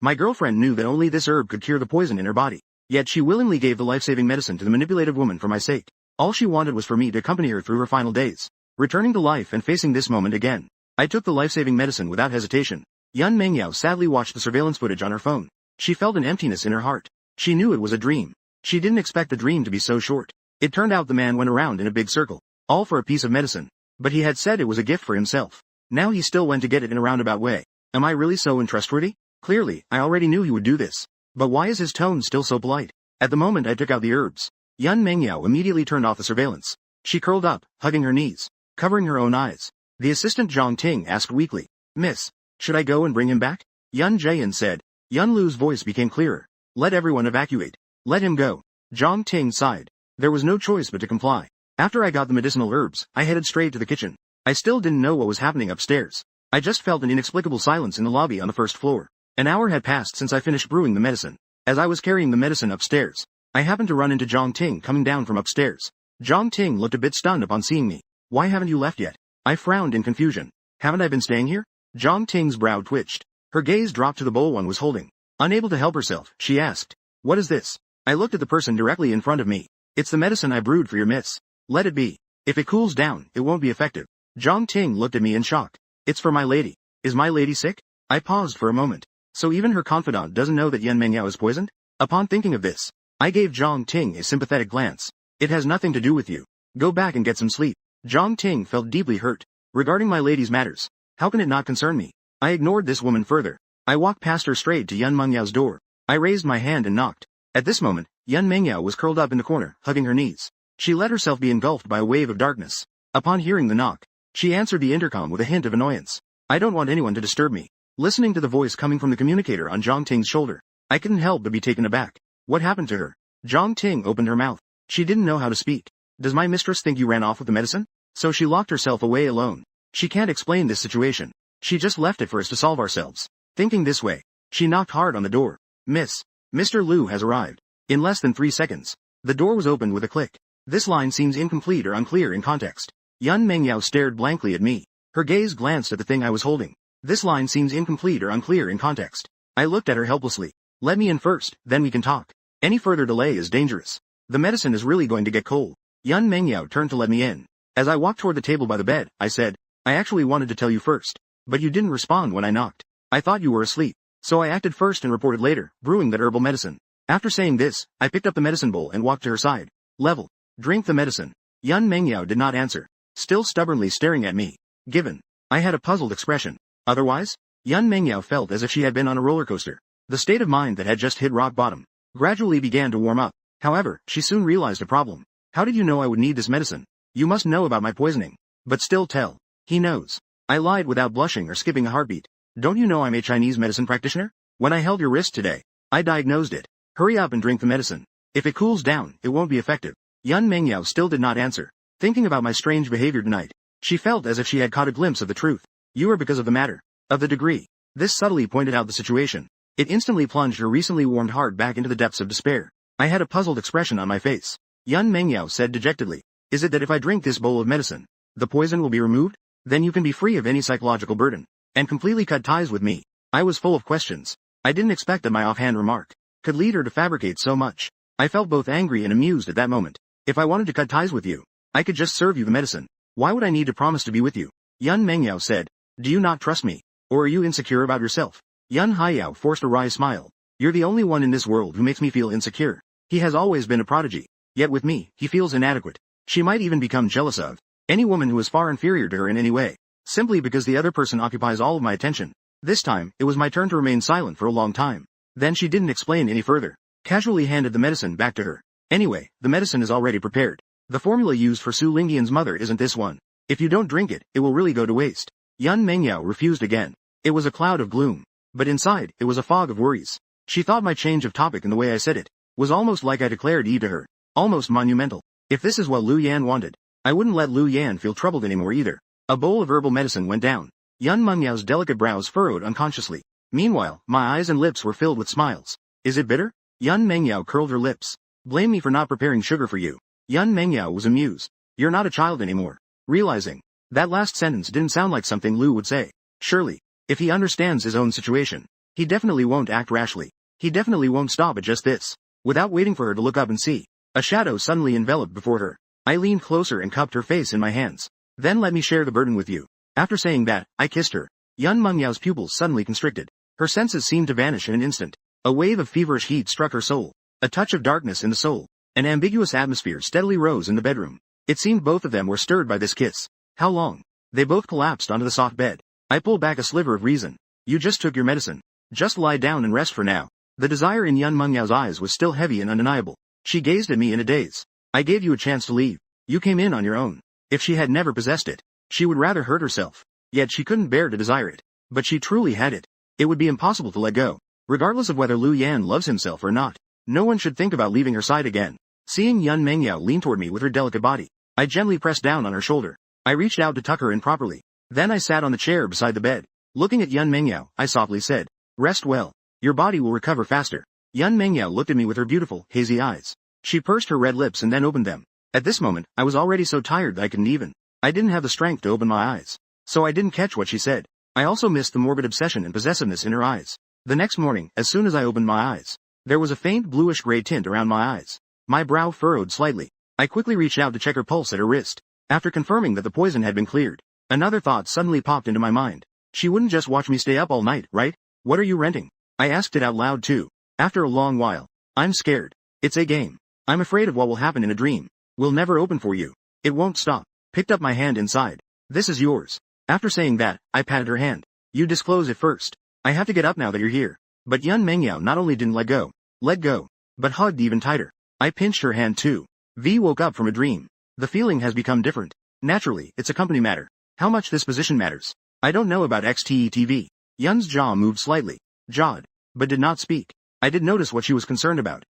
My girlfriend knew that only this herb could cure the poison in her body. Yet she willingly gave the life-saving medicine to the manipulative woman for my sake. All she wanted was for me to accompany her through her final days. Returning to life and facing this moment again. I took the life-saving medicine without hesitation. Yun Mengyao sadly watched the surveillance footage on her phone. She felt an emptiness in her heart. She knew it was a dream. She didn't expect the dream to be so short. It turned out the man went around in a big circle, all for a piece of medicine. But he had said it was a gift for himself. Now he still went to get it in a roundabout way. Am I really so untrustworthy? Clearly, I already knew he would do this. But why is his tone still so polite? At the moment I took out the herbs, Yun Mengyao immediately turned off the surveillance. She curled up, hugging her knees, covering her own eyes. The assistant Zhang Ting asked weakly, Miss, should I go and bring him back? Yun Jian said. Yun Lu's voice became clearer. Let everyone evacuate. Let him go. Zhang Ting sighed. There was no choice but to comply. After I got the medicinal herbs, I headed straight to the kitchen. I still didn't know what was happening upstairs. I just felt an inexplicable silence in the lobby on the first floor. An hour had passed since I finished brewing the medicine. As I was carrying the medicine upstairs, I happened to run into Zhang Ting coming down from upstairs. Zhang Ting looked a bit stunned upon seeing me. Why haven't you left yet? I frowned in confusion. Haven't I been staying here? Zhang Ting's brow twitched. Her gaze dropped to the bowl one was holding. Unable to help herself, she asked, What is this? I looked at the person directly in front of me. It's the medicine I brewed for your miss. Let it be. If it cools down, it won't be effective. Zhang Ting looked at me in shock. It's for my lady. Is my lady sick? I paused for a moment. So even her confidant doesn't know that Yun Mengyao is poisoned? Upon thinking of this, I gave Zhang Ting a sympathetic glance. It has nothing to do with you. Go back and get some sleep. Zhang Ting felt deeply hurt. Regarding my lady's matters, how can it not concern me? I ignored this woman further. I walked past her straight to Yun Mengyao's door. I raised my hand and knocked. At this moment, Yun Mengyao was curled up in the corner, hugging her knees. She let herself be engulfed by a wave of darkness. Upon hearing the knock, she answered the intercom with a hint of annoyance. I don't want anyone to disturb me. Listening to the voice coming from the communicator on Zhang Ting's shoulder, I couldn't help but be taken aback. What happened to her? Zhang Ting opened her mouth. She didn't know how to speak. Does my mistress think you ran off with the medicine? So she locked herself away alone. She can't explain this situation. She just left it for us to solve ourselves. Thinking this way, she knocked hard on the door. Miss, Mr. Liu has arrived. In less than 3 seconds, the door was opened with a click. This line seems incomplete or unclear in context. Yun Mengyao stared blankly at me. Her gaze glanced at the thing I was holding. This line seems incomplete or unclear in context. I looked at her helplessly. Let me in first, then we can talk. Any further delay is dangerous. The medicine is really going to get cold. Yun Mengyao turned to let me in. As I walked toward the table by the bed, I said, I actually wanted to tell you first. But you didn't respond when I knocked. I thought you were asleep. So I acted first and reported later, brewing that herbal medicine. After saying this, I picked up the medicine bowl and walked to her side. Level. Drink the medicine. Yun Mengyao did not answer, still stubbornly staring at me. Given. I had a puzzled expression. Otherwise, Yun Mengyao felt as if she had been on a roller coaster. The state of mind that had just hit rock bottom gradually began to warm up. However, she soon realized a problem. How did you know I would need this medicine? You must know about my poisoning. But still tell. He knows. I lied without blushing or skipping a heartbeat. Don't you know I'm a Chinese medicine practitioner? When I held your wrist today, I diagnosed it. Hurry up and drink the medicine. If it cools down, it won't be effective. Yun Mengyao still did not answer. Thinking about my strange behavior tonight, she felt as if she had caught a glimpse of the truth. You are because of the matter. Of the degree. This subtly pointed out the situation. It instantly plunged her recently warmed heart back into the depths of despair. I had a puzzled expression on my face. Yun Mengyao said dejectedly, Is it that if I drink this bowl of medicine, the poison will be removed? Then you can be free of any psychological burden, and completely cut ties with me. I was full of questions. I didn't expect that my offhand remark could lead her to fabricate so much. I felt both angry and amused at that moment. If I wanted to cut ties with you, I could just serve you the medicine. Why would I need to promise to be with you? Yun Mengyao said, Do you not trust me? Or are you insecure about yourself? Yun Haiyao forced a wry smile. You're the only one in this world who makes me feel insecure. He has always been a prodigy. Yet with me, he feels inadequate. She might even become jealous of any woman who is far inferior to her in any way, simply because the other person occupies all of my attention. This time, it was my turn to remain silent for a long time. Then she didn't explain any further. Casually handed the medicine back to her. Anyway, the medicine is already prepared. The formula used for Su Lingyan's mother isn't this one. If you don't drink it, it will really go to waste. Yun Mengyao refused again. It was a cloud of gloom. But inside, it was a fog of worries. She thought my change of topic and the way I said it was almost like I declared Eve to her. Almost monumental. If this is what Lu Yan wanted, I wouldn't let Lu Yan feel troubled anymore either. A bowl of herbal medicine went down. Yun Mengyao's delicate brows furrowed unconsciously. Meanwhile, my eyes and lips were filled with smiles. Is it bitter? Yun Mengyao curled her lips. Blame me for not preparing sugar for you. Yun Mengyao was amused. You're not a child anymore. Realizing that last sentence didn't sound like something Lu would say. Surely, if he understands his own situation, He definitely won't act rashly. He definitely won't stop at just this. Without waiting for her to look up and see, a shadow suddenly enveloped before her. I leaned closer and cupped her face in my hands. Then let me share the burden with you. After saying that, I kissed her. Yun Mengyao's pupils suddenly constricted. Her senses seemed to vanish in an instant. A wave of feverish heat struck her soul. A touch of darkness in the soul. An ambiguous atmosphere steadily rose in the bedroom. It seemed both of them were stirred by this kiss. How long? They both collapsed onto the soft bed. I pulled back a sliver of reason. You just took your medicine. Just lie down and rest for now. The desire in Yun Mengyao's eyes was still heavy and undeniable. She gazed at me in a daze. I gave you a chance to leave. You came in on your own. If she had never possessed it, she would rather hurt herself. Yet she couldn't bear to desire it. But she truly had it. It would be impossible to let go. Regardless of whether Lu Yan loves himself or not, no one should think about leaving her side again. Seeing Yun Mengyao lean toward me with her delicate body, I gently pressed down on her shoulder. I reached out to tuck her in properly. Then I sat on the chair beside the bed. Looking at Yun Mengyao, I softly said, "Rest well. Your body will recover faster." Yun Mengyao looked at me with her beautiful, hazy eyes. She pursed her red lips and then opened them. At this moment, I was already so tired that I couldn't even. I didn't have the strength to open my eyes. So I didn't catch what she said. I also missed the morbid obsession and possessiveness in her eyes. The next morning, as soon as I opened my eyes, there was a faint bluish-gray tint around my eyes. My brow furrowed slightly. I quickly reached out to check her pulse at her wrist. After confirming that the poison had been cleared, another thought suddenly popped into my mind. She wouldn't just watch me stay up all night, right? What are you renting? I asked it out loud too. After a long while. I'm scared. It's a game. I'm afraid of what will happen in a dream. Will never open for you. It won't stop. Picked up my hand inside. This is yours. After saying that, I patted her hand. You disclose it first. I have to get up now that you're here. But Yun Mengyao not only didn't let go, but hugged even tighter. I pinched her hand too. V woke up from a dream. The feeling has become different. Naturally, it's a company matter. How much this position matters. I don't know about XTETV. Yun's jaw moved slightly. Jawed. But did not speak. I did notice what she was concerned about.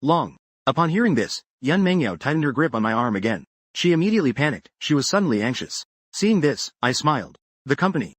Long. Upon hearing this, Yun Mengyao tightened her grip on my arm again. She immediately panicked. She was suddenly anxious. Seeing this, I smiled. The company.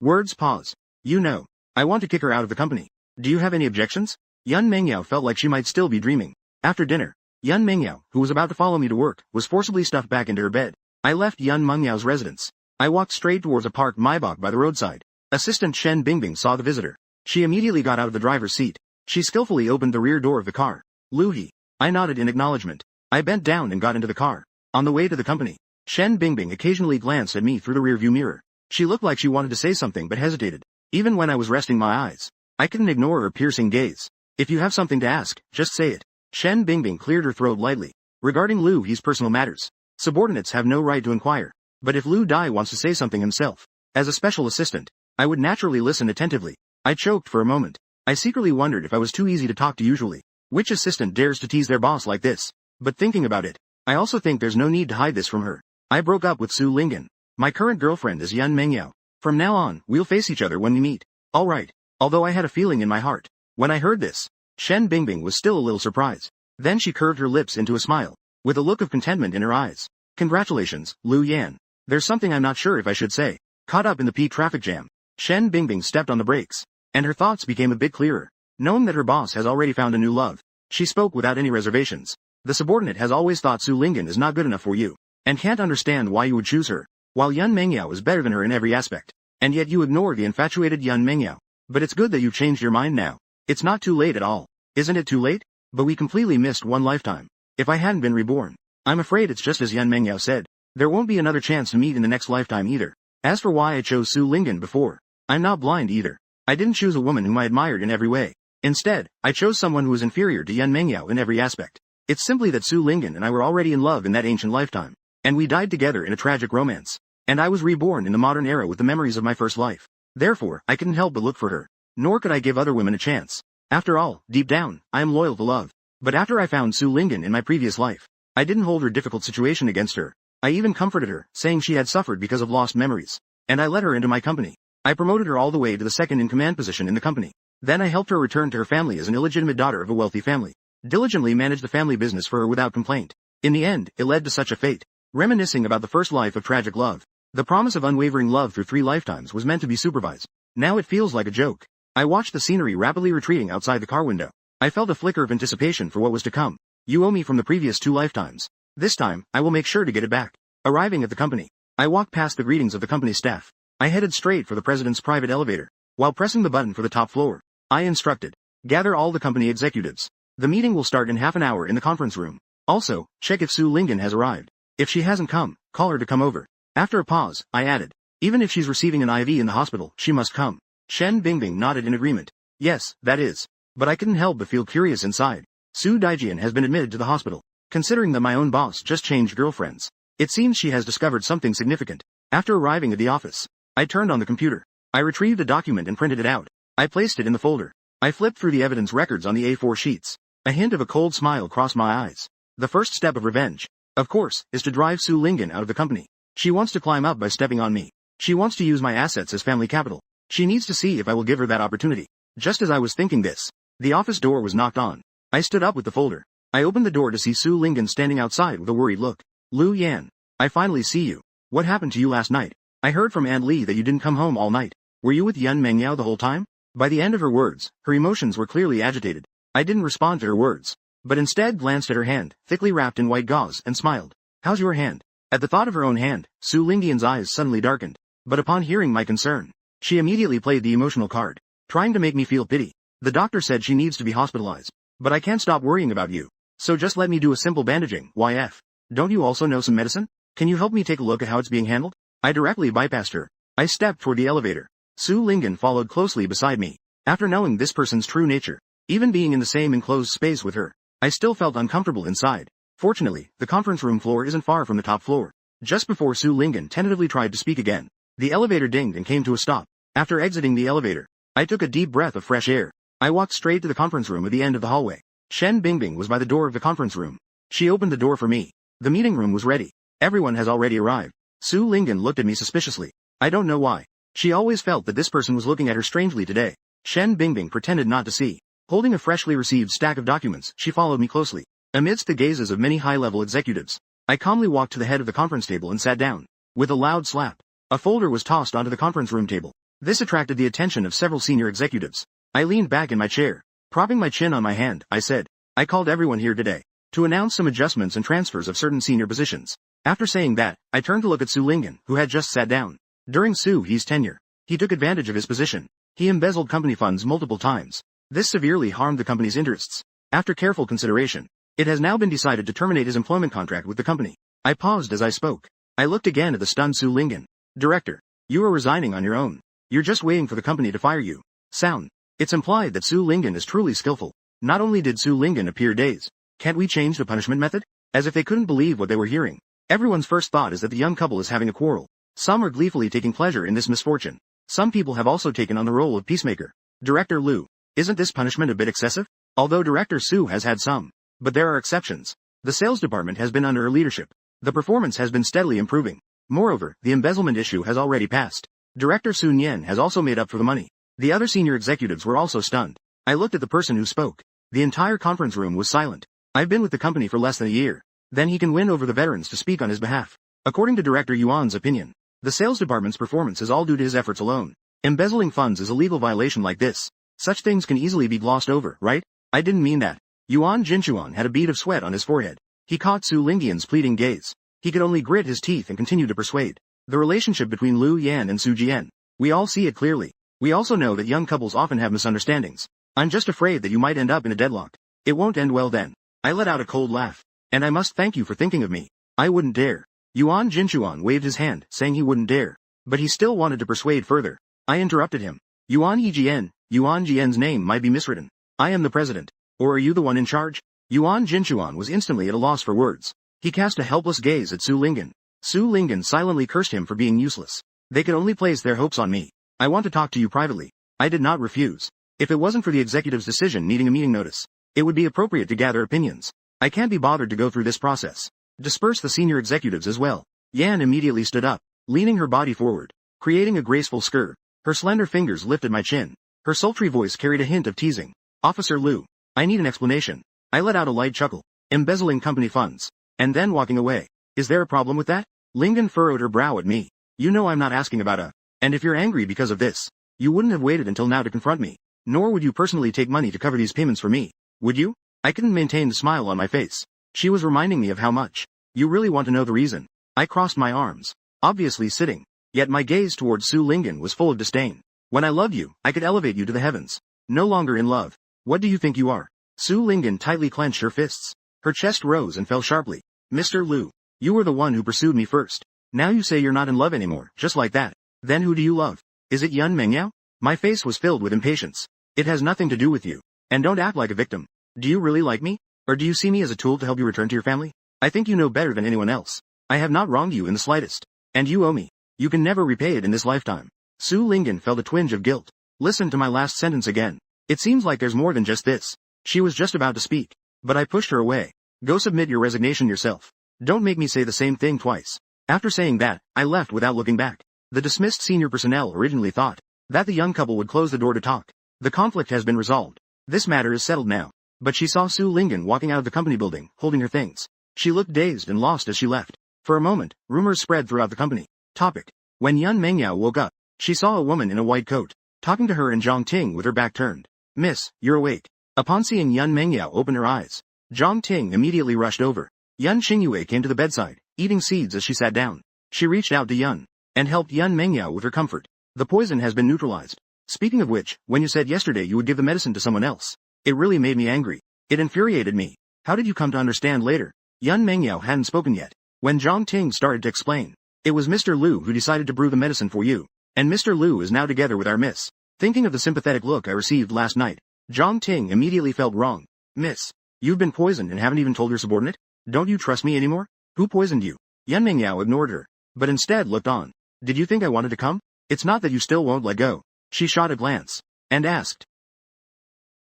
Words pause. You know. I want to kick her out of the company. Do you have any objections? Yun Mengyao felt like she might still be dreaming. After dinner, Yun Mengyao, who was about to follow me to work, was forcibly stuffed back into her bed. I left Yun Mengyao's residence. I walked straight towards a parked Maybach by the roadside. Assistant Shen Bingbing saw the visitor. She immediately got out of the driver's seat. She skillfully opened the rear door of the car. Luhi. I nodded in acknowledgement. I bent down and got into the car. On the way to the company, Shen Bingbing occasionally glanced at me through the rearview mirror. She looked like she wanted to say something but hesitated. Even when I was resting my eyes, I couldn't ignore her piercing gaze. If you have something to ask, just say it. Shen Bingbing cleared her throat lightly. Regarding Lu He's personal matters, subordinates have no right to inquire. But if Lu Dai wants to say something himself, as a special assistant, I would naturally listen attentively. I choked for a moment. I secretly wondered if I was too easy to talk to usually. Which assistant dares to tease their boss like this? But thinking about it, I also think there's no need to hide this from her. I broke up with Su Lingen. My current girlfriend is Yun Mengyao. From now on, we'll face each other when we meet. Alright. Although I had a feeling in my heart. When I heard this, Shen Bingbing was still a little surprised. Then she curved her lips into a smile, with a look of contentment in her eyes. Congratulations, Lu Yan. There's something I'm not sure if I should say. Caught up in the peak traffic jam, Shen Bingbing stepped on the brakes, and her thoughts became a bit clearer. Knowing that her boss has already found a new love, she spoke without any reservations. The subordinate has always thought Su Lingen is not good enough for you, and can't understand why you would choose her, while Yun Mengyao is better than her in every aspect. And yet you ignore the infatuated Yun Mengyao. But it's good that you've changed your mind now. It's not too late at all. Isn't it too late? But we completely missed one lifetime. If I hadn't been reborn, I'm afraid it's just as Yun Mengyao said. There won't be another chance to meet in the next lifetime either. As for why I chose Su Lingen before, I'm not blind either. I didn't choose a woman whom I admired in every way. Instead, I chose someone who was inferior to Yun Mengyao in every aspect. It's simply that Su Lingen and I were already in love in that ancient lifetime, and we died together in a tragic romance. And I was reborn in the modern era with the memories of my first life. Therefore, I couldn't help but look for her. Nor could I give other women a chance. After all, deep down, I am loyal to love. But after I found Su Lingen in my previous life, I didn't hold her difficult situation against her. I even comforted her, saying she had suffered because of lost memories. And I let her into my company. I promoted her all the way to the second-in-command position in the company. Then I helped her return to her family as an illegitimate daughter of a wealthy family. Diligently managed the family business for her without complaint. In the end, it led to such a fate. Reminiscing about the first life of tragic love. The promise of unwavering love through 3 lifetimes was meant to be supervised. Now it feels like a joke. I watched the scenery rapidly retreating outside the car window. I felt a flicker of anticipation for what was to come. You owe me from the previous 2 lifetimes. This time, I will make sure to get it back. Arriving at the company, I walked past the greetings of the company staff. I headed straight for the president's private elevator. While pressing the button for the top floor, I instructed, gather all the company executives. The meeting will start in half an hour in the conference room. Also, check if Su Lingen has arrived. If she hasn't come, call her to come over. After a pause, I added, even if she's receiving an IV in the hospital, she must come. Shen Bingbing nodded in agreement. Yes, that is. But I couldn't help but feel curious inside. Su Daijian has been admitted to the hospital. Considering that my own boss just changed girlfriends, it seems she has discovered something significant. After arriving at the office, I turned on the computer. I retrieved a document and printed it out. I placed it in the folder. I flipped through the evidence records on the A4 sheets. A hint of a cold smile crossed my eyes. The first step of revenge, of course, is to drive Su Lingen out of the company. She wants to climb up by stepping on me. She wants to use my assets as family capital. She needs to see if I will give her that opportunity. Just as I was thinking this, the office door was knocked on. I stood up with the folder. I opened the door to see Su Lingen standing outside with a worried look. Lu Yan, I finally see you. What happened to you last night? I heard from Aunt Li that you didn't come home all night. Were you with Yun Mengyao the whole time? By the end of her words, her emotions were clearly agitated. I didn't respond to her words, but instead glanced at her hand, thickly wrapped in white gauze, and smiled. How's your hand? At the thought of her own hand, Su Lingyan's eyes suddenly darkened. But upon hearing my concern, she immediately played the emotional card, trying to make me feel pity. The doctor said she needs to be hospitalized, but I can't stop worrying about you. So just let me do a simple bandaging, YF. Don't you also know some medicine? Can you help me take a look at how it's being handled? I directly bypassed her. I stepped toward the elevator. Su Lingen followed closely beside me. After knowing this person's true nature, even being in the same enclosed space with her, I still felt uncomfortable inside. Fortunately, the conference room floor isn't far from the top floor. Just before Su Lingen tentatively tried to speak again, the elevator dinged and came to a stop. After exiting the elevator, I took a deep breath of fresh air. I walked straight to the conference room at the end of the hallway. Shen Bingbing was by the door of the conference room. She opened the door for me. The meeting room was ready. Everyone has already arrived. Su Lingen looked at me suspiciously. I don't know why. She always felt that this person was looking at her strangely today. Shen Bingbing pretended not to see. Holding a freshly received stack of documents, she followed me closely. Amidst the gazes of many high-level executives, I calmly walked to the head of the conference table and sat down. With a loud slap, a folder was tossed onto the conference room table. This attracted the attention of several senior executives. I leaned back in my chair. Propping my chin on my hand, I said, I called everyone here today to announce some adjustments and transfers of certain senior positions. After saying that, I turned to look at Su Lingen, who had just sat down. During Su He's tenure, he took advantage of his position. He embezzled company funds multiple times. This severely harmed the company's interests. After careful consideration, it has now been decided to terminate his employment contract with the company. I paused as I spoke. I looked again at the stunned Su Lingen. Director, you are resigning on your own. You're just waiting for the company to fire you. Sound. It's implied that Su Lingen is truly skillful. Not only did Su Lingen appear dazed, can't we change the punishment method? As if they couldn't believe what they were hearing. Everyone's first thought is that the young couple is having a quarrel. Some are gleefully taking pleasure in this misfortune. Some people have also taken on the role of peacemaker. Director Lu, isn't this punishment a bit excessive? Although Director Su has had some, but there are exceptions. The sales department has been under her leadership. The performance has been steadily improving. Moreover, the embezzlement issue has already passed. Director Sun Yen has also made up for the money. The other senior executives were also stunned. I looked at the person who spoke. The entire conference room was silent. I've been with the company for less than a year. Then he can win over the veterans to speak on his behalf. According to Director Yuan's opinion, the sales department's performance is all due to his efforts alone. Embezzling funds is a legal violation like this. Such things can easily be glossed over, right? I didn't mean that. Yuan Jinchuan had a bead of sweat on his forehead. He caught Su Lingyan's pleading gaze. He could only grit his teeth and continue to persuade. The relationship between Lu Yan and Su Jian. We all see it clearly. We also know that young couples often have misunderstandings. I'm just afraid that you might end up in a deadlock. It won't end well then. I let out a cold laugh. And I must thank you for thinking of me. I wouldn't dare. Yuan Jinchuan waved his hand, saying he wouldn't dare. But he still wanted to persuade further. I interrupted him. Yuan Jian's name might be miswritten. I am the president. Or are you the one in charge? Yuan Jinchuan was instantly at a loss for words. He cast a helpless gaze at Su Lingen. Su Lingen silently cursed him for being useless. They could only place their hopes on me. I want to talk to you privately. I did not refuse. If it wasn't for the executive's decision needing a meeting notice, it would be appropriate to gather opinions. I can't be bothered to go through this process. Disperse the senior executives as well. Yan immediately stood up, leaning her body forward, creating a graceful skirt. Her slender fingers lifted my chin. Her sultry voice carried a hint of teasing. Officer Lu, I need an explanation. I let out a light chuckle. Embezzling company funds. And then walking away. Is there a problem with that? Lingen furrowed her brow at me. You know I'm not asking about a. And if you're angry because of this, you wouldn't have waited until now to confront me. Nor would you personally take money to cover these payments for me. Would you? I couldn't maintain the smile on my face. She was reminding me of how much. You really want to know the reason? I crossed my arms. Obviously sitting. Yet my gaze towards Su Lingyan was full of disdain. When I loved you, I could elevate you to the heavens. No longer in love. What do you think you are? Su Lingyan tightly clenched her fists. Her chest rose and fell sharply. Mr. Lu, you were the one who pursued me first. Now you say you're not in love anymore, just like that. Then who do you love? Is it Yun Mengyao? My face was filled with impatience. It has nothing to do with you. And don't act like a victim. Do you really like me? Or do you see me as a tool to help you return to your family? I think you know better than anyone else. I have not wronged you in the slightest. And you owe me. You can never repay it in this lifetime. Su Lingyan felt a twinge of guilt. Listen to my last sentence again. It seems like there's more than just this. She was just about to speak. But I pushed her away. Go submit your resignation yourself. Don't make me say the same thing twice. After saying that, I left without looking back. The dismissed senior personnel originally thought that the young couple would close the door to talk. The conflict has been resolved. This matter is settled now. But she saw Su Lingyan walking out of the company building, holding her things. She looked dazed and lost as she left. For a moment, rumors spread throughout the company. Topic. When Yun Mengyao woke up, she saw a woman in a white coat, talking to her in Zhang Ting with her back turned. Miss, you're awake. Upon seeing Yun Mengyao open her eyes, Zhang Ting immediately rushed over. Yun Xingyue came to the bedside, eating seeds as she sat down. She reached out to Yun, and helped Yun Mengyao with her comfort. The poison has been neutralized. Speaking of which, when you said yesterday you would give the medicine to someone else, it really made me angry. It infuriated me. How did you come to understand later? Yun Mengyao hadn't spoken yet. When Zhang Ting started to explain, it was Mr. Lu who decided to brew the medicine for you. And Mr. Lu is now together with our miss. Thinking of the sympathetic look I received last night, Zhang Ting immediately felt wrong. Miss, you've been poisoned and haven't even told your subordinate? Don't you trust me anymore? Who poisoned you? Yun Mengyao ignored her, but instead looked on. Did you think I wanted to come? It's not that you still won't let go. She shot a glance, and asked.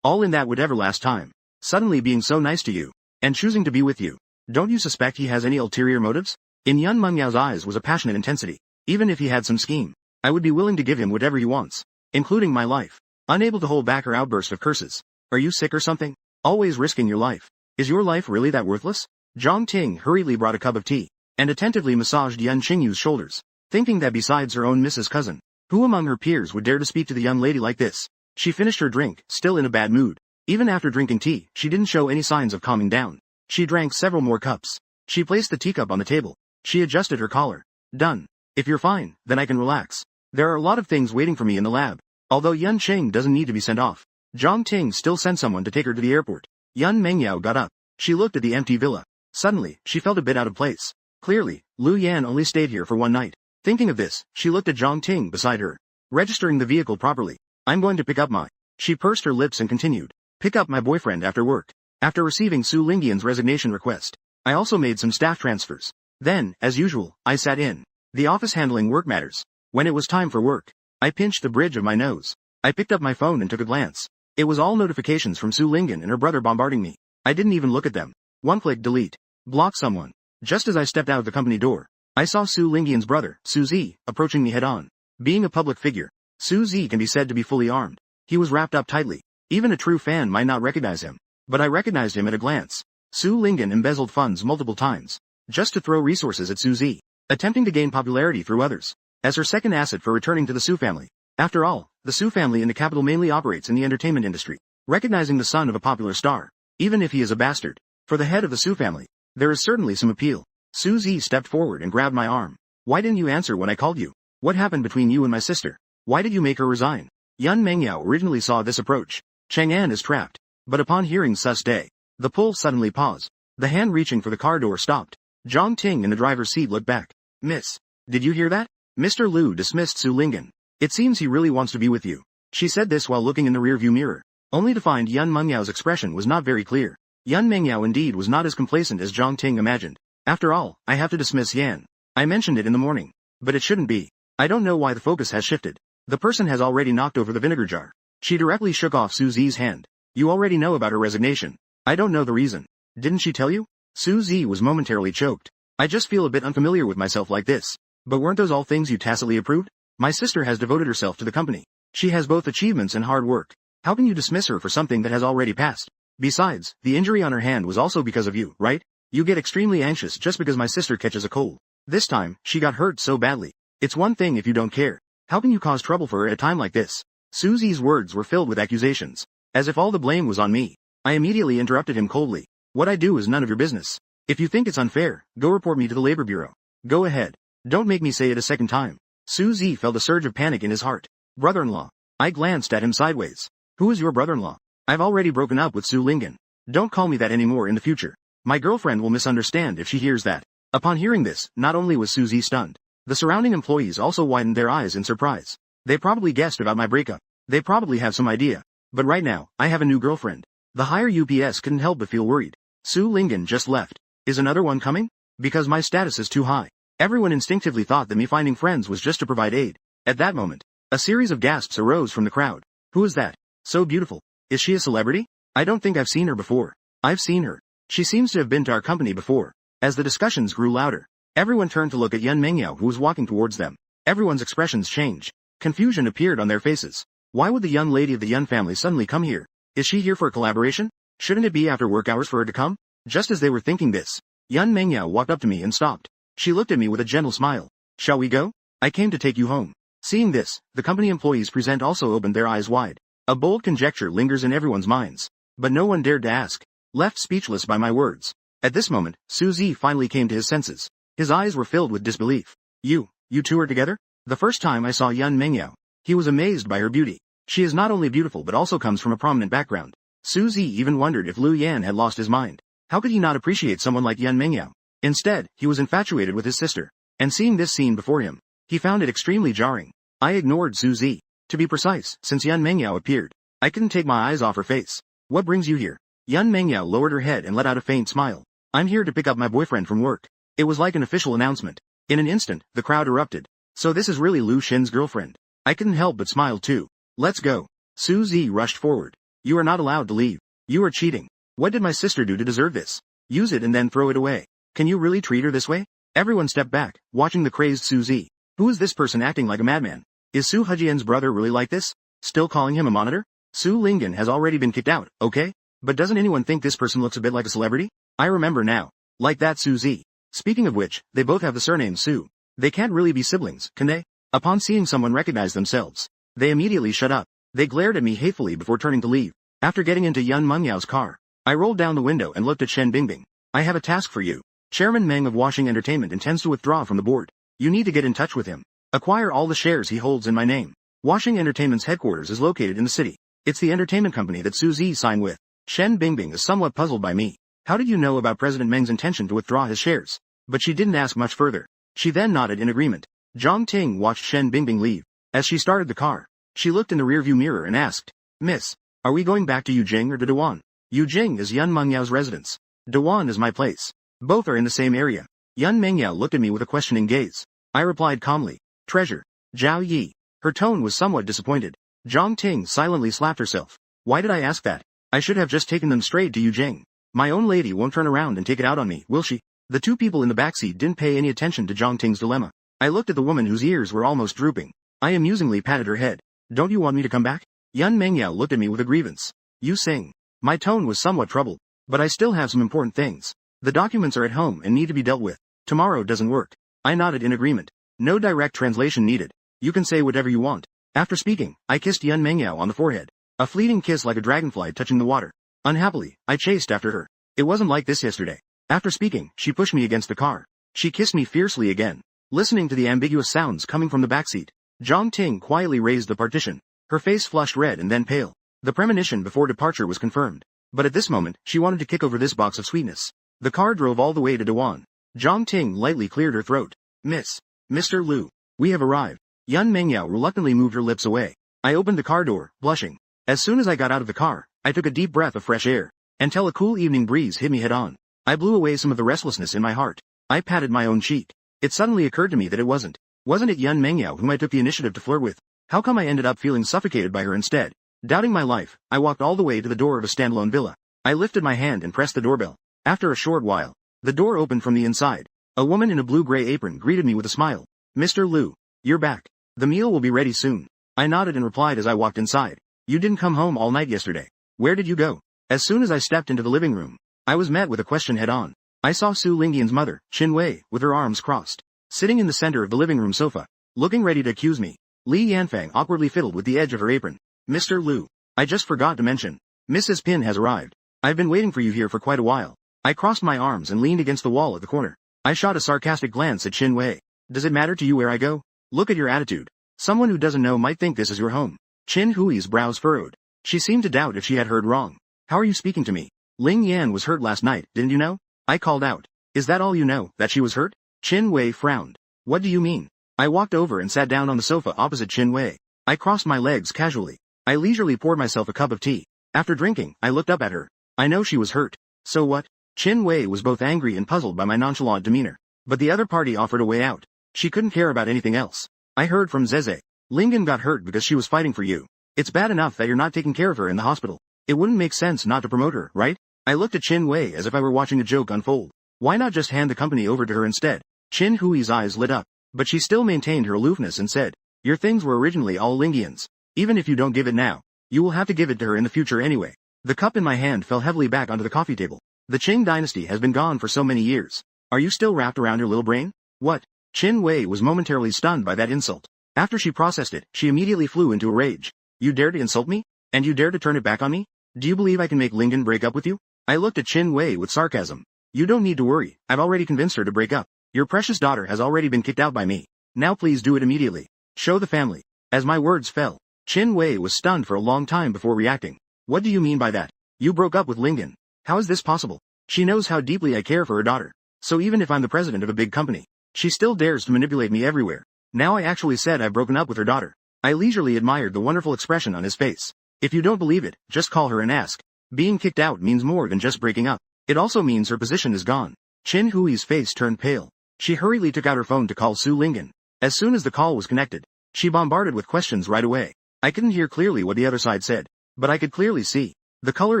All in that would ever last time. Suddenly being so nice to you, and choosing to be with you. Don't you suspect he has any ulterior motives? In Yun Mengyao's eyes was a passionate intensity. Even if he had some scheme, I would be willing to give him whatever he wants, including my life. Unable to hold back her outburst of curses. Are you sick or something? Always risking your life. Is your life really that worthless? Zhang Ting hurriedly brought a cup of tea, and attentively massaged Yun Xingyu's shoulders, thinking that besides her own Mrs. Cousin, who among her peers would dare to speak to the young lady like this? She finished her drink, still in a bad mood. Even after drinking tea, she didn't show any signs of calming down. She drank several more cups. She placed the teacup on the table. She adjusted her collar. Done. If you're fine, then I can relax. There are a lot of things waiting for me in the lab. Although Yun Cheng doesn't need to be sent off, Zhang Ting still sent someone to take her to the airport. Yun Mengyao got up. She looked at the empty villa. Suddenly, she felt a bit out of place. Clearly, Lu Yan only stayed here for one night. Thinking of this, she looked at Zhang Ting beside her. Registering the vehicle properly. I'm going to pick up my... She pursed her lips and continued. Pick up my boyfriend after work. After receiving Su Lingyan's resignation request, I also made some staff transfers. Then, as usual, I sat in the office handling work matters. When it was time for work, I pinched the bridge of my nose. I picked up my phone and took a glance. It was all notifications from Su Lingyan and her brother bombarding me. I didn't even look at them. One click delete. Block someone. Just as I stepped out of the company door, I saw Su Lingyan's brother, Su Zi, approaching me head-on. Being a public figure, Su Zi can be said to be fully armed. He was wrapped up tightly. Even a true fan might not recognize him. But I recognized him at a glance. Su Lingyan embezzled funds multiple times, just to throw resources at Su Zi, attempting to gain popularity through others, as her second asset for returning to the Su family. After all, the Su family in the capital mainly operates in the entertainment industry. Recognizing the son of a popular star, even if he is a bastard, for the head of the Su family, there is certainly some appeal. Su Zi stepped forward and grabbed my arm. Why didn't you answer when I called you? What happened between you and my sister? Why did you make her resign? Yun Mengyao originally saw this approach. Chang'an is trapped. But upon hearing Sus Day, the pull suddenly paused. The hand reaching for the car door stopped. Zhang Ting in the driver's seat looked back. Miss, did you hear that? Mr. Lu dismissed Su Lingyan. It seems he really wants to be with you. She said this while looking in the rearview mirror, only to find Yun Mengyao's expression was not very clear. Yun Mengyao indeed was not as complacent as Zhang Ting imagined. After all, I have to dismiss Yan. I mentioned it in the morning. But it shouldn't be. I don't know why the focus has shifted. The person has already knocked over the vinegar jar. She directly shook off Su Zi's hand. You already know about her resignation. I don't know the reason. Didn't she tell you? Su Zi was momentarily choked. I just feel a bit unfamiliar with myself like this. But weren't those all things you tacitly approved? My sister has devoted herself to the company. She has both achievements and hard work. How can you dismiss her for something that has already passed? Besides, the injury on her hand was also because of you, right? You get extremely anxious just because my sister catches a cold. This time, she got hurt so badly. It's one thing if you don't care. How can you cause trouble for her at a time like this? Su Zi's words were filled with accusations. As if all the blame was on me. I immediately interrupted him coldly. What I do is none of your business. If you think it's unfair, go report me to the Labor Bureau. Go ahead. Don't make me say it a second time. Su Zi felt a surge of panic in his heart. Brother-in-law. I glanced at him sideways. Who is your brother-in-law? I've already broken up with Su Lingen. Don't call me that anymore in the future. My girlfriend will misunderstand if she hears that. Upon hearing this, not only was Su Zi stunned, the surrounding employees also widened their eyes in surprise. They probably guessed about my breakup. They probably have some idea. But right now, I have a new girlfriend. The higher UPS couldn't help but feel worried. Su Lingen just left. Is another one coming? Because my status is too high. Everyone instinctively thought that me finding friends was just to provide aid. At that moment, a series of gasps arose from the crowd. Who is that? So beautiful. Is she a celebrity? I don't think I've seen her before. I've seen her. She seems to have been to our company before. As the discussions grew louder, everyone turned to look at Yan Mengyao who was walking towards them. Everyone's expressions changed. Confusion appeared on their faces. Why would the young lady of the Yun family suddenly come here? Is she here for a collaboration? Shouldn't it be after work hours for her to come? Just as they were thinking this, Yan Mengyao walked up to me and stopped. She looked at me with a gentle smile. Shall we go? I came to take you home. Seeing this, the company employees present also opened their eyes wide. A bold conjecture lingers in everyone's minds. But no one dared to ask. Left speechless by my words. At this moment, Su Zi finally came to his senses. His eyes were filled with disbelief. You two are together? The first time I saw Yan Mengyao, he was amazed by her beauty. She is not only beautiful but also comes from a prominent background. Su Zi even wondered if Liu Yan had lost his mind. How could he not appreciate someone like Yan Mengyao? Instead, he was infatuated with his sister. And seeing this scene before him, he found it extremely jarring. I ignored Su Zi. To be precise, since Yan Mengyao appeared, I couldn't take my eyes off her face. What brings you here? Yan Mengyao lowered her head and let out a faint smile. I'm here to pick up my boyfriend from work. It was like an official announcement. In an instant, the crowd erupted. So this is really Lu Xin's girlfriend. I couldn't help but smile too. Let's go. Su Zi rushed forward. You are not allowed to leave. You are cheating. What did my sister do to deserve this? Use it and then throw it away. Can you really treat her this way? Everyone stepped back, watching the crazed Su Zi. Who is this person acting like a madman? Is Su Hejian's brother really like this? Still calling him a monitor? Su Lingen has already been kicked out, okay? But doesn't anyone think this person looks a bit like a celebrity? I remember now. Like that Su Zi. Speaking of which, they both have the surname Su. They can't really be siblings, can they? Upon seeing someone recognize themselves, they immediately shut up. They glared at me hatefully before turning to leave. After getting into Yan Mengyao's car, I rolled down the window and looked at Shen Bingbing. I have a task for you. Chairman Meng of Washing Entertainment intends to withdraw from the board. You need to get in touch with him. Acquire all the shares he holds in my name. Washing Entertainment's headquarters is located in the city. It's the entertainment company that Su Zi signed with. Shen Bingbing is somewhat puzzled by me. How did you know about President Meng's intention to withdraw his shares? But she didn't ask much further. She then nodded in agreement. Zhang Ting watched Shen Bingbing leave. As she started the car, she looked in the rearview mirror and asked, Miss, are we going back to Yujing or to Dewan? Yujing is Yan Mengyao's residence. Dewan is my place. Both are in the same area. Yan Mengyao looked at me with a questioning gaze. I replied calmly, Treasure. Zhao Yi. Her tone was somewhat disappointed. Zhang Ting silently slapped herself. Why did I ask that? I should have just taken them straight to Yujing. My own lady won't turn around and take it out on me, will she? The two people in the backseat didn't pay any attention to Zhang Ting's dilemma. I looked at the woman whose ears were almost drooping. I amusingly patted her head. Don't you want me to come back? Yan Mengyao looked at me with a grievance. You sing. My tone was somewhat troubled. But I still have some important things. The documents are at home and need to be dealt with. Tomorrow doesn't work. I nodded in agreement. No direct translation needed. You can say whatever you want. After speaking, I kissed Yan Mengyao on the forehead. A fleeting kiss like a dragonfly touching the water. Unhappily, I chased after her. It wasn't like this yesterday. After speaking, she pushed me against the car. She kissed me fiercely again. Listening to the ambiguous sounds coming from the backseat, Zhang Ting quietly raised the partition. Her face flushed red and then pale. The premonition before departure was confirmed. But at this moment, she wanted to kick over this box of sweetness. The car drove all the way to Dewan. Zhang Ting lightly cleared her throat. Mr. Liu, we have arrived. Yan Mengyao reluctantly moved her lips away. I opened the car door, blushing. As soon as I got out of the car, I took a deep breath of fresh air. Until a cool evening breeze hit me head on. I blew away some of the restlessness in my heart. I patted my own cheek. It suddenly occurred to me that it wasn't it Yan Mengyao whom I took the initiative to flirt with? How come I ended up feeling suffocated by her instead? Doubting my life, I walked all the way to the door of a standalone villa. I lifted my hand and pressed the doorbell. After a short while, the door opened from the inside. A woman in a blue-gray apron greeted me with a smile. Mr. Liu, you're back. The meal will be ready soon. I nodded and replied as I walked inside. You didn't come home all night yesterday. Where did you go? As soon as I stepped into the living room, I was met with a question head-on. I saw Su Lingyan's mother, Qin Wei, with her arms crossed, sitting in the center of the living room sofa, looking ready to accuse me. Li Yanfang awkwardly fiddled with the edge of her apron. Mr. Liu, I just forgot to mention. Mrs. Pin has arrived. I've been waiting for you here for quite a while. I crossed my arms and leaned against the wall at the corner. I shot a sarcastic glance at Qin Wei. Does it matter to you where I go? Look at your attitude. Someone who doesn't know might think this is your home. Chin Hui's brows furrowed. She seemed to doubt if she had heard wrong. How are you speaking to me? Ling Yan was hurt last night, didn't you know? I called out. Is that all you know, that she was hurt? Chin Wei frowned. What do you mean? I walked over and sat down on the sofa opposite Chin Wei. I crossed my legs casually. I leisurely poured myself a cup of tea. After drinking, I looked up at her. I know she was hurt. So what? Chin Wei was both angry and puzzled by my nonchalant demeanor. But the other party offered a way out. She couldn't care about anything else. I heard from Zeze. Lingen got hurt because she was fighting for you. It's bad enough that you're not taking care of her in the hospital. It wouldn't make sense not to promote her, right? I looked at Chin Wei as if I were watching a joke unfold. Why not just hand the company over to her instead? Chin Hui's eyes lit up, but she still maintained her aloofness and said, your things were originally all Lingian's. Even if you don't give it now, you will have to give it to her in the future anyway. The cup in my hand fell heavily back onto the coffee table. The Qing dynasty has been gone for so many years. Are you still wrapped around your little brain? What? Chin Wei was momentarily stunned by that insult. After she processed it, she immediately flew into a rage. You dare to insult me? And you dare to turn it back on me? Do you believe I can make Lingen break up with you? I looked at Chin Wei with sarcasm. You don't need to worry, I've already convinced her to break up. Your precious daughter has already been kicked out by me. Now please do it immediately. Show the family. As my words fell, Chin Wei was stunned for a long time before reacting. What do you mean by that? You broke up with Lingen. How is this possible? She knows how deeply I care for her daughter. So even if I'm the president of a big company, she still dares to manipulate me everywhere. Now I actually said I've broken up with her daughter. I leisurely admired the wonderful expression on his face. If you don't believe it, just call her and ask. Being kicked out means more than just breaking up. It also means her position is gone. Chin Hui's face turned pale. She hurriedly took out her phone to call Su Lingen. As soon as the call was connected, she bombarded with questions right away. I couldn't hear clearly what the other side said, but I could clearly see. The color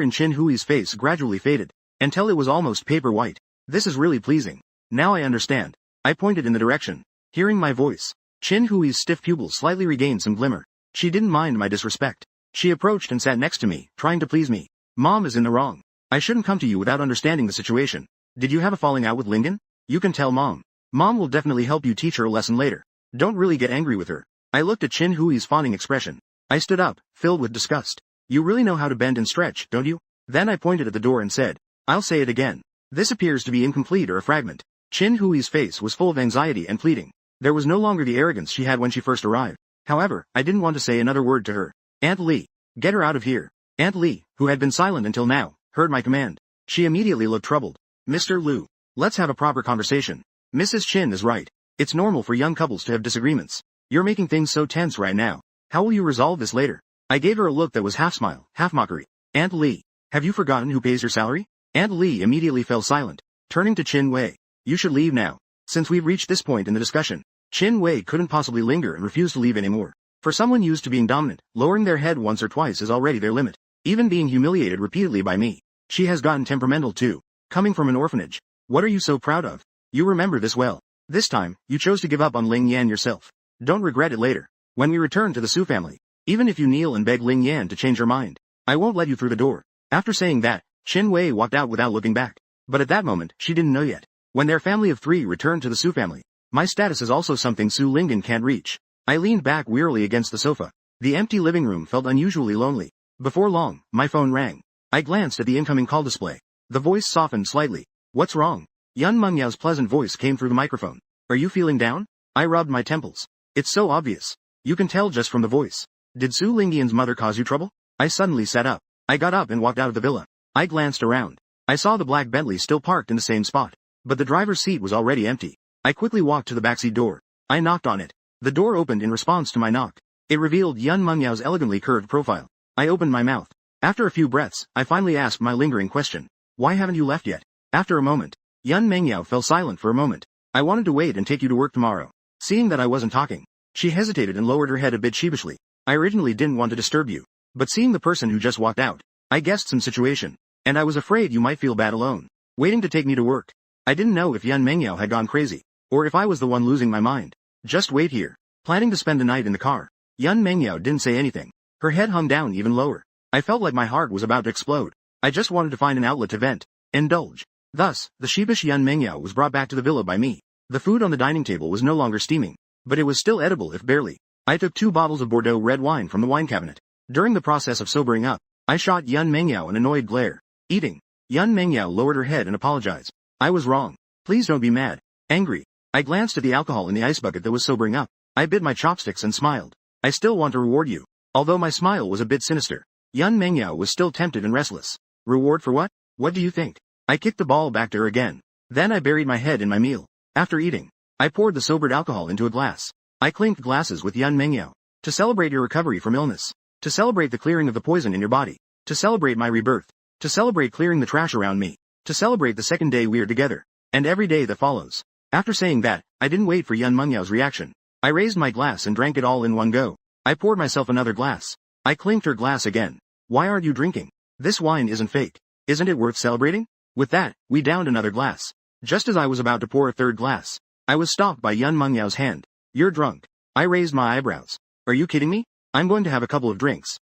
in Chin Hui's face gradually faded, until it was almost paper white. This is really pleasing. Now I understand. I pointed in the direction. Hearing my voice, Chin Hui's stiff pupils slightly regained some glimmer. She didn't mind my disrespect. She approached and sat next to me, trying to please me. Mom is in the wrong. I shouldn't come to you without understanding the situation. Did you have a falling out with Lingen? You can tell Mom. Mom will definitely help you teach her a lesson later. Don't really get angry with her. I looked at Chin Hui's fawning expression. I stood up, filled with disgust. You really know how to bend and stretch, don't you? Then I pointed at the door and said, I'll say it again. This appears to be incomplete or a fragment. Chin Hui's face was full of anxiety and pleading. There was no longer the arrogance she had when she first arrived. However, I didn't want to say another word to her. Aunt Li, get her out of here. Aunt Li, who had been silent until now, heard my command. She immediately looked troubled. Mr. Liu, let's have a proper conversation. Mrs. Chin is right. It's normal for young couples to have disagreements. You're making things so tense right now. How will you resolve this later? I gave her a look that was half smile, half mockery. Aunt Li, have you forgotten who pays your salary? Aunt Li immediately fell silent, turning to Chin Wei. You should leave now. Since we've reached this point in the discussion, Chin Wei couldn't possibly linger and refused to leave anymore. For someone used to being dominant, lowering their head once or twice is already their limit. Even being humiliated repeatedly by me. She has gotten temperamental too. Coming from an orphanage. What are you so proud of? You remember this well. This time, you chose to give up on Ling Yan yourself. Don't regret it later. When we return to the Su family, even if you kneel and beg Ling Yan to change her mind, I won't let you through the door. After saying that, Chin Wei walked out without looking back. But at that moment, she didn't know yet. When their family of 3 returned to the Su family, my status is also something Su Lingen can't reach. I leaned back wearily against the sofa. The empty living room felt unusually lonely. Before long, my phone rang. I glanced at the incoming call display. The voice softened slightly. What's wrong? Yun Mengyao's pleasant voice came through the microphone. Are you feeling down? I rubbed my temples. It's so obvious. You can tell just from the voice. Did Su Lingyan's mother cause you trouble? I suddenly sat up. I got up and walked out of the villa. I glanced around. I saw the black Bentley still parked in the same spot. But the driver's seat was already empty. I quickly walked to the backseat door. I knocked on it. The door opened in response to my knock. It revealed Yun Mengyao's elegantly curved profile. I opened my mouth. After a few breaths, I finally asked my lingering question. Why haven't you left yet? After a moment, Yun Mengyao fell silent for a moment. I wanted to wait and take you to work tomorrow. Seeing that I wasn't talking, she hesitated and lowered her head a bit sheepishly. I originally didn't want to disturb you, but seeing the person who just walked out, I guessed some situation, and I was afraid you might feel bad alone, waiting to take me to work. I didn't know if Yun Mengyao had gone crazy, or if I was the one losing my mind. Just wait here. Planning to spend the night in the car. Yun Mengyao didn't say anything. Her head hung down even lower. I felt like my heart was about to explode. I just wanted to find an outlet to vent, indulge. Thus, the sheepish Yun Mengyao was brought back to the villa by me. The food on the dining table was no longer steaming, but it was still edible if barely. I took 2 bottles of Bordeaux red wine from the wine cabinet. During the process of sobering up, I shot Yun Mengyao an annoyed glare. Eating. Yun Mengyao lowered her head and apologized. I was wrong. Please don't be mad. Angry. I glanced at the alcohol in the ice bucket that was sobering up. I bit my chopsticks and smiled. I still want to reward you. Although my smile was a bit sinister. Yun Mengyao was still tempted and restless. Reward for what? What do you think? I kicked the ball back to her again. Then I buried my head in my meal. After eating, I poured the sobered alcohol into a glass. I clinked glasses with Yun Mengyao. To celebrate your recovery from illness. To celebrate the clearing of the poison in your body. To celebrate my rebirth. To celebrate clearing the trash around me. To celebrate the second day we are together. And every day that follows. After saying that, I didn't wait for Yun Mengyao's reaction. I raised my glass and drank it all in one go. I poured myself another glass. I clinked her glass again. Why aren't you drinking? This wine isn't fake. Isn't it worth celebrating? With that, we downed another glass. Just as I was about to pour a third glass, I was stopped by Yun Mengyao's hand. You're drunk. I raised my eyebrows. Are you kidding me? I'm going to have a couple of drinks.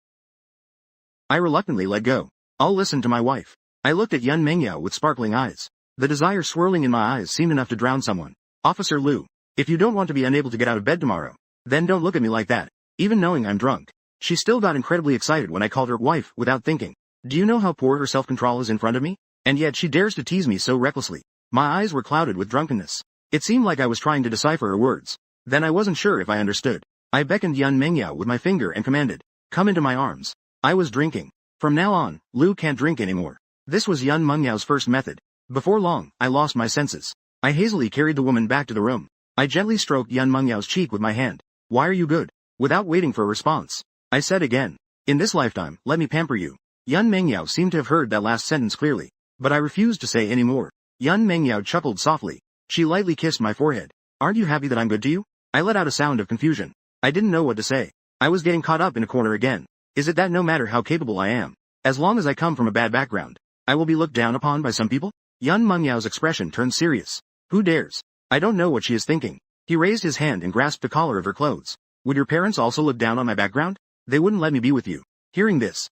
I reluctantly let go. I'll listen to my wife. I looked at Yun Mengyao with sparkling eyes. The desire swirling in my eyes seemed enough to drown someone. Officer Liu, if you don't want to be unable to get out of bed tomorrow, then don't look at me like that. Even knowing I'm drunk. She still got incredibly excited when I called her wife without thinking. Do you know how poor her self-control is in front of me? And yet she dares to tease me so recklessly. My eyes were clouded with drunkenness. It seemed like I was trying to decipher her words. Then I wasn't sure if I understood. I beckoned Yun Mengyao with my finger and commanded, come into my arms. I was drinking. From now on, Liu can't drink anymore. This was Yun Mengyao's first method. Before long, I lost my senses. I hazily carried the woman back to the room. I gently stroked Yun Mengyao's cheek with my hand. Why are you good? Without waiting for a response, I said again, in this lifetime, let me pamper you. Yun Mengyao seemed to have heard that last sentence clearly, but I refused to say any more. Yun Mengyao chuckled softly. She lightly kissed my forehead. Aren't you happy that I'm good to you? I let out a sound of confusion. I didn't know what to say. I was getting caught up in a corner again. Is it that no matter how capable I am, as long as I come from a bad background, I will be looked down upon by some people? Yun Mengyao's expression turned serious. Who dares? I don't know what she is thinking. He raised his hand and grasped the collar of her clothes. Would your parents also look down on my background? They wouldn't let me be with you. Hearing this,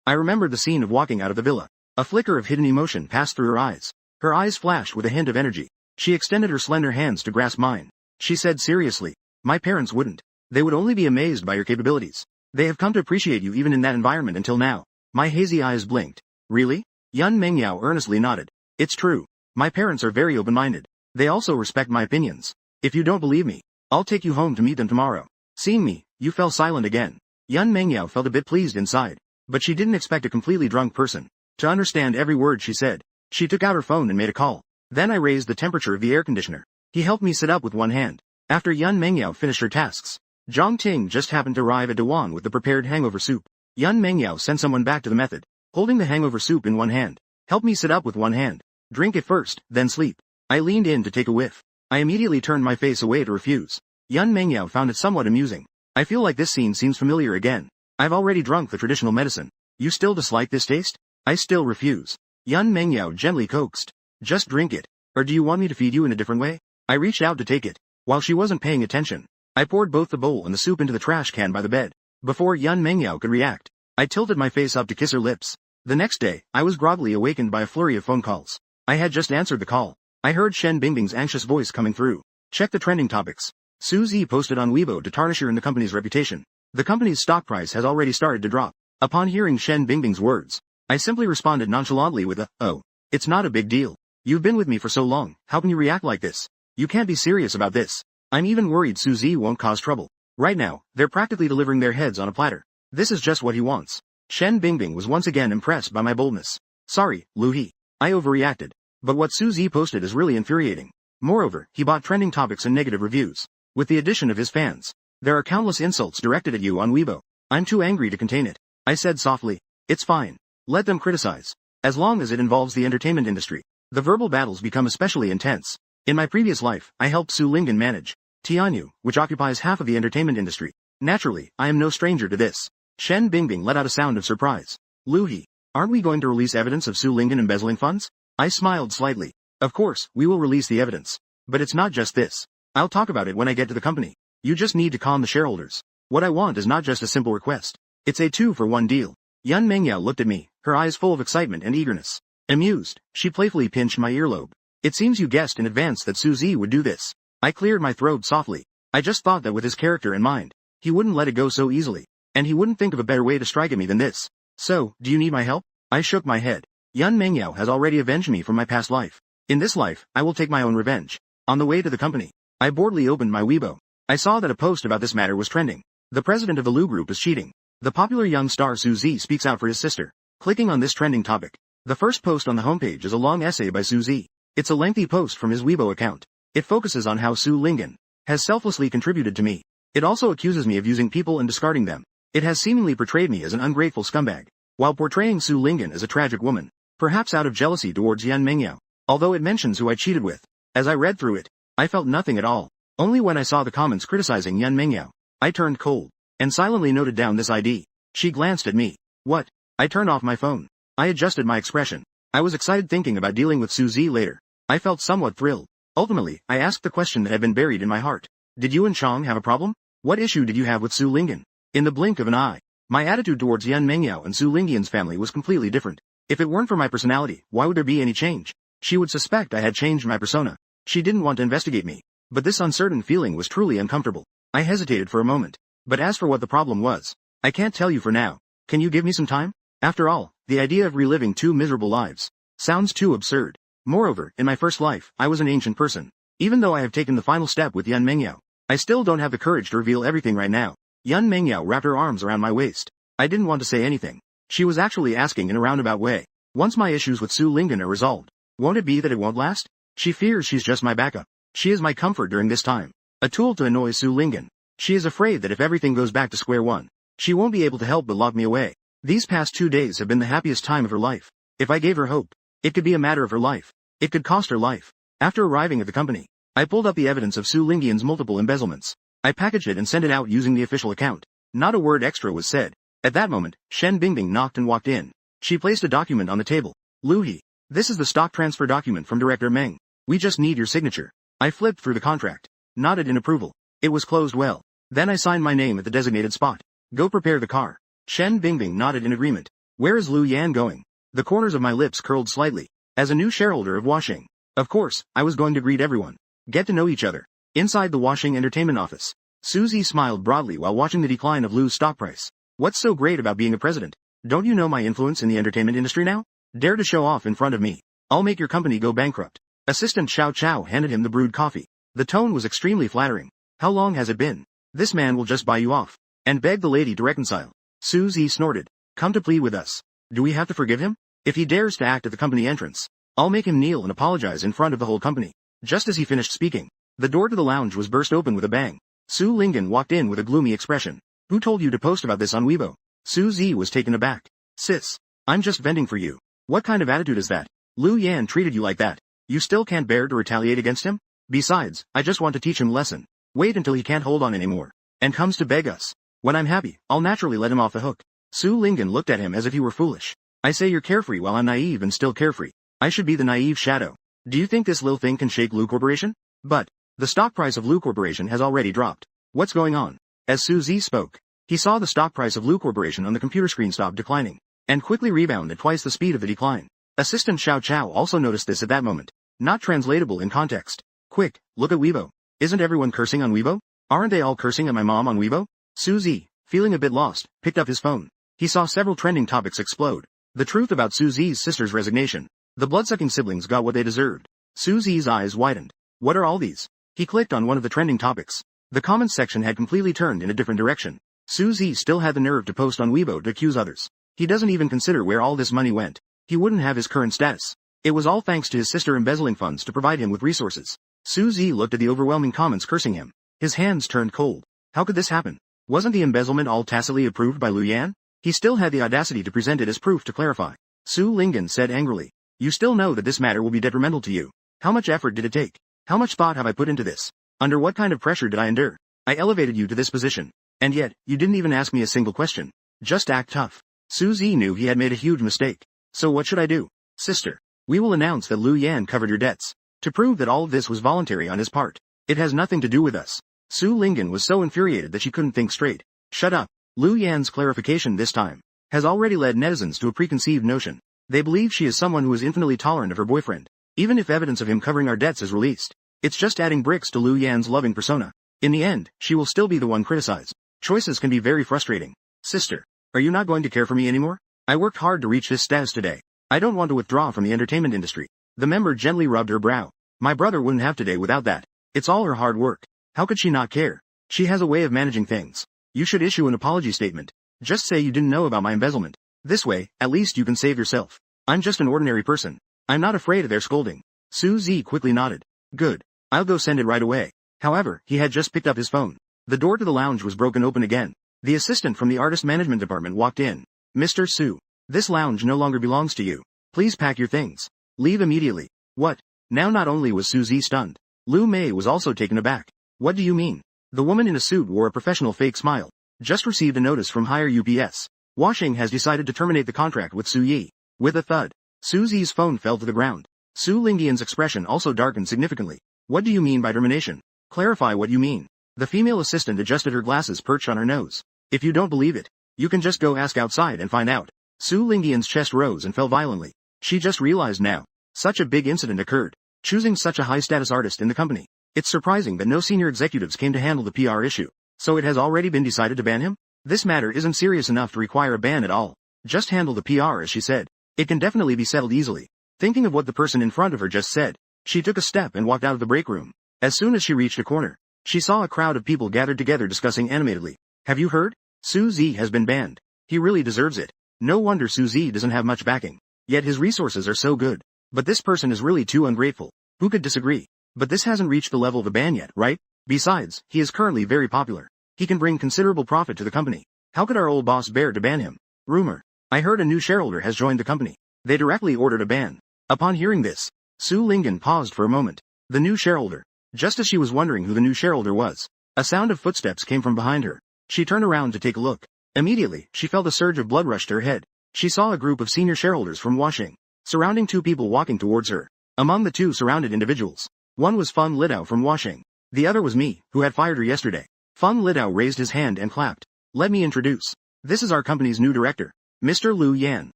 I remembered the scene of walking out of the villa. A flicker of hidden emotion passed through her eyes. Her eyes flashed with a hint of energy. She extended her slender hands to grasp mine. She said seriously, my parents wouldn't. They would only be amazed by your capabilities. They have come to appreciate you even in that environment until now. My hazy eyes blinked. Really? Yun Mengyao earnestly nodded. It's true. My parents are very open-minded. They also respect my opinions. If you don't believe me, I'll take you home to meet them tomorrow. Seeing me, you fell silent again. Yun Mengyao felt a bit pleased inside, but she didn't expect a completely drunk person to understand every word she said. She took out her phone and made a call. Then I raised the temperature of the air conditioner. He helped me sit up with one hand. After Yun Mengyao finished her tasks, Zhang Ting just happened to arrive at Dewan with the prepared hangover soup. Yun Mengyao sent someone back to the method, holding the hangover soup in one hand. Help me sit up with one hand. Drink it first, then sleep. I leaned in to take a whiff. I immediately turned my face away to refuse. Yun Mengyao found it somewhat amusing. I feel like this scene seems familiar again. I've already drunk the traditional medicine. You still dislike this taste? I still refuse. Yun Mengyao gently coaxed. Just drink it. Or do you want me to feed you in a different way? I reached out to take it. While she wasn't paying attention, I poured both the bowl and the soup into the trash can by the bed. Before Yun Mengyao could react, I tilted my face up to kiss her lips. The next day, I was groggily awakened by a flurry of phone calls. I had just answered the call. I heard Shen Bingbing's anxious voice coming through. Check the trending topics. Suzy posted on Weibo to tarnish her in the company's reputation. The company's stock price has already started to drop. Upon hearing Shen Bingbing's words, I simply responded nonchalantly with a, oh, it's not a big deal. You've been with me for so long, how can you react like this? You can't be serious about this. I'm even worried Suzy won't cause trouble. Right now, they're practically delivering their heads on a platter. This is just what he wants. Shen Bingbing was once again impressed by my boldness. Sorry, Lu He. I overreacted. But what Suzy posted is really infuriating. Moreover, he bought trending topics and negative reviews. With the addition of his fans, there are countless insults directed at you on Weibo. I'm too angry to contain it. I said softly. It's fine. Let them criticize. As long as it involves the entertainment industry. The verbal battles become especially intense. In my previous life, I helped Su Linggan manage Tianyu, which occupies half of the entertainment industry. Naturally, I am no stranger to this. Shen Bingbing let out a sound of surprise. Lu He, aren't we going to release evidence of Su Linggan embezzling funds? I smiled slightly. Of course, we will release the evidence. But it's not just this. I'll talk about it when I get to the company. You just need to calm the shareholders. What I want is not just a simple request. It's a 2-for-1 deal. Yun Mengyao looked at me, her eyes full of excitement and eagerness. Amused, she playfully pinched my earlobe. It seems you guessed in advance that Suzy would do this. I cleared my throat softly. I just thought that with his character in mind, he wouldn't let it go so easily. And he wouldn't think of a better way to strike at me than this. So, do you need my help? I shook my head. Yun Mengyao has already avenged me from my past life. In this life, I will take my own revenge. On the way to the company, I boredly opened my Weibo. I saw that a post about this matter was trending. The president of the Lu Group is cheating. The popular young star Suzy speaks out for his sister. Clicking on this trending topic. The first post on the homepage is a long essay by Suzy. It's a lengthy post from his Weibo account. It focuses on how Su Lingyan has selflessly contributed to me. It also accuses me of using people and discarding them. It has seemingly portrayed me as an ungrateful scumbag, while portraying Su Lingyan as a tragic woman, perhaps out of jealousy towards Yan Mengyao. Although it mentions who I cheated with. As I read through it, I felt nothing at all. Only when I saw the comments criticizing Yan Mengyao, I turned cold, and silently noted down this ID. She glanced at me. What? I turned off my phone. I adjusted my expression. I was excited thinking about dealing with Suzy later. I felt somewhat thrilled. Ultimately, I asked the question that had been buried in my heart. Did you and Chong have a problem? What issue did you have with Su Lingyan? In the blink of an eye, my attitude towards Yan Mengyao and Su Lingyan's family was completely different. If it weren't for my personality, why would there be any change? She would suspect I had changed my persona. She didn't want to investigate me. But this uncertain feeling was truly uncomfortable. I hesitated for a moment. But as for what the problem was, I can't tell you for now. Can you give me some time? After all, the idea of reliving two miserable lives sounds too absurd. Moreover, in my first life, I was an ancient person. Even though I have taken the final step with Yan Mengyao, I still don't have the courage to reveal everything right now. Yan Mengyao wrapped her arms around my waist. I didn't want to say anything. She was actually asking in a roundabout way. Once my issues with Su Lingyan are resolved, won't it be that it won't last? She fears she's just my backup. She is my comfort during this time. A tool to annoy Su Lingyan. She is afraid that if everything goes back to square one, she won't be able to help but lock me away. These past 2 days have been the happiest time of her life. If I gave her hope, it could be a matter of her life. It could cost her life. After arriving at the company, I pulled up the evidence of Su Lingyan's multiple embezzlements. I packaged it and sent it out using the official account. Not a word extra was said. At that moment, Shen Bingbing knocked and walked in. She placed a document on the table. Lu He, this is the stock transfer document from Director Meng. We just need your signature. I flipped through the contract, nodded in approval. It was closed well. Then I signed my name at the designated spot. Go prepare the car. Shen Bingbing nodded in agreement. Where is Lu Yan going? The corners of my lips curled slightly. As a new shareholder of Washing, of course, I was going to greet everyone. Get to know each other. Inside the Washing entertainment office, Suzy smiled broadly while watching the decline of Lu's stock price. What's so great about being a president? Don't you know my influence in the entertainment industry now? Dare to show off in front of me. I'll make your company go bankrupt. Assistant Xiao Chao handed him the brewed coffee. The tone was extremely flattering. How long has it been? This man will just buy you off. And begged the lady to reconcile. Suzy snorted. Come to plead with us. Do we have to forgive him? If he dares to act at the company entrance, I'll make him kneel and apologize in front of the whole company. Just as he finished speaking, the door to the lounge was burst open with a bang. Su Lingyan walked in with a gloomy expression. Who told you to post about this on Weibo? Suzy was taken aback. Sis, I'm just venting for you. What kind of attitude is that? Lu Yan treated you like that. You still can't bear to retaliate against him? Besides, I just want to teach him a lesson. Wait until he can't hold on anymore, and comes to beg us. When I'm happy, I'll naturally let him off the hook. Su Lingyan looked at him as if he were foolish. I say you're carefree while I'm naive and still carefree. I should be the naive shadow. Do you think this little thing can shake Lu Corporation? But, the stock price of Lu Corporation has already dropped. What's going on? As Suzy spoke, he saw the stock price of Lu Corporation on the computer screen stop declining, and quickly rebound at twice the speed of the decline. Assistant Xiao Chao also noticed this at that moment. Not translatable in context. Quick, look at Weibo. Isn't everyone cursing on Weibo? Aren't they all cursing at my mom on Weibo? Suzy, feeling a bit lost, picked up his phone. He saw several trending topics explode. The truth about Suzy's sister's resignation. The bloodsucking siblings got what they deserved. Suzy's eyes widened. What are all these? He clicked on one of the trending topics. The comments section had completely turned in a different direction. Suzy still had the nerve to post on Weibo to accuse others. He doesn't even consider where all this money went. He wouldn't have his current status. It was all thanks to his sister embezzling funds to provide him with resources. Suzy looked at the overwhelming comments cursing him. His hands turned cold. How could this happen? Wasn't the embezzlement all tacitly approved by Lu Yan? He still had the audacity to present it as proof to clarify. Su Lingyan said angrily. You still know that this matter will be detrimental to you. How much effort did it take? How much thought have I put into this? Under what kind of pressure did I endure? I elevated you to this position. And yet, you didn't even ask me a single question. Just act tough. Suzy knew he had made a huge mistake. So what should I do? Sister, we will announce that Lu Yan covered your debts. To prove that all of this was voluntary on his part. It has nothing to do with us. Su Lingyan was so infuriated that she couldn't think straight. Shut up. Lu Yan's clarification this time has already led netizens to a preconceived notion. They believe she is someone who is infinitely tolerant of her boyfriend. Even if evidence of him covering our debts is released, it's just adding bricks to Lu Yan's loving persona. In the end, she will still be the one criticized. Choices can be very frustrating. Sister, are you not going to care for me anymore? I worked hard to reach this status today. I don't want to withdraw from the entertainment industry. The member gently rubbed her brow. My brother wouldn't have today without that. It's all her hard work. How could she not care? She has a way of managing things. You should issue an apology statement. Just say you didn't know about my embezzlement. This way, at least you can save yourself. I'm just an ordinary person. I'm not afraid of their scolding. Suzy quickly nodded. Good. I'll go send it right away. However, he had just picked up his phone. The door to the lounge was broken open again. The assistant from the artist management department walked in. Mr. Su, this lounge no longer belongs to you. Please pack your things. Leave immediately. What? Now not only was Suzy stunned, Lu Mei was also taken aback. What do you mean? The woman in a suit wore a professional fake smile. Just received a notice from Higher UPS. Washing has decided to terminate the contract with Su Yi. With a thud, Suzy's phone fell to the ground. Su Lingyan's expression also darkened significantly. What do you mean by termination? Clarify what you mean. The female assistant adjusted her glasses perched on her nose. If you don't believe it, you can just go ask outside and find out. Su Lingyan's chest rose and fell violently. She just realized now. Such a big incident occurred. Choosing such a high-status artist in the company. It's surprising that no senior executives came to handle the PR issue. So it has already been decided to ban him? This matter isn't serious enough to require a ban at all. Just handle the PR as she said. It can definitely be settled easily. Thinking of what the person in front of her just said, she took a step and walked out of the break room. As soon as she reached a corner, she saw a crowd of people gathered together discussing animatedly. Have you heard? Suzy has been banned. He really deserves it. No wonder Suzy doesn't have much backing. Yet his resources are so good. But this person is really too ungrateful. Who could disagree? But this hasn't reached the level of a ban yet, right? Besides, he is currently very popular. He can bring considerable profit to the company. How could our old boss bear to ban him? Rumor. I heard a new shareholder has joined the company. They directly ordered a ban. Upon hearing this, Su Lingyan paused for a moment. The new shareholder. Just as she was wondering who the new shareholder was, a sound of footsteps came from behind her. She turned around to take a look. Immediately, she felt a surge of blood rush to her head. She saw a group of senior shareholders from Washing, surrounding two people walking towards her. Among the two surrounded individuals, one was Fun Lidao from Washing. The other was me, who had fired her yesterday. Fun Lidao raised his hand and clapped. Let me introduce. This is our company's new director, Mr. Lu Yan.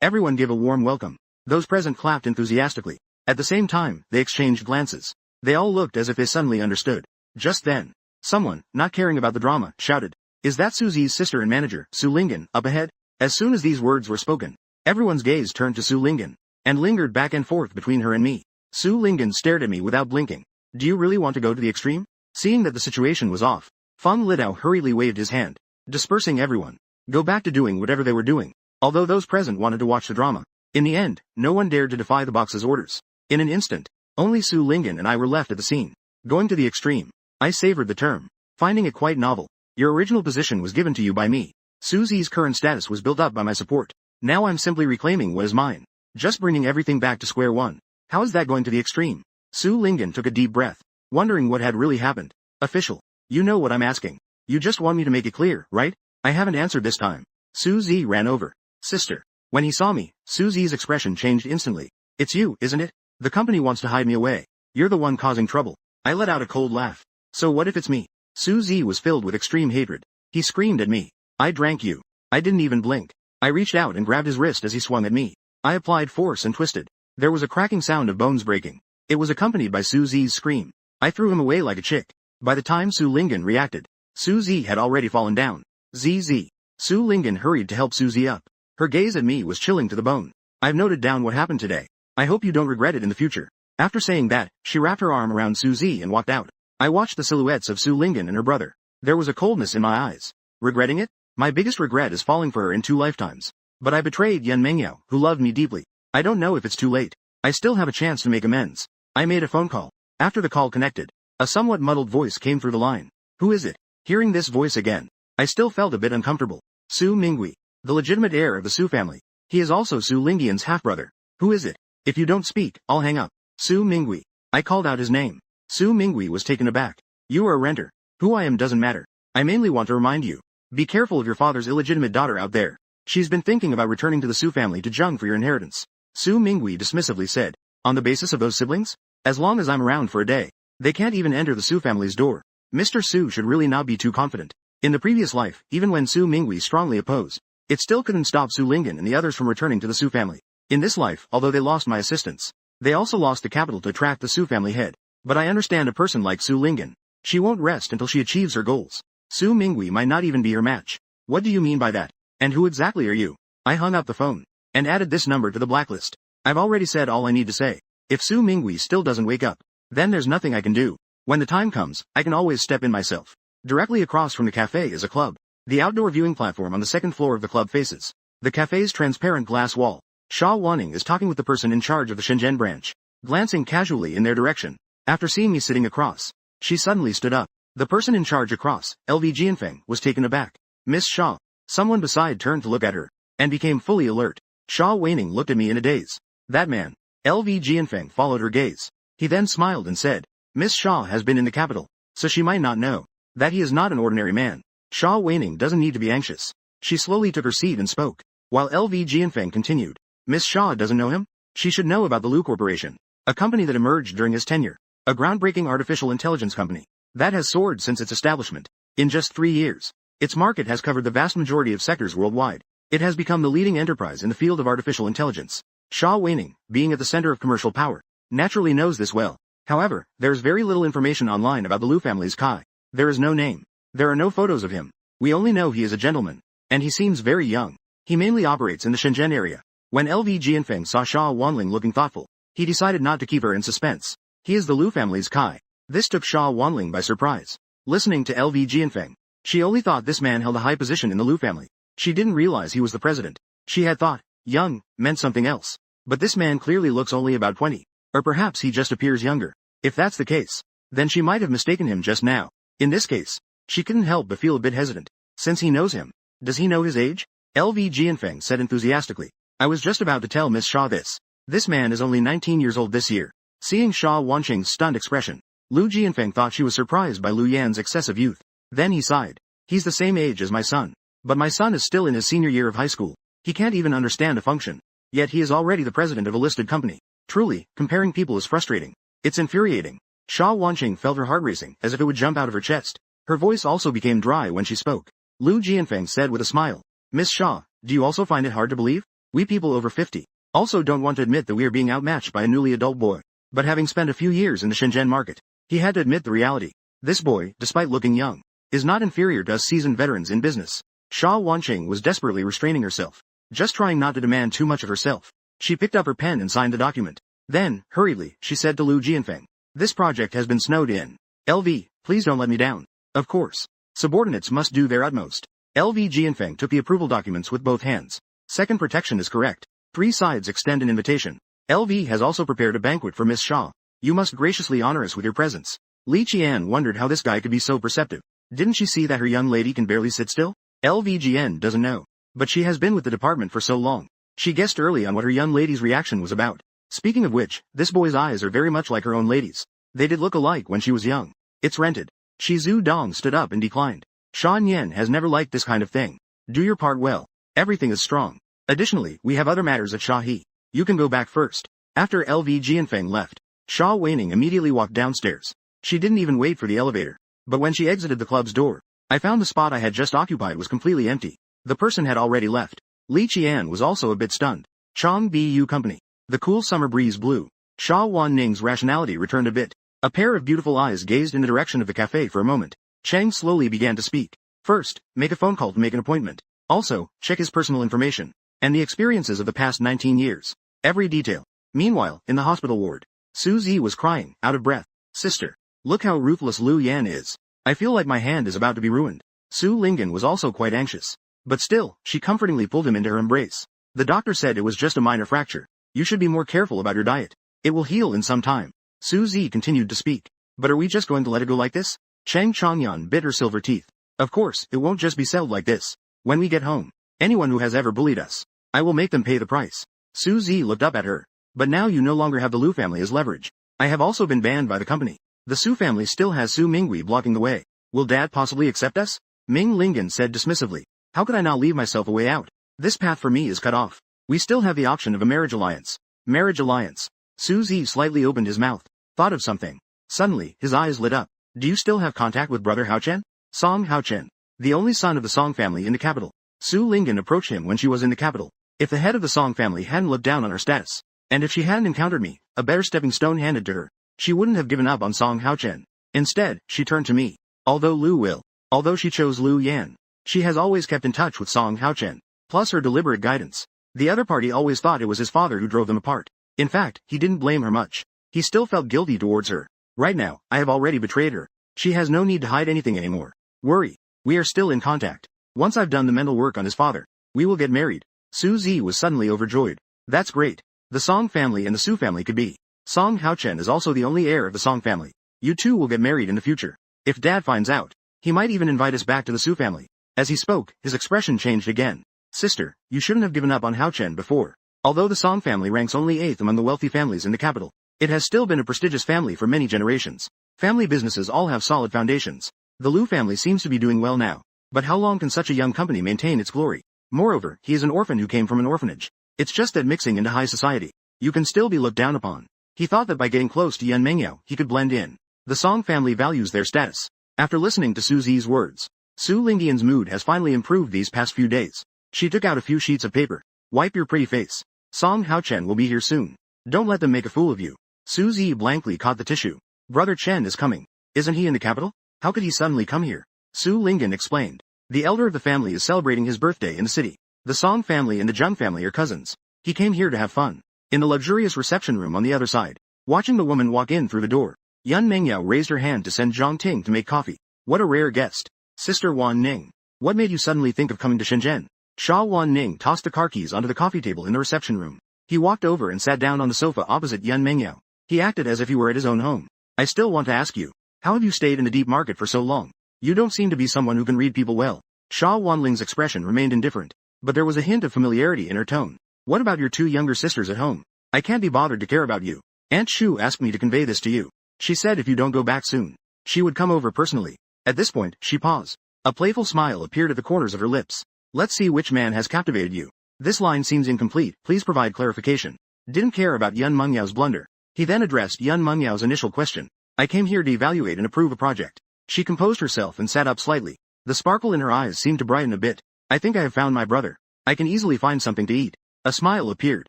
Everyone give a warm welcome. Those present clapped enthusiastically. At the same time, they exchanged glances. They all looked as if they suddenly understood. Just then, someone, not caring about the drama, shouted, Is that Suzy's sister and manager, Su Lingyan, up ahead? As soon as these words were spoken, everyone's gaze turned to Su Lingyan, and lingered back and forth between her and me. Su Lingyan stared at me without blinking. Do you really want to go to the extreme? Seeing that the situation was off, Fun Lidao hurriedly waved his hand, dispersing everyone. Go back to doing whatever they were doing. Although those present wanted to watch the drama, in the end, no one dared to defy the box's orders. In an instant, only Su Lingyan and I were left at the scene. Going to the extreme. I savored the term, finding it quite novel. Your original position was given to you by me. Suzy's current status was built up by my support. Now I'm simply reclaiming what is mine. Just bringing everything back to square one. How is that going to the extreme? Su Lingyan took a deep breath, wondering what had really happened. Official. You know what I'm asking. You just want me to make it clear, right? I haven't answered this time. Suzy ran over. Sister. When he saw me, Suzy's expression changed instantly. It's you, isn't it? The company wants to hide me away. You're the one causing trouble. I let out a cold laugh. So what if it's me? Suzy was filled with extreme hatred. He screamed at me. I drank you. I didn't even blink. I reached out and grabbed his wrist as he swung at me. I applied force and twisted. There was a cracking sound of bones breaking. It was accompanied by Suzy's scream. I threw him away like a chick. By the time Su Lingyan reacted, Suzy had already fallen down. ZZ. Su Lingyan hurried to help Suzy up. Her gaze at me was chilling to the bone. I've noted down what happened today. I hope you don't regret it in the future. After saying that, she wrapped her arm around Suzy and walked out. I watched the silhouettes of Su Lingyan and her brother. There was a coldness in my eyes. Regretting it? My biggest regret is falling for her in 2 lifetimes. But I betrayed Yan Mengyao, who loved me deeply. I don't know if it's too late. I still have a chance to make amends. I made a phone call. After the call connected, a somewhat muddled voice came through the line. Who is it? Hearing this voice again, I still felt a bit uncomfortable. Su Mingui, the legitimate heir of the Su family. He is also Su Lingyan's half-brother. Who is it? If you don't speak, I'll hang up. Su Mingui. I called out his name. Su Mingui was taken aback. You are a renter. Who I am doesn't matter. I mainly want to remind you. Be careful of your father's illegitimate daughter out there. She's been thinking about returning to the Su family to Zheng for your inheritance. Su Mingui dismissively said. On the basis of those siblings? As long as I'm around for a day, they can't even enter the Su family's door. Mr. Su should really not be too confident. In the previous life, even when Su Mingui strongly opposed, it still couldn't stop Su Lingyan and the others from returning to the Su family. In this life, although they lost my assistance, they also lost the capital to attract the Su family head. But I understand a person like Su Lingyan. She won't rest until she achieves her goals. Su Mingui might not even be her match. What do you mean by that? And who exactly are you? I hung up the phone and added this number to the blacklist. I've already said all I need to say. If Su Mingui still doesn't wake up, then there's nothing I can do. When the time comes, I can always step in myself. Directly across from the cafe is a club. The outdoor viewing platform on the second floor of the club faces the cafe's transparent glass wall. Sha Wanning is talking with the person in charge of the Shenzhen branch. Glancing casually in their direction, after seeing me sitting across, she suddenly stood up. The person in charge across, LV Jianfeng, was taken aback. Miss Sha. Someone beside turned to look at her, and became fully alert. Sha Wanning looked at me in a daze. That man. LV Jianfeng followed her gaze. He then smiled and said, Miss Sha has been in the capital, so she might not know that he is not an ordinary man. Sha Wanning doesn't need to be anxious. She slowly took her seat and spoke, while LV Jianfeng continued. Miss Sha doesn't know him? She should know about the Lu Corporation, a company that emerged during his tenure, a groundbreaking artificial intelligence company that has soared since its establishment. In just 3 years, its market has covered the vast majority of sectors worldwide. It has become the leading enterprise in the field of artificial intelligence. Sha Wanning, being at the center of commercial power, naturally knows this well. However, there is very little information online about the Lu family's Kai. There is no name. There are no photos of him. We only know he is a gentleman, and he seems very young. He mainly operates in the Shenzhen area. When LV Jianfeng saw Sha Wanling looking thoughtful, he decided not to keep her in suspense. He is the Lu family's Kai. This took Sha Wanling by surprise. Listening to LV Jianfeng, she only thought this man held a high position in the Lu family. She didn't realize he was the president. She had thought young meant something else. But this man clearly looks only about 20. Or perhaps he just appears younger. If that's the case, then she might have mistaken him just now. In this case, she couldn't help but feel a bit hesitant. Since he knows him, does he know his age? LV Jianfeng said enthusiastically. I was just about to tell Miss Sha this. This man is only 19 years old this year. Seeing Sha Wanqing's stunned expression, Lu Jianfeng thought she was surprised by Lu Yan's excessive youth. Then he sighed. He's the same age as my son. But my son is still in his senior year of high school. He can't even understand a function. Yet he is already the president of a listed company. Truly, comparing people is frustrating. It's infuriating. Sha Wanqing felt her heart racing as if it would jump out of her chest. Her voice also became dry when she spoke. Lu Jianfeng said with a smile. Miss Sha, do you also find it hard to believe? We people over 50 also don't want to admit that we are being outmatched by a newly adult boy. But having spent a few years in the Shenzhen market, he had to admit the reality. This boy, despite looking young, is not inferior to us seasoned veterans in business. Sha Wanqing was desperately restraining herself, just trying not to demand too much of herself. She picked up her pen and signed the document. Then, hurriedly, she said to Lu Jianfeng, this project has been snowed in. LV, please don't let me down. Of course. Subordinates must do their utmost. LV Jianfeng took the approval documents with both hands. Second protection is correct. 3 sides extend an invitation. LV has also prepared a banquet for Miss Sha. You must graciously honor us with your presence. Li Qian wondered how this guy could be so perceptive. Didn't she see that her young lady can barely sit still? LVGN doesn't know. But she has been with the department for so long. She guessed early on what her young lady's reaction was about. Speaking of which, this boy's eyes are very much like her own lady's. They did look alike when she was young. It's rented. Shi Zhu Dong stood up and declined. Shan Yen has never liked this kind of thing. Do your part well. Everything is strong. Additionally, we have other matters at Shahi. You can go back first. After LV Jianfeng left, Sha Wanning immediately walked downstairs. She didn't even wait for the elevator. But when she exited the club's door, I found the spot I had just occupied was completely empty. The person had already left. Li Qian was also a bit stunned. Chong Bu Company. The cool summer breeze blew. Sha Wanning's rationality returned a bit. A pair of beautiful eyes gazed in the direction of the cafe for a moment. Chang slowly began to speak. First, make a phone call to make an appointment. Also, check his personal information and the experiences of the past 19 years. Every detail. Meanwhile, in the hospital ward, Su Zi was crying, out of breath. Sister, look how ruthless Lu Yan is. I feel like my hand is about to be ruined. Su Lingen was also quite anxious. But still, she comfortingly pulled him into her embrace. The doctor said it was just a minor fracture. You should be more careful about your diet. It will heal in some time. Su Zi continued to speak. But are we just going to let it go like this? Chang Chongyan bit her silver teeth. Of course, it won't just be settled like this. When we get home, anyone who has ever bullied us, I will make them pay the price. Su Zi looked up at her. But now you no longer have the Lu family as leverage. I have also been banned by the company. The Su family still has Su Mingui blocking the way. Will Dad possibly accept us? Ming Lingen said dismissively. How could I now leave myself a way out? This path for me is cut off. We still have the option of a marriage alliance. Marriage alliance. Su Zi slightly opened his mouth. Thought of something. Suddenly, his eyes lit up. Do you still have contact with brother Haochen? Song Haochen. The only son of the Song family in the capital. Su Lingen approached him when she was in the capital. If the head of the Song family hadn't looked down on her status, and if she hadn't encountered me, a better stepping stone handed to her, she wouldn't have given up on Song Haochen. Instead, she turned to me. Although she chose Lu Yan, she has always kept in touch with Song Haochen, plus her deliberate guidance. The other party always thought it was his father who drove them apart. In fact, he didn't blame her much. He still felt guilty towards her. Right now, I have already betrayed her. She has no need to hide anything anymore. Worry. We are still in contact. Once I've done the mental work on his father, we will get married. Su Zi was suddenly overjoyed. That's great. The Song family and the Su family could be. Song Haochen is also the only heir of the Song family. You two will get married in the future. If Dad finds out, he might even invite us back to the Su family. As he spoke, his expression changed again. Sister, you shouldn't have given up on Haochen before. Although the Song family ranks only 8th among the wealthy families in the capital, it has still been a prestigious family for many generations. Family businesses all have solid foundations. The Lu family seems to be doing well now. But how long can such a young company maintain its glory? Moreover, he is an orphan who came from an orphanage. It's just that mixing into high society, you can still be looked down upon. He thought that by getting close to Yan Mengyao, he could blend in. The Song family values their status. After listening to Su Zi's words, Su Lingdian's mood has finally improved these past few days. She took out a few sheets of paper. Wipe your pretty face. Song Haochen will be here soon. Don't let them make a fool of you. Su Zi blankly caught the tissue. Brother Chen is coming. Isn't he in the capital? How could he suddenly come here? Su Lingdian explained. The elder of the family is celebrating his birthday in the city. The Song family and the Zheng family are cousins. He came here to have fun. In the luxurious reception room on the other side, watching the woman walk in through the door, Yan Mengyao raised her hand to send Zhang Ting to make coffee. What a rare guest. Sister Wan Ning. What made you suddenly think of coming to Shenzhen? Sha Wan Ning tossed the car keys onto the coffee table in the reception room. He walked over and sat down on the sofa opposite Yan Mengyao. He acted as if he were at his own home. I still want to ask you, how have you stayed in the deep market for so long? You don't seem to be someone who can read people well. Sha Wanling's expression remained indifferent, but there was a hint of familiarity in her tone. What about your two younger sisters at home? I can't be bothered to care about you. Aunt Shu asked me to convey this to you. She said if you don't go back soon, she would come over personally. At this point, she paused. A playful smile appeared at the corners of her lips. Let's see which man has captivated you. This line seems incomplete, please provide clarification. Didn't care about Yan Mengyao's blunder. He then addressed Yan Mengyao's initial question. I came here to evaluate and approve a project. She composed herself and sat up slightly. The sparkle in her eyes seemed to brighten a bit. I think I have found my brother. I can easily find something to eat. A smile appeared.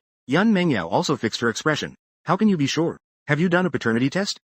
Yan Mengyao also fixed her expression. How can you be sure? Have you done a paternity test?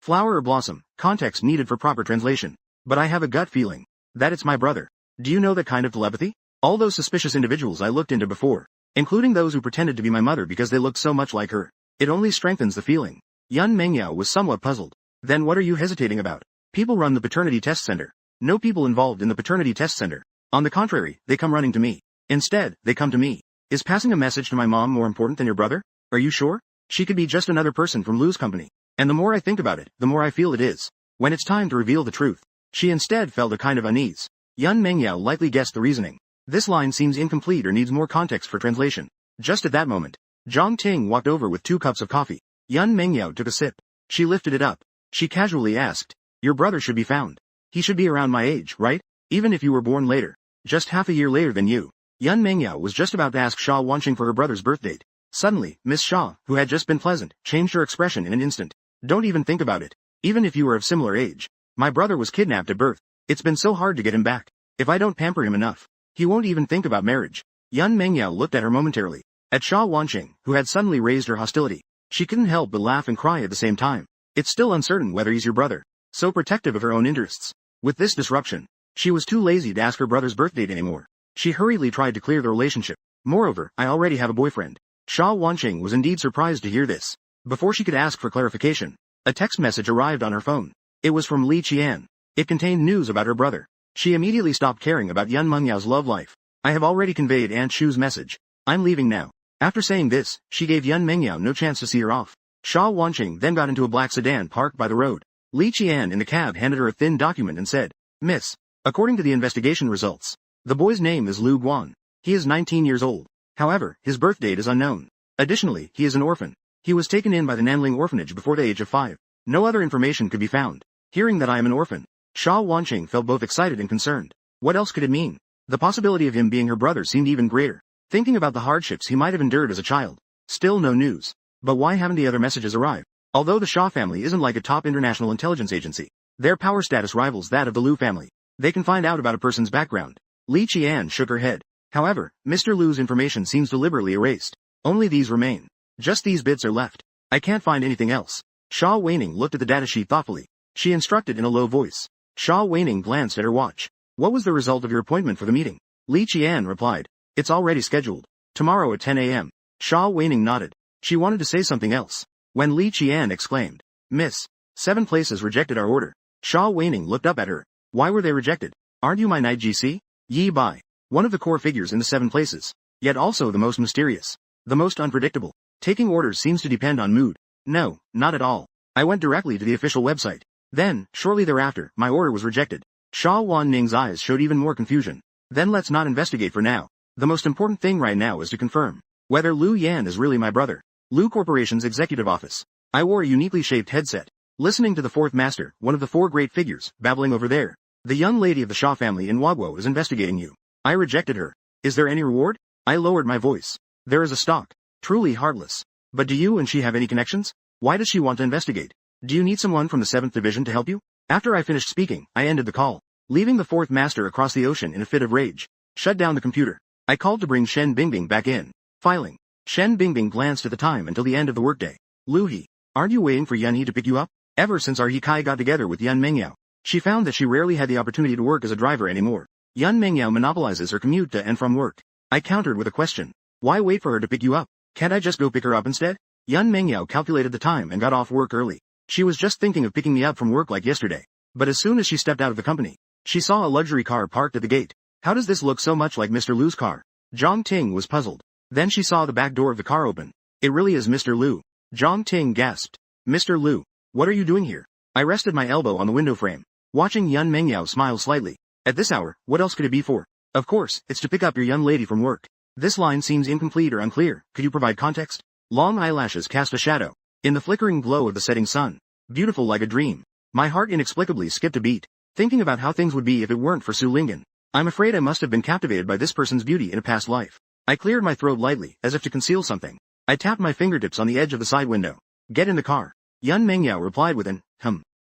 Flower or blossom, context needed for proper translation. But I have a gut feeling that it's my brother. Do you know that kind of telepathy? All those suspicious individuals I looked into before, including those who pretended to be my mother because they looked so much like her. It only strengthens the feeling. Yan Mengyao was somewhat puzzled. Then what are you hesitating about? People run the paternity test center. No people involved in the paternity test center. On the contrary, they come running to me. Instead, they come to me. Is passing a message to my mom more important than your brother? Are you sure? She could be just another person from Lu's company. And the more I think about it, the more I feel it is. When it's time to reveal the truth, she instead felt a kind of unease. Yan Mengyao likely guessed the reasoning. This line seems incomplete or needs more context for translation. Just at that moment, Zhang Ting walked over with 2 cups of coffee. Yan Mengyao took a sip. She lifted it up. She casually asked, your brother should be found. He should be around my age, right? Even if you were born later. Just half a year later than you. Yan Mengyao was just about to ask Sha Wanqing for her brother's birth date. Suddenly, Miss Sha, who had just been pleasant, changed her expression in an instant. Don't even think about it. Even if you were of similar age. My brother was kidnapped at birth. It's been so hard to get him back. If I don't pamper him enough, he won't even think about marriage. Yan Mengyao looked at her momentarily. At Sha Wanqing, who had suddenly raised her hostility. She couldn't help but laugh and cry at the same time. It's still uncertain whether he's your brother. So protective of her own interests. With this disruption, she was too lazy to ask her brother's birth date anymore. She hurriedly tried to clear the relationship. Moreover, I already have a boyfriend. Sha Wanqing was indeed surprised to hear this. Before she could ask for clarification, a text message arrived on her phone. It was from Li Qian. It contained news about her brother. She immediately stopped caring about Yan Mengyao's love life. I have already conveyed Aunt Shu's message. I'm leaving now. After saying this, she gave Yan Mengyao no chance to see her off. Sha Wanqing then got into a black sedan parked by the road. Li Qian in the cab handed her a thin document and said, Miss, according to the investigation results, the boy's name is Lu Guan. He is 19 years old. However, his birth date is unknown. Additionally, he is an orphan. He was taken in by the Nanling orphanage before the age of 5. No other information could be found. Hearing that I am an orphan, Sha Wanqing felt both excited and concerned. What else could it mean? The possibility of him being her brother seemed even greater. Thinking about the hardships he might have endured as a child. Still no news. But why haven't the other messages arrived? Although the Sha family isn't like a top international intelligence agency, their power status rivals that of the Lu family. They can find out about a person's background. Li Qian shook her head. However, Mr. Lu's information seems deliberately erased. Only these remain. Just these bits are left. I can't find anything else. Sha Weining looked at the datasheet thoughtfully. She instructed in a low voice. Sha Weining glanced at her watch. What was the result of your appointment for the meeting? Li Qian replied. It's already scheduled. Tomorrow at 10 a.m. Sha Weining nodded. She wanted to say something else. When Li Qian exclaimed, Miss, 7 places rejected our order. Shaw Waning looked up at her. Why were they rejected? Aren't you my knight GC? Yi Bai. One of the core figures in the 7 places. Yet also the most mysterious. The most unpredictable. Taking orders seems to depend on mood. No, not at all. I went directly to the official website. Then, shortly thereafter, my order was rejected. Shaw Wan Ning's eyes showed even more confusion. Then let's not investigate for now. The most important thing right now is to confirm whether Liu Yan is really my brother. Liu Corporation's executive office. I wore a uniquely shaped headset. Listening to the 4th master, one of the 4 great figures, babbling over there. The young lady of the Shaw family in Wagwo is investigating you. I rejected her. Is there any reward? I lowered my voice. There is a stock. Truly heartless. But do you and she have any connections? Why does she want to investigate? Do you need someone from the 7th division to help you? After I finished speaking, I ended the call, leaving the 4th master across the ocean in a fit of rage. Shut down the computer. I called to bring Shen Bingbing back in. Filing. Shen Bingbing glanced at the time until the end of the workday. Liu He, aren't you waiting for Yun He to pick you up? Ever since our Hikai got together with Yun Mengyao, she found that she rarely had the opportunity to work as a driver anymore. Yun Mengyao monopolizes her commute to and from work. I countered with a question. Why wait for her to pick you up? Can't I just go pick her up instead? Yun Mengyao calculated the time and got off work early. She was just thinking of picking me up from work like yesterday. But as soon as she stepped out of the company, she saw a luxury car parked at the gate. How does this look so much like Mr. Liu's car? Zhang Ting was puzzled. Then she saw the back door of the car open. It really is Mr. Liu. Zhang Ting gasped. Mr. Liu, what are you doing here? I rested my elbow on the window frame, watching Yun Mengyao smile slightly. At this hour, what else could it be for? Of course, it's to pick up your young lady from work. This line seems incomplete or unclear. Could you provide context? Long eyelashes cast a shadow. In the flickering glow of the setting sun. Beautiful like a dream. My heart inexplicably skipped a beat, thinking about how things would be if it weren't for Su Lingen. I'm afraid I must have been captivated by this person's beauty in a past life. I cleared my throat lightly, as if to conceal something. I tapped my fingertips on the edge of the side window. Get in the car. Yun Mengyao replied with an,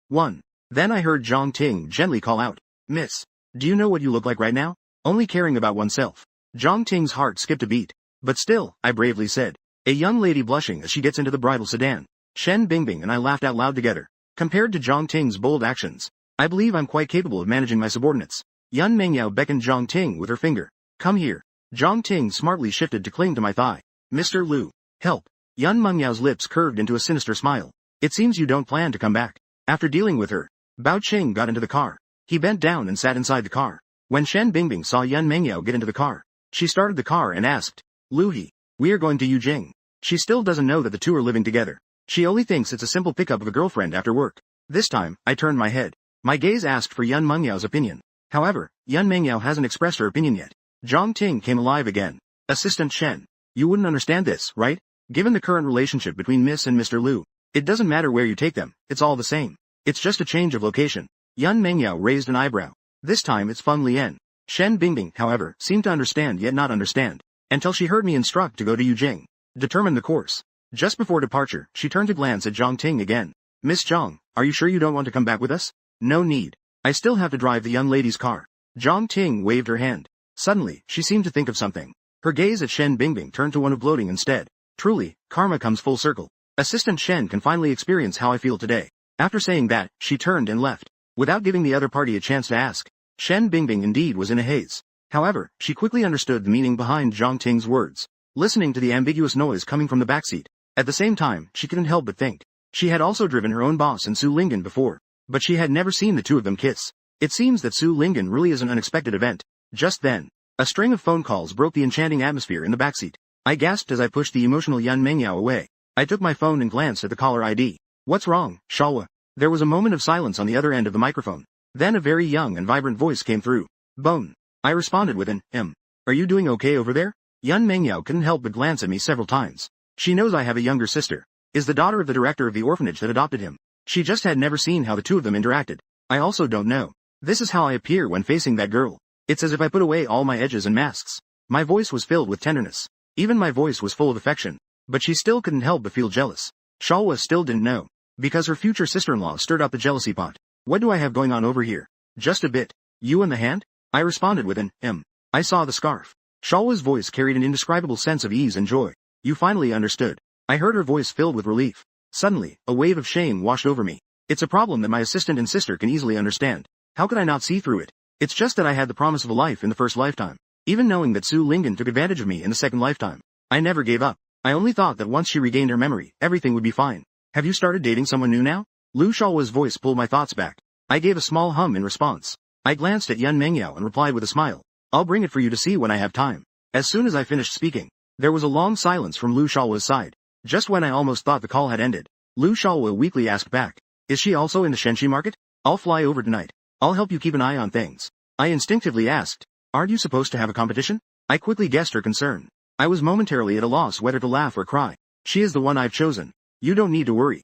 one. Then I heard Zhang Ting gently call out, Miss, do you know what you look like right now? Only caring about oneself. Zhang Ting's heart skipped a beat. But still, I bravely said. A young lady blushing as she gets into the bridal sedan. Shen Bingbing and I laughed out loud together. Compared to Zhang Ting's bold actions, I believe I'm quite capable of managing my subordinates. Yun Mengyao beckoned Zhang Ting with her finger. Come here. Zhang Ting smartly shifted to cling to my thigh. Mr. Liu, help. Yun Mengyao's lips curved into a sinister smile. It seems you don't plan to come back. After dealing with her, Bao Qing got into the car. He bent down and sat inside the car. When Shen Bingbing saw Yun Mengyao get into the car, she started the car and asked, Liu He, we are going to Yujing. She still doesn't know that the two are living together. She only thinks it's a simple pickup of a girlfriend after work. This time, I turned my head. My gaze asked for Yun Mengyao's opinion. However, Yun Mengyao hasn't expressed her opinion yet. Zhang Ting came alive again. Assistant Shen. You wouldn't understand this, right? Given the current relationship between Miss and Mr. Liu, it doesn't matter where you take them, it's all the same. It's just a change of location. Yun Mengyao raised an eyebrow. This time it's Feng Lian. Shen Bingbing, however, seemed to understand yet not understand. Until she heard me instruct to go to Yujing. Determine the course. Just before departure, she turned to glance at Zhang Ting again. Miss Zhang, are you sure you don't want to come back with us? No need. I still have to drive the young lady's car. Zhang Ting waved her hand. Suddenly, she seemed to think of something. Her gaze at Shen Bingbing turned to one of gloating instead. Truly, karma comes full circle. Assistant Shen can finally experience how I feel today. After saying that, she turned and left, without giving the other party a chance to ask. Shen Bingbing indeed was in a haze. However, she quickly understood the meaning behind Zhang Ting's words, listening to the ambiguous noise coming from the backseat. At the same time, she couldn't help but think. She had also driven her own boss and Su Lingen before, but she had never seen the two of them kiss. It seems that Su Lingen really is an unexpected event. Just then, a string of phone calls broke the enchanting atmosphere in the backseat. I gasped as I pushed the emotional Yun Mengyao away. I took my phone and glanced at the caller ID. What's wrong, Shalwa? There was a moment of silence on the other end of the microphone. Then a very young and vibrant voice came through. Bone. I responded with an, Are you doing okay over there? Yun Mengyao couldn't help but glance at me several times. She knows I have a younger sister. Is the daughter of the director of the orphanage that adopted him. She just had never seen how the two of them interacted. I also don't know. This is how I appear when facing that girl. It's as if I put away all my edges and masks. My voice was filled with tenderness. Even my voice was full of affection. But she still couldn't help but feel jealous. Shalwa still didn't know. Because her future sister-in-law stirred up the jealousy pot. What do I have going on over here? Just a bit. You and the hand? I responded with an, I saw the scarf. Shalwa's voice carried an indescribable sense of ease and joy. You finally understood. I heard her voice filled with relief. Suddenly, a wave of shame washed over me. It's a problem that my assistant and sister can easily understand. How could I not see through it? It's just that I had the promise of a life in the first lifetime. Even knowing that Su Lingen took advantage of me in the second lifetime, I never gave up. I only thought that once she regained her memory, everything would be fine. Have you started dating someone new now? Lu Shalwa's voice pulled my thoughts back. I gave a small hum in response. I glanced at Yun Mengyao and replied with a smile. I'll bring it for you to see when I have time. As soon as I finished speaking, there was a long silence from Lu Shaohua's side. Just when I almost thought the call had ended, Lu Shaohua weakly asked back, is she also in the Shenxi market? I'll fly over tonight. I'll help you keep an eye on things. I instinctively asked, aren't you supposed to have a competition? I quickly guessed her concern. I was momentarily at a loss whether to laugh or cry. She is the one I've chosen. You don't need to worry.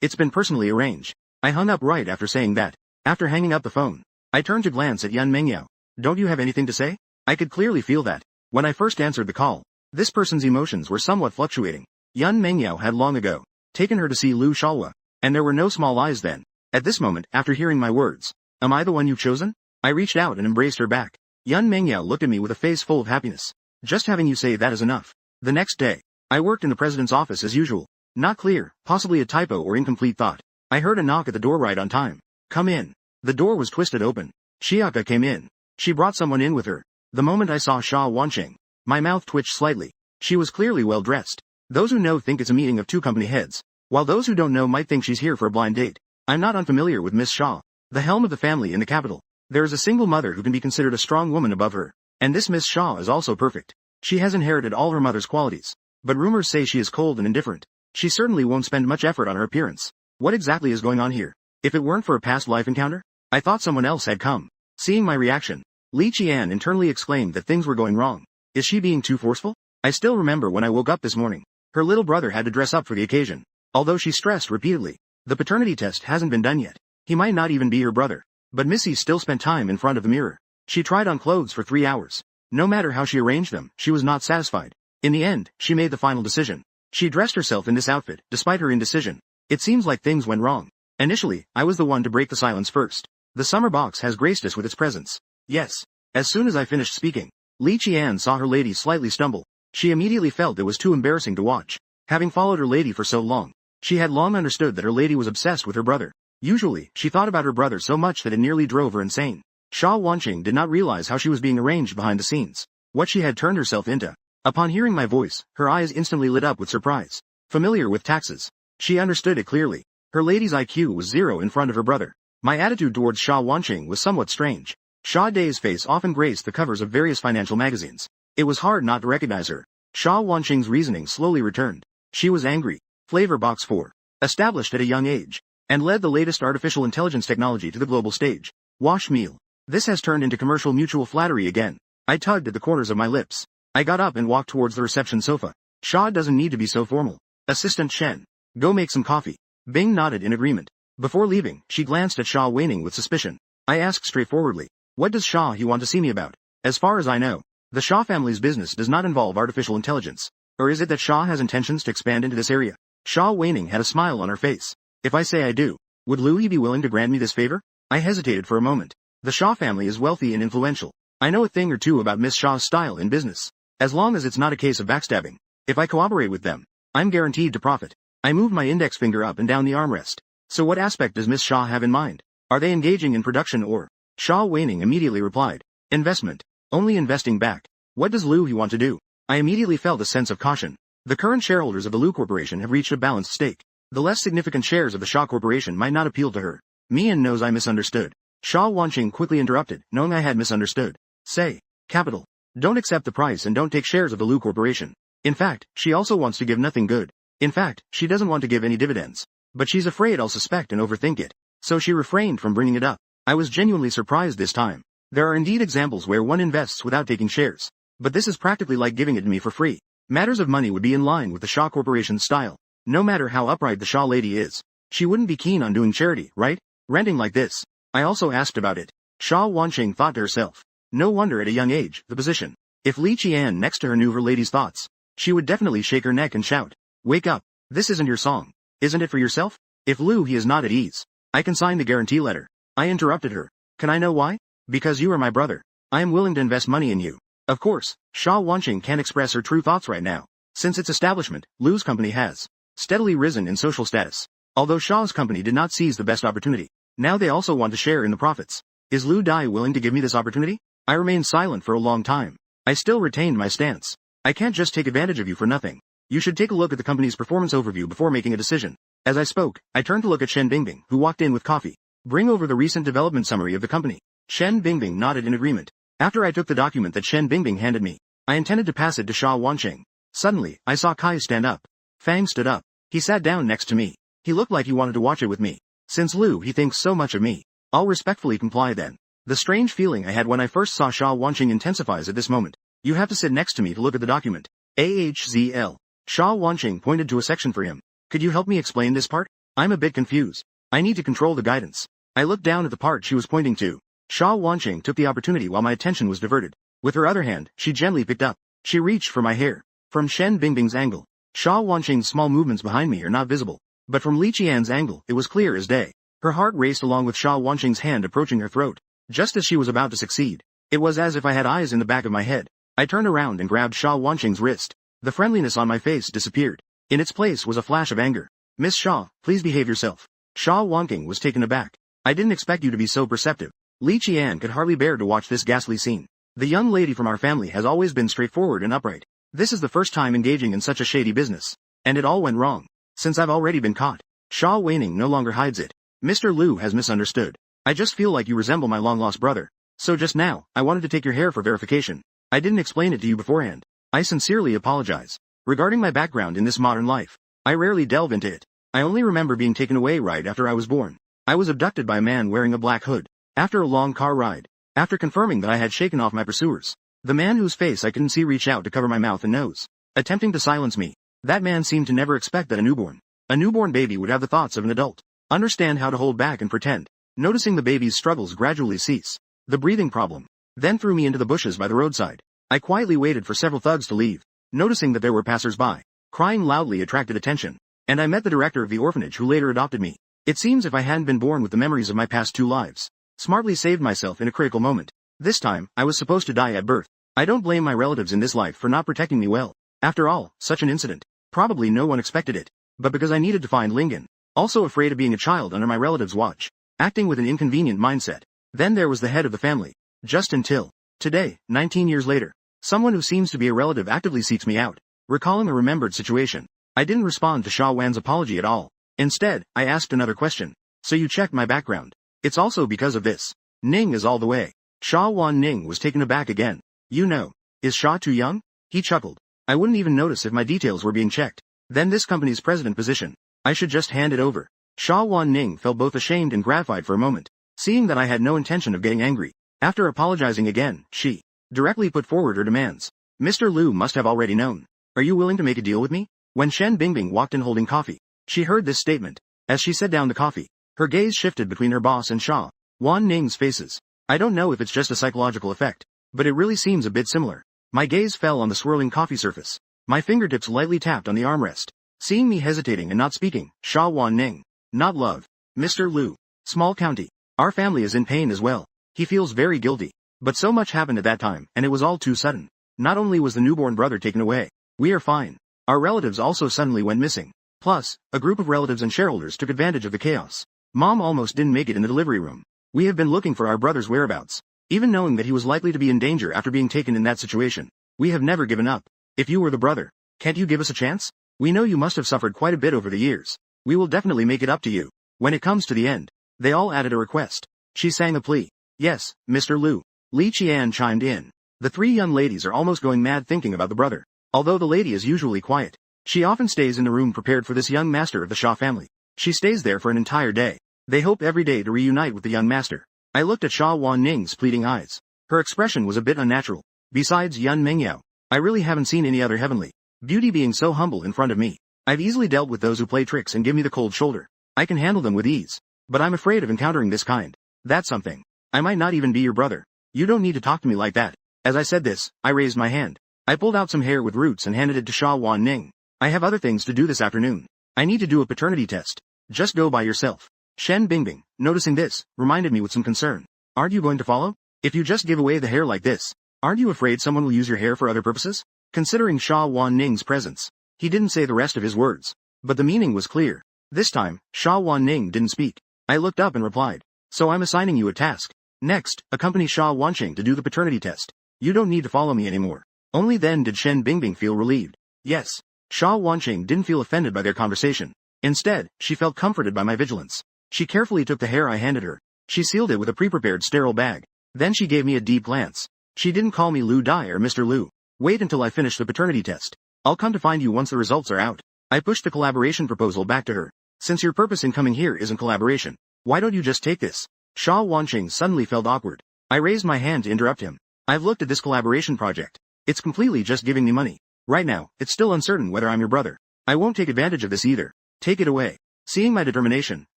It's been personally arranged. I hung up right after saying that. After hanging up the phone, I turned to glance at Yun Mengyao. Don't you have anything to say? I could clearly feel that. When I first answered the call, this person's emotions were somewhat fluctuating. Yun Mengyao had long ago taken her to see Lu Shaohua, and there were no small eyes then. At this moment, after hearing my words, am I the one you've chosen? I reached out and embraced her back. Yun Mengyao looked at me with a face full of happiness. Just having you say that is enough. The next day, I worked in the president's office as usual. Not clear, possibly a typo or incomplete thought. I heard a knock at the door right on time. Come in. The door was twisted open. Xiaka came in. She brought someone in with her. The moment I saw Sha Wanqing, my mouth twitched slightly. She was clearly well dressed. Those who know think it's a meeting of two company heads, while those who don't know might think she's here for a blind date. I'm not unfamiliar with Miss Sha, the helm of the family in the capital. There is a single mother who can be considered a strong woman above her, and this Miss Sha is also perfect. She has inherited all her mother's qualities, but rumors say she is cold and indifferent. She certainly won't spend much effort on her appearance. What exactly is going on here? If it weren't for a past life encounter, I thought someone else had come. Seeing my reaction, Li Qian internally exclaimed that things were going wrong. Is she being too forceful? I still remember when I woke up this morning. Her little brother had to dress up for the occasion. Although she stressed repeatedly, the paternity test hasn't been done yet. He might not even be her brother. But Missy still spent time in front of the mirror. She tried on clothes for 3 hours. No matter how she arranged them, she was not satisfied. In the end, she made the final decision. She dressed herself in this outfit, despite her indecision. It seems like things went wrong. Initially, I was the one to break the silence first. The summer box has graced us with its presence. Yes. As soon as I finished speaking, Li Qian saw her lady slightly stumble. She immediately felt it was too embarrassing to watch. Having followed her lady for so long, she had long understood that her lady was obsessed with her brother. Usually, she thought about her brother so much that it nearly drove her insane. Sha Wanqing did not realize how she was being arranged behind the scenes, what she had turned herself into. Upon hearing my voice, her eyes instantly lit up with surprise. Familiar with taxes, she understood it clearly. Her lady's IQ was 0 in front of her brother. My attitude towards Sha Wanqing was somewhat strange. Sha Day's face often graced the covers of various financial magazines. It was hard not to recognize her. Sha Wanqing's reasoning slowly returned. She was angry. Flavor Box 4. Established at a young age, and led the latest artificial intelligence technology to the global stage. Wash meal. This has turned into commercial mutual flattery again. I tugged at the corners of my lips. I got up and walked towards the reception sofa. Sha doesn't need to be so formal. Assistant Shen, go make some coffee. Bing nodded in agreement. Before leaving, she glanced at Sha Waning with suspicion. I asked straightforwardly, what does Sha he want to see me about? As far as I know, the Sha family's business does not involve artificial intelligence. Or is it that Sha has intentions to expand into this area? Sha Waning had a smile on her face. If I say I do, would Louis be willing to grant me this favor? I hesitated for a moment. The Sha family is wealthy and influential. I know a thing or two about Miss Sha's style in business. As long as it's not a case of backstabbing. If I cooperate with them, I'm guaranteed to profit. I moved my index finger up and down the armrest. So what aspect does Miss Sha have in mind? Are they engaging in production or? Sha Waning immediately replied. Investment. Only investing back. What does Lu he want to do? I immediately felt a sense of caution. The current shareholders of the Lu Corporation have reached a balanced stake. The less significant shares of the Sha Corporation might not appeal to her. Mian knows I misunderstood. Sha Wanqing quickly interrupted, knowing I had misunderstood. Say, capital. Don't accept the price and don't take shares of the Lu Corporation. In fact, she also wants to give nothing good. In fact, she doesn't want to give any dividends. But she's afraid I'll suspect and overthink it. So she refrained from bringing it up. I was genuinely surprised this time. There are indeed examples where one invests without taking shares. But this is practically like giving it to me for free. Matters of money would be in line with the Sha Corporation's style. No matter how upright the Sha lady is, she wouldn't be keen on doing charity, right? Renting like this. I also asked about it. Sha Wanqing thought to herself. No wonder at a young age, the position. If Li Qian next to her knew her lady's thoughts, she would definitely shake her neck and shout. Wake up. This isn't your song. Isn't it for yourself? If Lu he is not at ease, I can sign the guarantee letter. I interrupted her. Can I know why? Because you are my brother. I am willing to invest money in you. Of course, Sha Wanqing can't express her true thoughts right now. Since its establishment, Lu's company has steadily risen in social status. Although Sha's company did not seize the best opportunity, now they also want to share in the profits. Is Lu Dai willing to give me this opportunity? I remained silent for a long time. I still retained my stance. I can't just take advantage of you for nothing. You should take a look at the company's performance overview before making a decision. As I spoke, I turned to look at Shen Bingbing, who walked in with coffee. Bring over the recent development summary of the company. Shen Bingbing nodded in agreement. After I took the document that Shen Bingbing handed me, I intended to pass it to Sha Wansheng. Suddenly, I saw Kai stand up. Fang stood up. He sat down next to me. He looked like he wanted to watch it with me. Since Lu he thinks so much of me, I'll respectfully comply then. The strange feeling I had when I first saw Sha Wansheng intensifies at this moment. You have to sit next to me to look at the document. AHZL. Sha Wansheng pointed to a section for him. Could you help me explain this part? I'm a bit confused. I need to control the guidance. I looked down at the part she was pointing to. Sha Wansheng took the opportunity while my attention was diverted. With her other hand, she gently picked up. She reached for my hair. From Shen Bingbing's angle, Sha Wansheng's small movements behind me are not visible. But from Li Qian's angle, it was clear as day. Her heart raced along with Sha Wansheng's hand approaching her throat. Just as she was about to succeed, it was as if I had eyes in the back of my head. I turned around and grabbed Sha Wansheng's wrist. The friendliness on my face disappeared. In its place was a flash of anger. Miss Sha, please behave yourself. Sha Wansheng was taken aback. I didn't expect you to be so perceptive. Li Qian could hardly bear to watch this ghastly scene. The young lady from our family has always been straightforward and upright. This is the first time engaging in such a shady business. And it all went wrong. Since I've already been caught. Sha Wansheng no longer hides it. Mr. Lu has misunderstood. I just feel like you resemble my long-lost brother. So just now, I wanted to take your hair for verification. I didn't explain it to you beforehand. I sincerely apologize. Regarding my background in this modern life, I rarely delve into it. I only remember being taken away right after I was born. I was abducted by a man wearing a black hood. After a long car ride. After confirming that I had shaken off my pursuers. The man whose face I couldn't see reached out to cover my mouth and nose. Attempting to silence me. That man seemed to never expect that a newborn baby would have the thoughts of an adult. Understand how to hold back and pretend. Noticing the baby's struggles gradually cease. The breathing problem. Then threw me into the bushes by the roadside. I quietly waited for several thugs to leave. Noticing that there were passers-by. Crying loudly attracted attention. And I met the director of the orphanage who later adopted me. It seems if I hadn't been born with the memories of my past 2 lives. Smartly saved myself in a critical moment. This time, I was supposed to die at birth. I don't blame my relatives in this life for not protecting me well. After all, such an incident. Probably no one expected it. But because I needed to find Lingen. Also afraid of being a child under my relatives' watch. Acting with an inconvenient mindset. Then there was the head of the family. Just until today, 19 years later, someone who seems to be a relative actively seeks me out. Recalling a remembered situation, I didn't respond to Sha Wan's apology at all. Instead, I asked another question. So you checked my background. It's also because of this. Ning is all the way. Sha Wan Ning was taken aback again. You know, is Sha too young? He chuckled. I wouldn't even notice if my details were being checked. Then this company's president position. I should just hand it over. Sha Wan Ning felt both ashamed and gratified for a moment. Seeing that I had no intention of getting angry. After apologizing again, she directly put forward her demands. Mr. Lu must have already known. Are you willing to make a deal with me? When Shen Bingbing walked in holding coffee, she heard this statement. As she set down the coffee, her gaze shifted between her boss and Sha Wan Ning's faces. I don't know if it's just a psychological effect, but it really seems a bit similar. My gaze fell on the swirling coffee surface. My fingertips lightly tapped on the armrest. Seeing me hesitating and not speaking, Sha Wan Ning. Not love. Mr. Lu. Small county. Our family is in pain as well. He feels very guilty. But so much happened at that time, and it was all too sudden. Not only was the newborn brother taken away. We are fine. Our relatives also suddenly went missing. Plus, a group of relatives and shareholders took advantage of the chaos. Mom almost didn't make it in the delivery room. We have been looking for our brother's whereabouts. Even knowing that he was likely to be in danger after being taken in that situation. We have never given up. If you were the brother, can't you give us a chance? We know you must have suffered quite a bit over the years. We will definitely make it up to you. When it comes to the end. They all added a request. She sang a plea. Yes, Mr. Lu. Li Qian chimed in. The 3 young ladies are almost going mad thinking about the brother. Although the lady is usually quiet. She often stays in the room prepared for this young master of the Sha family. She stays there for an entire day. They hope every day to reunite with the young master. I looked at Sha Wan Ning's pleading eyes. Her expression was a bit unnatural. Besides Yun Mengyao, I really haven't seen any other heavenly beauty being so humble in front of me. I've easily dealt with those who play tricks and give me the cold shoulder. I can handle them with ease. But I'm afraid of encountering this kind. That's something. I might not even be your brother. You don't need to talk to me like that. As I said this, I raised my hand. I pulled out some hair with roots and handed it to Sha Wan Ning. I have other things to do this afternoon. I need to do a paternity test. Just go by yourself. Shen Bingbing, noticing this, reminded me with some concern. Aren't you going to follow? If you just give away the hair like this, aren't you afraid someone will use your hair for other purposes? Considering Sha Wan Ning's presence, he didn't say the rest of his words. But the meaning was clear. This time, Sha Wan Ning didn't speak. I looked up and replied. So I'm assigning you a task. Next, accompany Sha Wansheng to do the paternity test. You don't need to follow me anymore. Only then did Shen Bingbing feel relieved. Yes. Sha Wansheng didn't feel offended by their conversation. Instead, she felt comforted by my vigilance. She carefully took the hair I handed her. She sealed it with a pre-prepared sterile bag. Then she gave me a deep glance. She didn't call me Lou Dai or Mr. Lou. Wait until I finish the paternity test. I'll come to find you once the results are out. I pushed the collaboration proposal back to her. Since your purpose in coming here isn't collaboration, why don't you just take this? Sha Wanqing suddenly felt awkward. I raised my hand to interrupt him. I've looked at this collaboration project. It's completely just giving me money. Right now, it's still uncertain whether I'm your brother. I won't take advantage of this either. Take it away. Seeing my determination,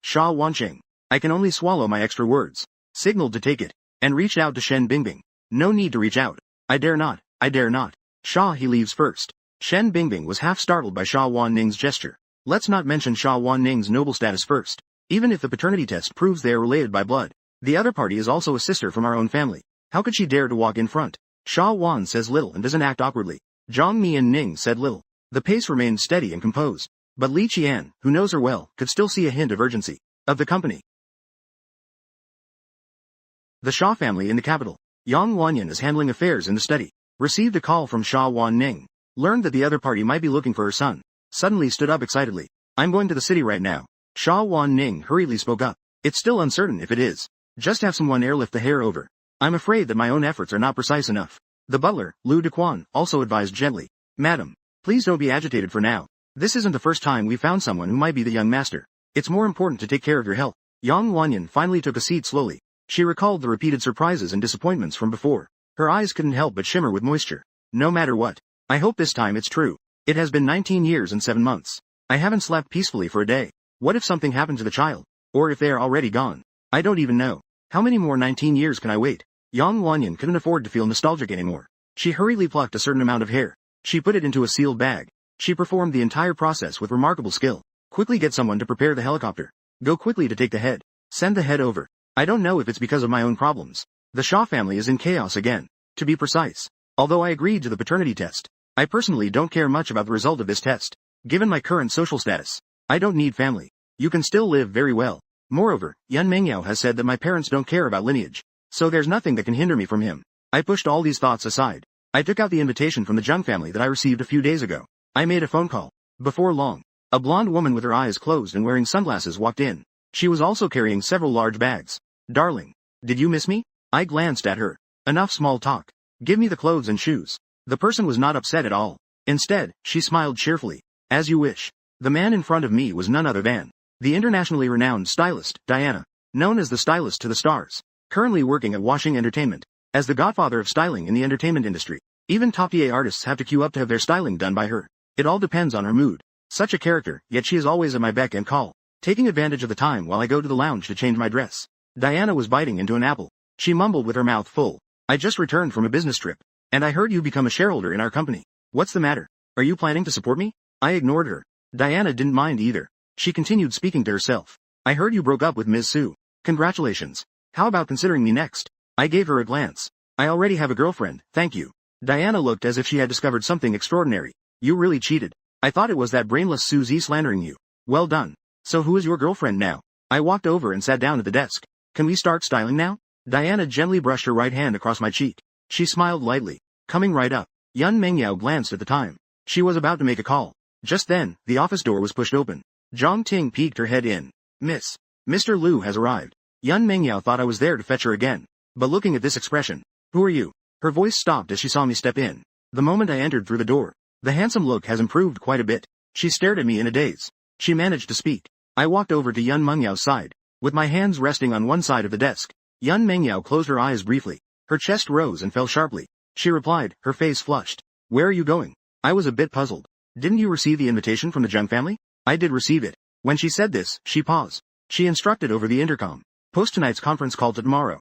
Sha Wanqing, I can only swallow my extra words, signaled to take it, and reached out to Shen Bingbing. No need to reach out. I dare not. I dare not. Sha, he leaves first. Shen Bingbing was half startled by Sha Wanqing's gesture. Let's not mention Sha Wanqing's noble status first. Even if the paternity test proves they are related by blood, the other party is also a sister from our own family. How could she dare to walk in front? Sha Wan says little and doesn't act awkwardly. Zhang Mi and Ning said little. The pace remained steady and composed. But Li Qian, who knows her well, could still see a hint of urgency. Of the company. The Sha family in the capital. Yang Wanyan is handling affairs in the study. Received a call from Sha Wan Ning. Learned that the other party might be looking for her son. Suddenly stood up excitedly. I'm going to the city right now. Sha Wan Ning hurriedly spoke up. It's still uncertain if it is. Just have someone airlift the hair over. I'm afraid that my own efforts are not precise enough. The butler, Lu Dequan, also advised gently. Madam, please don't be agitated for now. This isn't the first time we've found someone who might be the young master. It's more important to take care of your health. Yang Wanyan finally took a seat slowly. She recalled the repeated surprises and disappointments from before. Her eyes couldn't help but shimmer with moisture. No matter what. I hope this time it's true. It has been 19 years and 7 months. I haven't slept peacefully for a day. What if something happened to the child? Or if they are already gone? I don't even know. How many more 19 years can I wait? Yang Wanyan couldn't afford to feel nostalgic anymore. She hurriedly plucked a certain amount of hair. She put it into a sealed bag. She performed the entire process with remarkable skill. Quickly get someone to prepare the helicopter. Go quickly to take the head. Send the head over. I don't know if it's because of my own problems. The Shaw family is in chaos again. To be precise. Although I agreed to the paternity test, I personally don't care much about the result of this test. Given my current social status, I don't need family. You can still live very well. Moreover, Yan Mengyao has said that my parents don't care about lineage. So there's nothing that can hinder me from him. I pushed all these thoughts aside. I took out the invitation from the Zheng family that I received a few days ago. I made a phone call. Before long, a blonde woman with her eyes closed and wearing sunglasses walked in. She was also carrying several large bags. Darling, did you miss me? I glanced at her. Enough small talk. Give me the clothes and shoes. The person was not upset at all. Instead, she smiled cheerfully. As you wish. The man in front of me was none other than the internationally renowned stylist, Diana, known as the stylist to the stars, currently working at Washing Entertainment. As the godfather of styling in the entertainment industry, even top-tier artists have to queue up to have their styling done by her. It all depends on her mood. Such a character, yet she is always at my beck and call, taking advantage of the time while I go to the lounge to change my dress. Diana was biting into an apple. She mumbled with her mouth full. I just returned from a business trip, and I heard you become a shareholder in our company. What's the matter? Are you planning to support me? I ignored her. Diana didn't mind either. She continued speaking to herself. I heard you broke up with Ms. Su. Congratulations. How about considering me next? I gave her a glance. I already have a girlfriend, thank you. Diana looked as if she had discovered something extraordinary. You really cheated. I thought it was that brainless Suzy slandering you. Well done. So who is your girlfriend now? I walked over and sat down at the desk. Can we start styling now? Diana gently brushed her right hand across my cheek. She smiled lightly. Coming right up. Yun Mengyao glanced at the time. She was about to make a call. Just then, the office door was pushed open. Zhang Ting peeked her head in. Miss. Mr. Liu has arrived. Yun Mengyao thought I was there to fetch her again. But looking at this expression. Who are you? Her voice stopped as she saw me step in. The moment I entered through the door, the handsome look has improved quite a bit. She stared at me in a daze. She managed to speak. I walked over to Yun Mengyao's side. With my hands resting on one side of the desk, Yun Mengyao closed her eyes briefly. Her chest rose and fell sharply. She replied, her face flushed. Where are you going? I was a bit puzzled. Didn't you receive the invitation from the Zheng family? I did receive it. When she said this, she paused. She instructed over the intercom. Post tonight's conference call to tomorrow.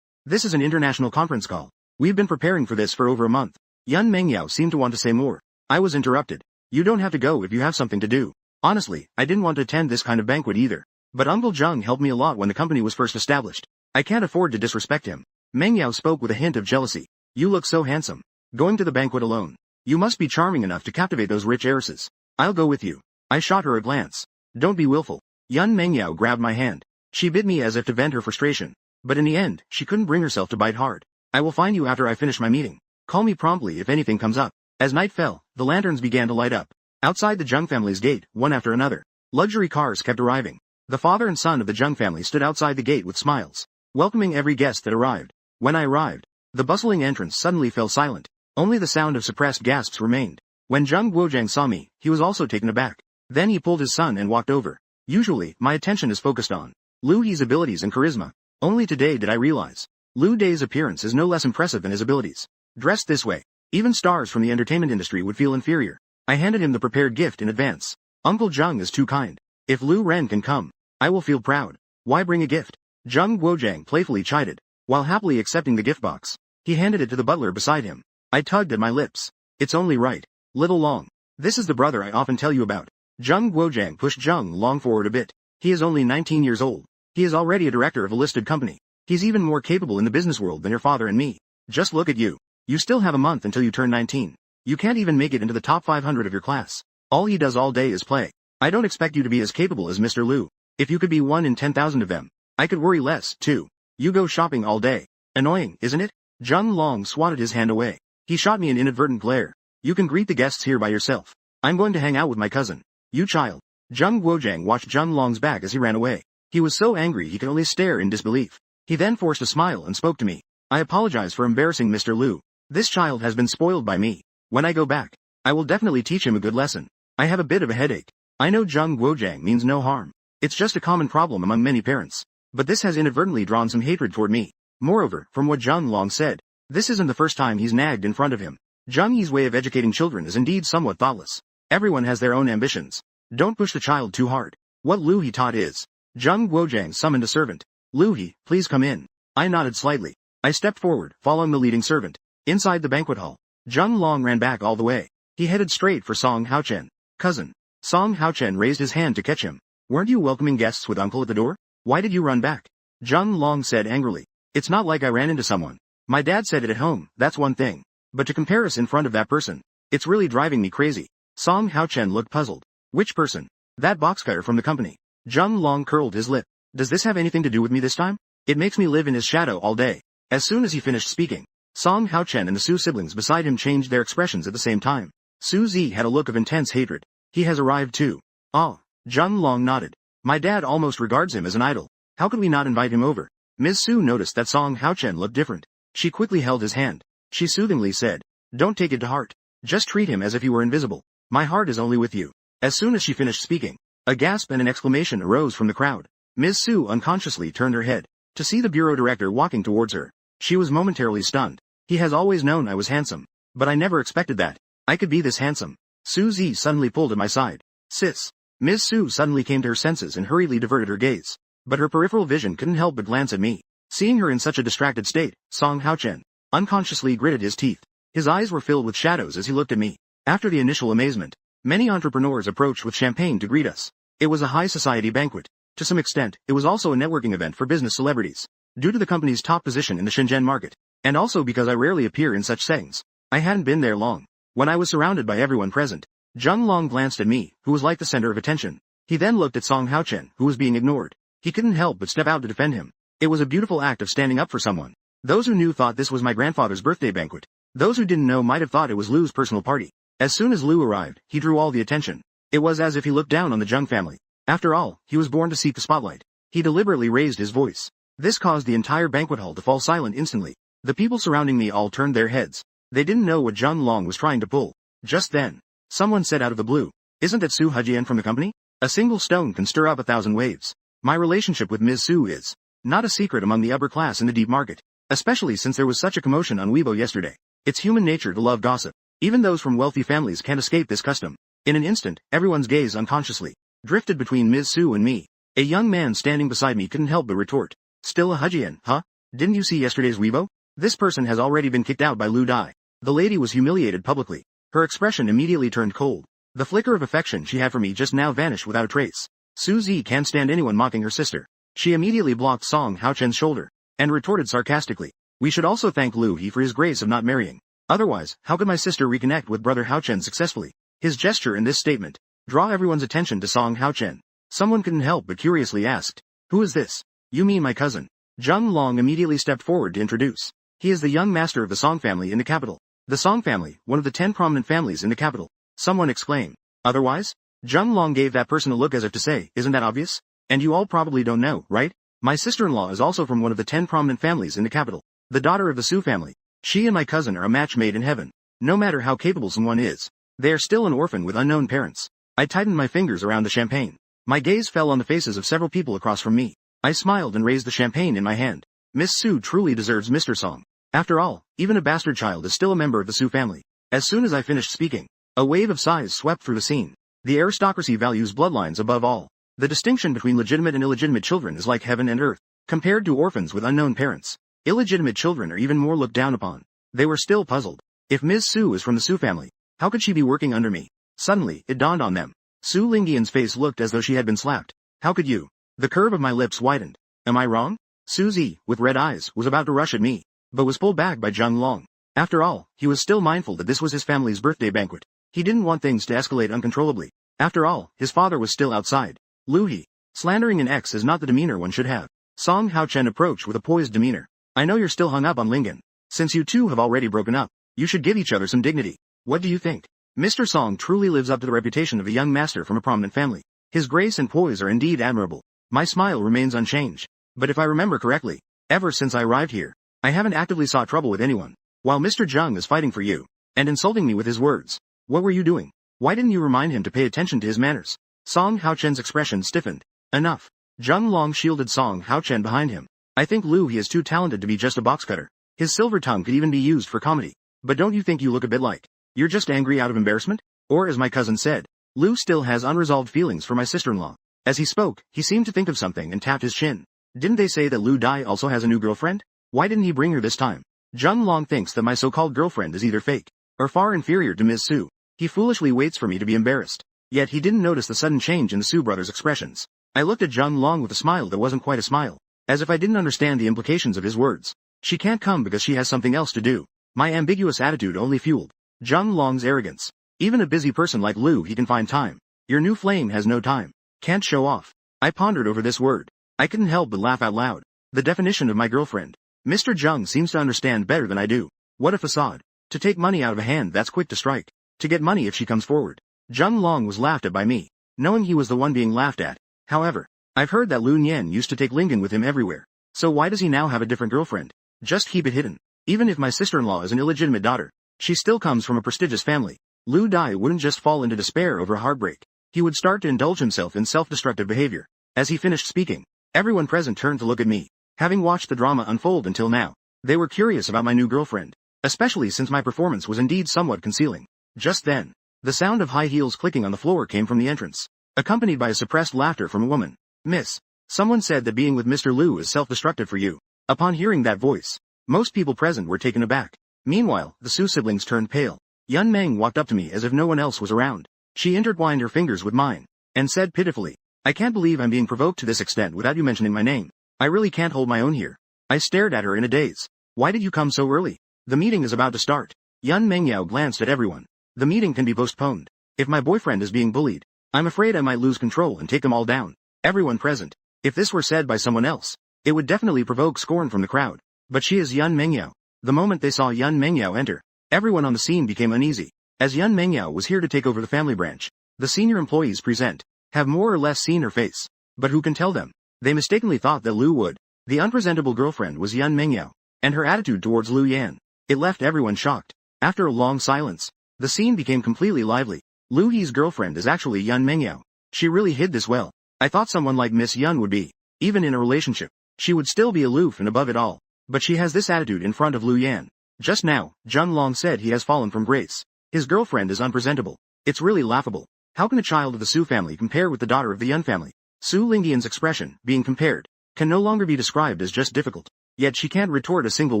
This is an international conference call. We've been preparing for this for over a month. Yun Mengyao seemed to want to say more. I was interrupted. You don't have to go if you have something to do. Honestly, I didn't want to attend this kind of banquet either. But Uncle Zheng helped me a lot when the company was first established. I can't afford to disrespect him. Mengyao spoke with a hint of jealousy. You look so handsome. Going to the banquet alone. You must be charming enough to captivate those rich heiresses. I'll go with you. I shot her a glance. Don't be willful. Yun Mengyao grabbed my hand. She bit me as if to vent her frustration. But in the end, she couldn't bring herself to bite hard. I will find you after I finish my meeting. Call me promptly if anything comes up. As night fell, the lanterns began to light up. Outside the Jung family's gate, one after another, luxury cars kept arriving. The father and son of the Jung family stood outside the gate with smiles, welcoming every guest that arrived. When I arrived, the bustling entrance suddenly fell silent. Only the sound of suppressed gasps remained. When Jung Guojang saw me, he was also taken aback. Then he pulled his son and walked over. Usually, my attention is focused on Lu He's abilities and charisma. Only today did I realize Lu Day's appearance is no less impressive than his abilities. Dressed this way, even stars from the entertainment industry would feel inferior. I handed him the prepared gift in advance. Uncle Jung is too kind. If Lu Ren can come, I will feel proud. Why bring a gift? Jung Guojang playfully chided. While happily accepting the gift box, he handed it to the butler beside him. I tugged at my lips. It's only right. Little Long. This is the brother I often tell you about. Jung Guojang pushed Jung Long forward a bit. He is only 19 years old. He is already a director of a listed company. He's even more capable in the business world than your father and me. Just look at you. You still have a month until you turn 19. You can't even make it into the top 500 of your class. All he does all day is play. I don't expect you to be as capable as Mr. Lu. If you could be 1 in 10,000 of them, I could worry less, too. You go shopping all day. Annoying, isn't it? Jung Long swatted his hand away. He shot me an inadvertent glare. You can greet the guests here by yourself. I'm going to hang out with my cousin. You child. Jung Guojang watched Jung Long's back as he ran away. He was so angry he could only stare in disbelief. He then forced a smile and spoke to me. I apologize for embarrassing Mr. Lu. This child has been spoiled by me. When I go back, I will definitely teach him a good lesson. I have a bit of a headache. I know Jung Guojang means no harm. It's just a common problem among many parents. But this has inadvertently drawn some hatred toward me. Moreover, from what Jung Long said, this isn't the first time he's nagged in front of him. Jung Yi's way of educating children is indeed somewhat thoughtless. Everyone has their own ambitions. Don't push the child too hard. What Lu He taught is. Jung Guojang summoned a servant. Lu He, please come in. I nodded slightly. I stepped forward, following the leading servant. Inside the banquet hall, Jung Long ran back all the way. He headed straight for Song Haochen. Cousin. Song Haochen raised his hand to catch him. Weren't you welcoming guests with uncle at the door? Why did you run back? Jung Long said angrily. It's not like I ran into someone. My dad said it at home, that's one thing. But to compare us in front of that person, it's really driving me crazy. Song Haochen looked puzzled. Which person? That boxcar from the company. Jung Long curled his lip. Does this have anything to do with me this time? It makes me live in his shadow all day. As soon as he finished speaking, Song Haochen and the Su siblings beside him changed their expressions at the same time. Su Zi had a look of intense hatred. He has arrived too. Ah. Jung Long nodded. My dad almost regards him as an idol. How could we not invite him over? Ms. Su noticed that Song Haochen looked different. She quickly held his hand. She soothingly said, don't take it to heart. Just treat him as if he were invisible. My heart is only with you. As soon as she finished speaking, a gasp and an exclamation arose from the crowd. Ms. Su unconsciously turned her head to see the bureau director walking towards her. She was momentarily stunned. He has always known I was handsome. But I never expected that I could be this handsome. Su Zi suddenly pulled at my side. Sis. Ms. Su suddenly came to her senses and hurriedly diverted her gaze. But her peripheral vision couldn't help but glance at me. Seeing her in such a distracted state, Song Haochen unconsciously gritted his teeth. His eyes were filled with shadows as he looked at me. After the initial amazement, many entrepreneurs approached with champagne to greet us. It was a high society banquet. To some extent, it was also a networking event for business celebrities. Due to the company's top position in the Shenzhen market, and also because I rarely appear in such settings, I hadn't been there long. When I was surrounded by everyone present, Jung Long glanced at me, who was like the center of attention. He then looked at Song Haochen, who was being ignored. He couldn't help but step out to defend him. It was a beautiful act of standing up for someone. Those who knew thought this was my grandfather's birthday banquet. Those who didn't know might have thought it was Lu's personal party. As soon as Lu arrived, he drew all the attention. It was as if he looked down on the Jung family. After all, he was born to seek the spotlight. He deliberately raised his voice. This caused the entire banquet hall to fall silent instantly. The people surrounding me all turned their heads. They didn't know what Jung Long was trying to pull. Just then, someone said out of the blue, "Isn't that Su Hejian from the company? A single stone can stir up 1,000 waves." My relationship with Ms. Su is not a secret among the upper class in the deep market, especially since there was such a commotion on Weibo yesterday. It's human nature to love gossip. Even those from wealthy families can't escape this custom. In an instant, everyone's gaze unconsciously drifted between Ms. Su and me. A young man standing beside me couldn't help but retort. Still a Hejian, huh? Didn't you see yesterday's Weibo? This person has already been kicked out by Lu Dai. The lady was humiliated publicly. Her expression immediately turned cold. The flicker of affection she had for me just now vanished without a trace. Su Zi can't stand anyone mocking her sister. She immediately blocked Song Haochen's shoulder and retorted sarcastically, "We should also thank Lu He for his grace of not marrying. Otherwise, how could my sister reconnect with brother Haochen successfully?" His gesture in this statement draw everyone's attention to Song Haochen. Someone couldn't help but curiously asked, "Who is this?" "You mean my cousin." Jung Long immediately stepped forward to introduce. He is the young master of the Song family in the capital. The Song family, one of the 10 prominent families in the capital. Someone exclaimed. Otherwise? Jung Long gave that person a look as if to say, isn't that obvious? And you all probably don't know, right? My sister-in-law is also from one of the 10 prominent families in the capital, the daughter of the Su family. She and my cousin are a match made in heaven. No matter how capable someone is, they are still an orphan with unknown parents. I tightened my fingers around the champagne. My gaze fell on the faces of several people across from me. I smiled and raised the champagne in my hand. Miss Su truly deserves Mr. Song. After all, even a bastard child is still a member of the Su family. As soon as I finished speaking, a wave of sighs swept through the scene. The aristocracy values bloodlines above all. The distinction between legitimate and illegitimate children is like heaven and earth. Compared to orphans with unknown parents, illegitimate children are even more looked down upon. They were still puzzled. If Ms. Su is from the Su family, how could she be working under me? Suddenly, it dawned on them. Su Lingyan's face looked as though she had been slapped. How could you? The curve of my lips widened. Am I wrong? Suzy, with red eyes, was about to rush at me, but was pulled back by Jung Long. After all, he was still mindful that this was his family's birthday banquet. He didn't want things to escalate uncontrollably. After all, his father was still outside. Lu He. Slandering an ex is not the demeanor one should have. Song Haochen approached with a poised demeanor. I know you're still hung up on Lingyan. Since you two have already broken up, you should give each other some dignity. What do you think? Mr. Song truly lives up to the reputation of a young master from a prominent family. His grace and poise are indeed admirable. My smile remains unchanged. But if I remember correctly, ever since I arrived here, I haven't actively sought trouble with anyone. While Mr. Jung is fighting for you, and insulting me with his words, what were you doing? Why didn't you remind him to pay attention to his manners? Song Haochen's expression stiffened. Enough. Jung Long shielded Song Haochen behind him. I think Lu He is too talented to be just a box cutter. His silver tongue could even be used for comedy. But don't you think you look a bit like you're just angry out of embarrassment? Or as my cousin said, Lu still has unresolved feelings for my sister-in-law. As he spoke, he seemed to think of something and tapped his chin. Didn't they say that Lu Dai also has a new girlfriend? Why didn't he bring her this time? Jung Long thinks that my so-called girlfriend is either fake, or far inferior to Ms. Su. He foolishly waits for me to be embarrassed. Yet he didn't notice the sudden change in the Su brothers' expressions. I looked at Jung Long with a smile that wasn't quite a smile, as if I didn't understand the implications of his words. She can't come because she has something else to do. My ambiguous attitude only fueled Jung Long's arrogance. Even a busy person like Lu He can find time. Your new flame has no time. Can't show off. I pondered over this word. I couldn't help but laugh out loud. The definition of my girlfriend. Mr. Jung seems to understand better than I do. What a facade. To take money out of a hand that's quick to strike. To get money if she comes forward. Jung Long was laughed at by me, knowing he was the one being laughed at. However, I've heard that Lu Nian used to take Lingyan with him everywhere. So why does he now have a different girlfriend? Just keep it hidden. Even if my sister-in-law is an illegitimate daughter, she still comes from a prestigious family. Lu Dai wouldn't just fall into despair over heartbreak. He would start to indulge himself in self-destructive behavior. As he finished speaking, everyone present turned to look at me. Having watched the drama unfold until now, they were curious about my new girlfriend, especially since my performance was indeed somewhat concealing. Just then, the sound of high heels clicking on the floor came from the entrance, accompanied by a suppressed laughter from a woman. Miss, someone said that being with Mr. Lu is self-destructive for you. Upon hearing that voice, most people present were taken aback. Meanwhile, the Su siblings turned pale. Yun Meng walked up to me as if no one else was around. She intertwined her fingers with mine, and said pitifully, I can't believe I'm being provoked to this extent without you mentioning my name. I really can't hold my own here. I stared at her in a daze. Why did you come so early? The meeting is about to start. Yun Mengyao glanced at everyone. The meeting can be postponed. If my boyfriend is being bullied, I'm afraid I might lose control and take them all down. Everyone present. If this were said by someone else, it would definitely provoke scorn from the crowd. But she is Yun Mengyao. The moment they saw Yun Mengyao enter, everyone on the scene became uneasy. As Yun Mengyao was here to take over the family branch, the senior employees present have more or less seen her face. But who can tell them? They mistakenly thought that Lu would. The unpresentable girlfriend was Yun Mengyao, and her attitude towards Lu Yan. It left everyone shocked. After a long silence, the scene became completely lively. Lu He's girlfriend is actually Yun Mengyao. She really hid this well. I thought someone like Miss Yun would be. Even in a relationship, she would still be aloof and above it all. But she has this attitude in front of Lu Yan. Just now, Jung Long said he has fallen from grace. His girlfriend is unpresentable. It's really laughable. How can a child of the Su family compare with the daughter of the Yun family? Su Lingyan's expression, being compared, can no longer be described as just difficult. Yet she can't retort a single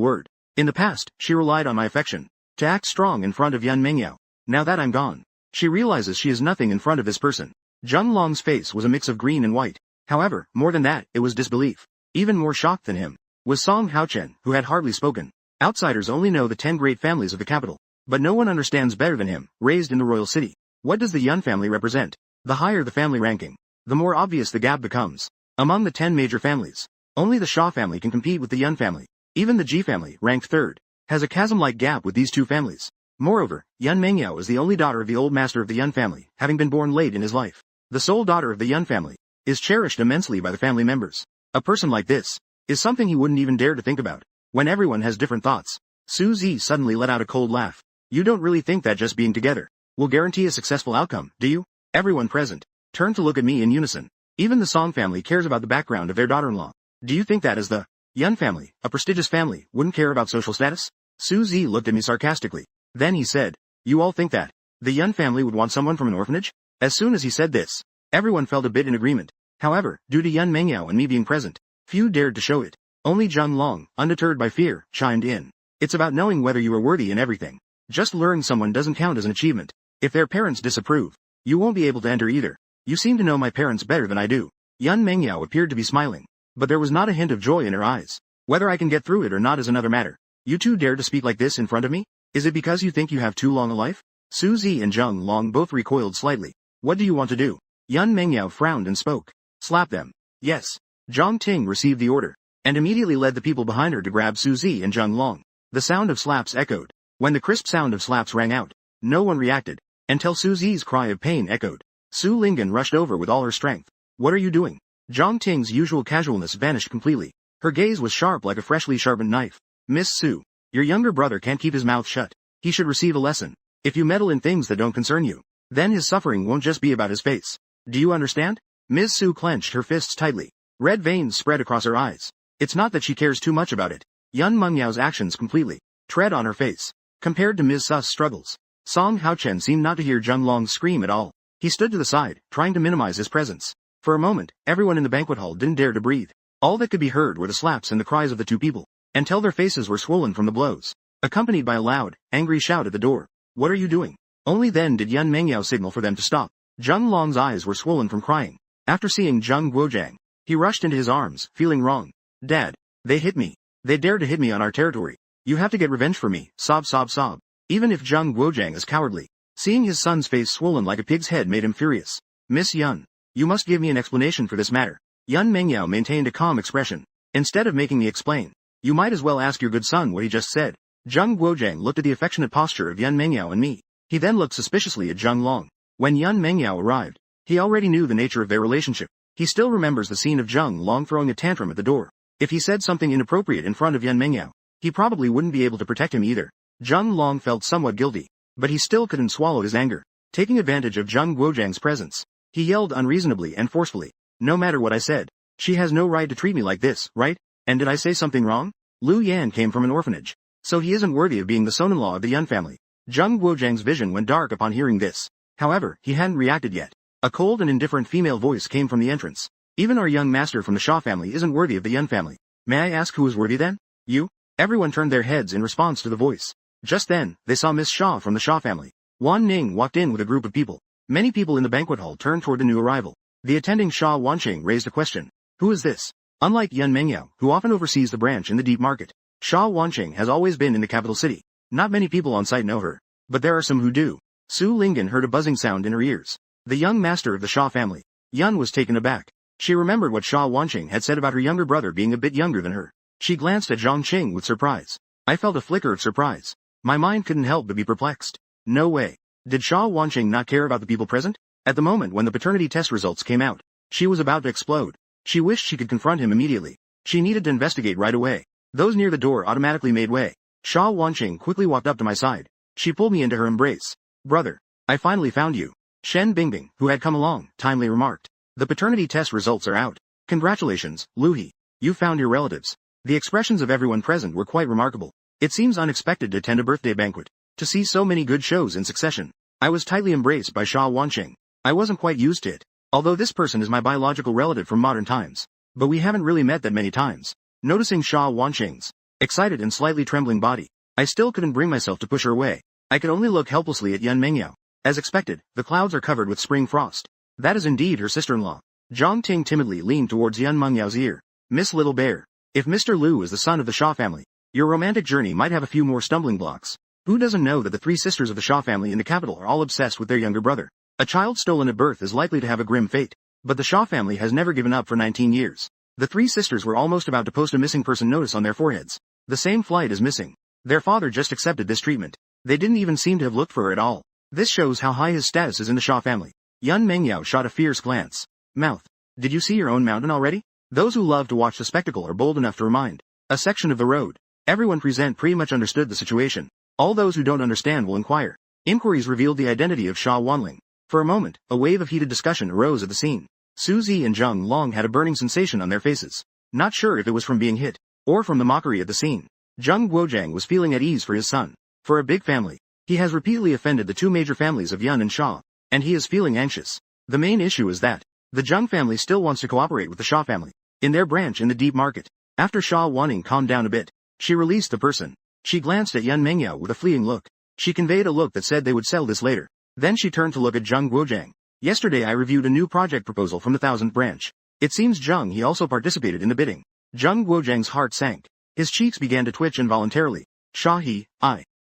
word. In the past, she relied on my affection to act strong in front of Yun Mengyao. Now that I'm gone, she realizes she is nothing in front of this person. Jung Long's face was a mix of green and white. However, more than that, it was disbelief. Even more shocked than him was Song Haochen, who had hardly spoken. Outsiders only know the 10 great families of the capital, but no one understands better than him, raised in the royal city. What does the Yun family represent? The higher the family ranking, the more obvious the gap becomes. Among the 10 major families, only the Shaw family can compete with the Yun family. Even the Ji family, ranked third, has a chasm-like gap with these two families. Moreover, Yun Mengyao is the only daughter of the old master of the Yun family, having been born late in his life. The sole daughter of the Yun family is cherished immensely by the family members. A person like this is something he wouldn't even dare to think about. When everyone has different thoughts, Su Zi suddenly let out a cold laugh. You don't really think that just being together will guarantee a successful outcome, do you? Everyone present turned to look at me in unison. Even the Song family cares about the background of their daughter-in-law. Do you think that as the Yun family, a prestigious family, wouldn't care about social status? Su Zi looked at me sarcastically. Then he said, you all think that the Yun family would want someone from an orphanage? As soon as he said this, everyone felt a bit in agreement. However, due to Yun Mengyao and me being present, few dared to show it. Only Zheng Long, undeterred by fear, chimed in. It's about knowing whether you are worthy in everything. Just luring someone doesn't count as an achievement. If their parents disapprove, you won't be able to enter either. You seem to know my parents better than I do. Yun Mengyao appeared to be smiling, but there was not a hint of joy in her eyes. Whether I can get through it or not is another matter. You two dare to speak like this in front of me? Is it because you think you have too long a life? Su Zi and Zheng Long both recoiled slightly. What do you want to do? Yun Mengyao frowned and spoke. Slap them. Yes. Zhang Ting received the order, and immediately led the people behind her to grab Su Zi and Zheng Long. The sound of slaps echoed. When the crisp sound of slaps rang out, no one reacted, until Su Zi's cry of pain echoed. Su Lingen rushed over with all her strength. What are you doing? Zhang Ting's usual casualness vanished completely. Her gaze was sharp like a freshly sharpened knife. Miss Su, your younger brother can't keep his mouth shut. He should receive a lesson. If you meddle in things that don't concern you, then his suffering won't just be about his face. Do you understand? Ms. Su clenched her fists tightly. Red veins spread across her eyes. It's not that she cares too much about it. Yun Mengyao's actions completely tread on her face. Compared to Ms. Su's struggles, Song Haochen seemed not to hear Zheng Long's scream at all. He stood to the side, trying to minimize his presence. For a moment, everyone in the banquet hall didn't dare to breathe. All that could be heard were the slaps and the cries of the two people, until their faces were swollen from the blows, accompanied by a loud, angry shout at the door. What are you doing? Only then did Yun Mengyao signal for them to stop. Zheng Long's eyes were swollen from crying. After seeing Zheng Guozhang, he rushed into his arms, feeling wrong. Dad, they hit me. They dared to hit me on our territory. You have to get revenge for me. Sob, sob, sob. Even if Zheng Guozhang is cowardly, seeing his son's face swollen like a pig's head made him furious. Miss Yun, you must give me an explanation for this matter. Yun Mengyao maintained a calm expression. Instead of making me explain, you might as well ask your good son what he just said. Zheng Guozhang looked at the affectionate posture of Yun Mengyao and me. He then looked suspiciously at Zheng Long. When Yun Mengyao arrived, he already knew the nature of their relationship. He still remembers the scene of Zheng Long throwing a tantrum at the door. If he said something inappropriate in front of Yun Mengyao, he probably wouldn't be able to protect him either. Zheng Long felt somewhat guilty, but he still couldn't swallow his anger. Taking advantage of Zheng Guozhang's presence, he yelled unreasonably and forcefully. No matter what I said, she has no right to treat me like this, right? And did I say something wrong? Lu Yan came from an orphanage, so he isn't worthy of being the son-in-law of the Yun family. Zheng Guozhang's vision went dark upon hearing this. However, he hadn't reacted yet. A cold and indifferent female voice came from the entrance. Even our young master from the Shaw family isn't worthy of the Yun family. May I ask who is worthy then? You? Everyone turned their heads in response to the voice. Just then, they saw Miss Shaw from the Shaw family. Wan Ning walked in with a group of people. Many people in the banquet hall turned toward the new arrival. The attending Shaw Wanqing raised a question. Who is this? Unlike Yun Mengyao, who often oversees the branch in the deep market, Shaw Wanqing has always been in the capital city. Not many people on site know her, but there are some who do. Su Lingen heard a buzzing sound in her ears. The young master of the Shaw family. Yun was taken aback. She remembered what Shaw Wanqing had said about her younger brother being a bit younger than her. She glanced at Zhang Qing with surprise. I felt a flicker of surprise. My mind couldn't help but be perplexed. No way. Did Shaw Wanqing not care about the people present? At the moment when the paternity test results came out, she was about to explode. She wished she could confront him immediately. She needed to investigate right away. Those near the door automatically made way. Shaw Wanqing quickly walked up to my side. She pulled me into her embrace. Brother, I finally found you. Shen Bingbing, who had come along, timely remarked. The paternity test results are out. Congratulations, Lu He. You found your relatives. The expressions of everyone present were quite remarkable. It seems unexpected to attend a birthday banquet, to see so many good shows in succession. I was tightly embraced by Shaw Wanqing. I wasn't quite used to it, although this person is my biological relative from modern times. But we haven't really met that many times. Noticing Shaw Wanqing's excited and slightly trembling body, I still couldn't bring myself to push her away. I could only look helplessly at Yun Mengyao. As expected, the clouds are covered with spring frost. That is indeed her sister-in-law. Zhang Ting timidly leaned towards Yun Mengyao's ear. Miss Little Bear, if Mr. Lu is the son of the Shaw family, your romantic journey might have a few more stumbling blocks. Who doesn't know that the three sisters of the Shaw family in the capital are all obsessed with their younger brother? A child stolen at birth is likely to have a grim fate. But the Shaw family has never given up for 19 years. The three sisters were almost about to post a missing person notice on their foreheads. The same flight is missing. Their father just accepted this treatment. They didn't even seem to have looked for her at all. This shows how high his status is in the Shaw family. Yun Mengyao shot a fierce glance. Mouth. Did you see your own mountain already? Those who love to watch the spectacle are bold enough to remind a section of the road. Everyone present pretty much understood the situation. All those who don't understand will inquire. Inquiries revealed the identity of Sha Wanling. For a moment, a wave of heated discussion arose at the scene. Su Zi and Zheng Long had a burning sensation on their faces. Not sure if it was from being hit, or from the mockery at the scene. Zheng Guojiang was feeling at ease for his son. For a big family, he has repeatedly offended the two major families of Yun and Sha, and he is feeling anxious. The main issue is that the Zheng family still wants to cooperate with the Sha family in their branch in the deep market. After Sha Wanning calmed down a bit, she released the person. She glanced at Yun Mengyao with a fleeting look. She conveyed a look that said they would sell this later. Then she turned to look at Zheng Guojiang. Yesterday I reviewed a new project proposal from the 1000th branch. It seems Zheng he also participated in the bidding. Zheng Guojiang's heart sank. His cheeks began to twitch involuntarily. Sha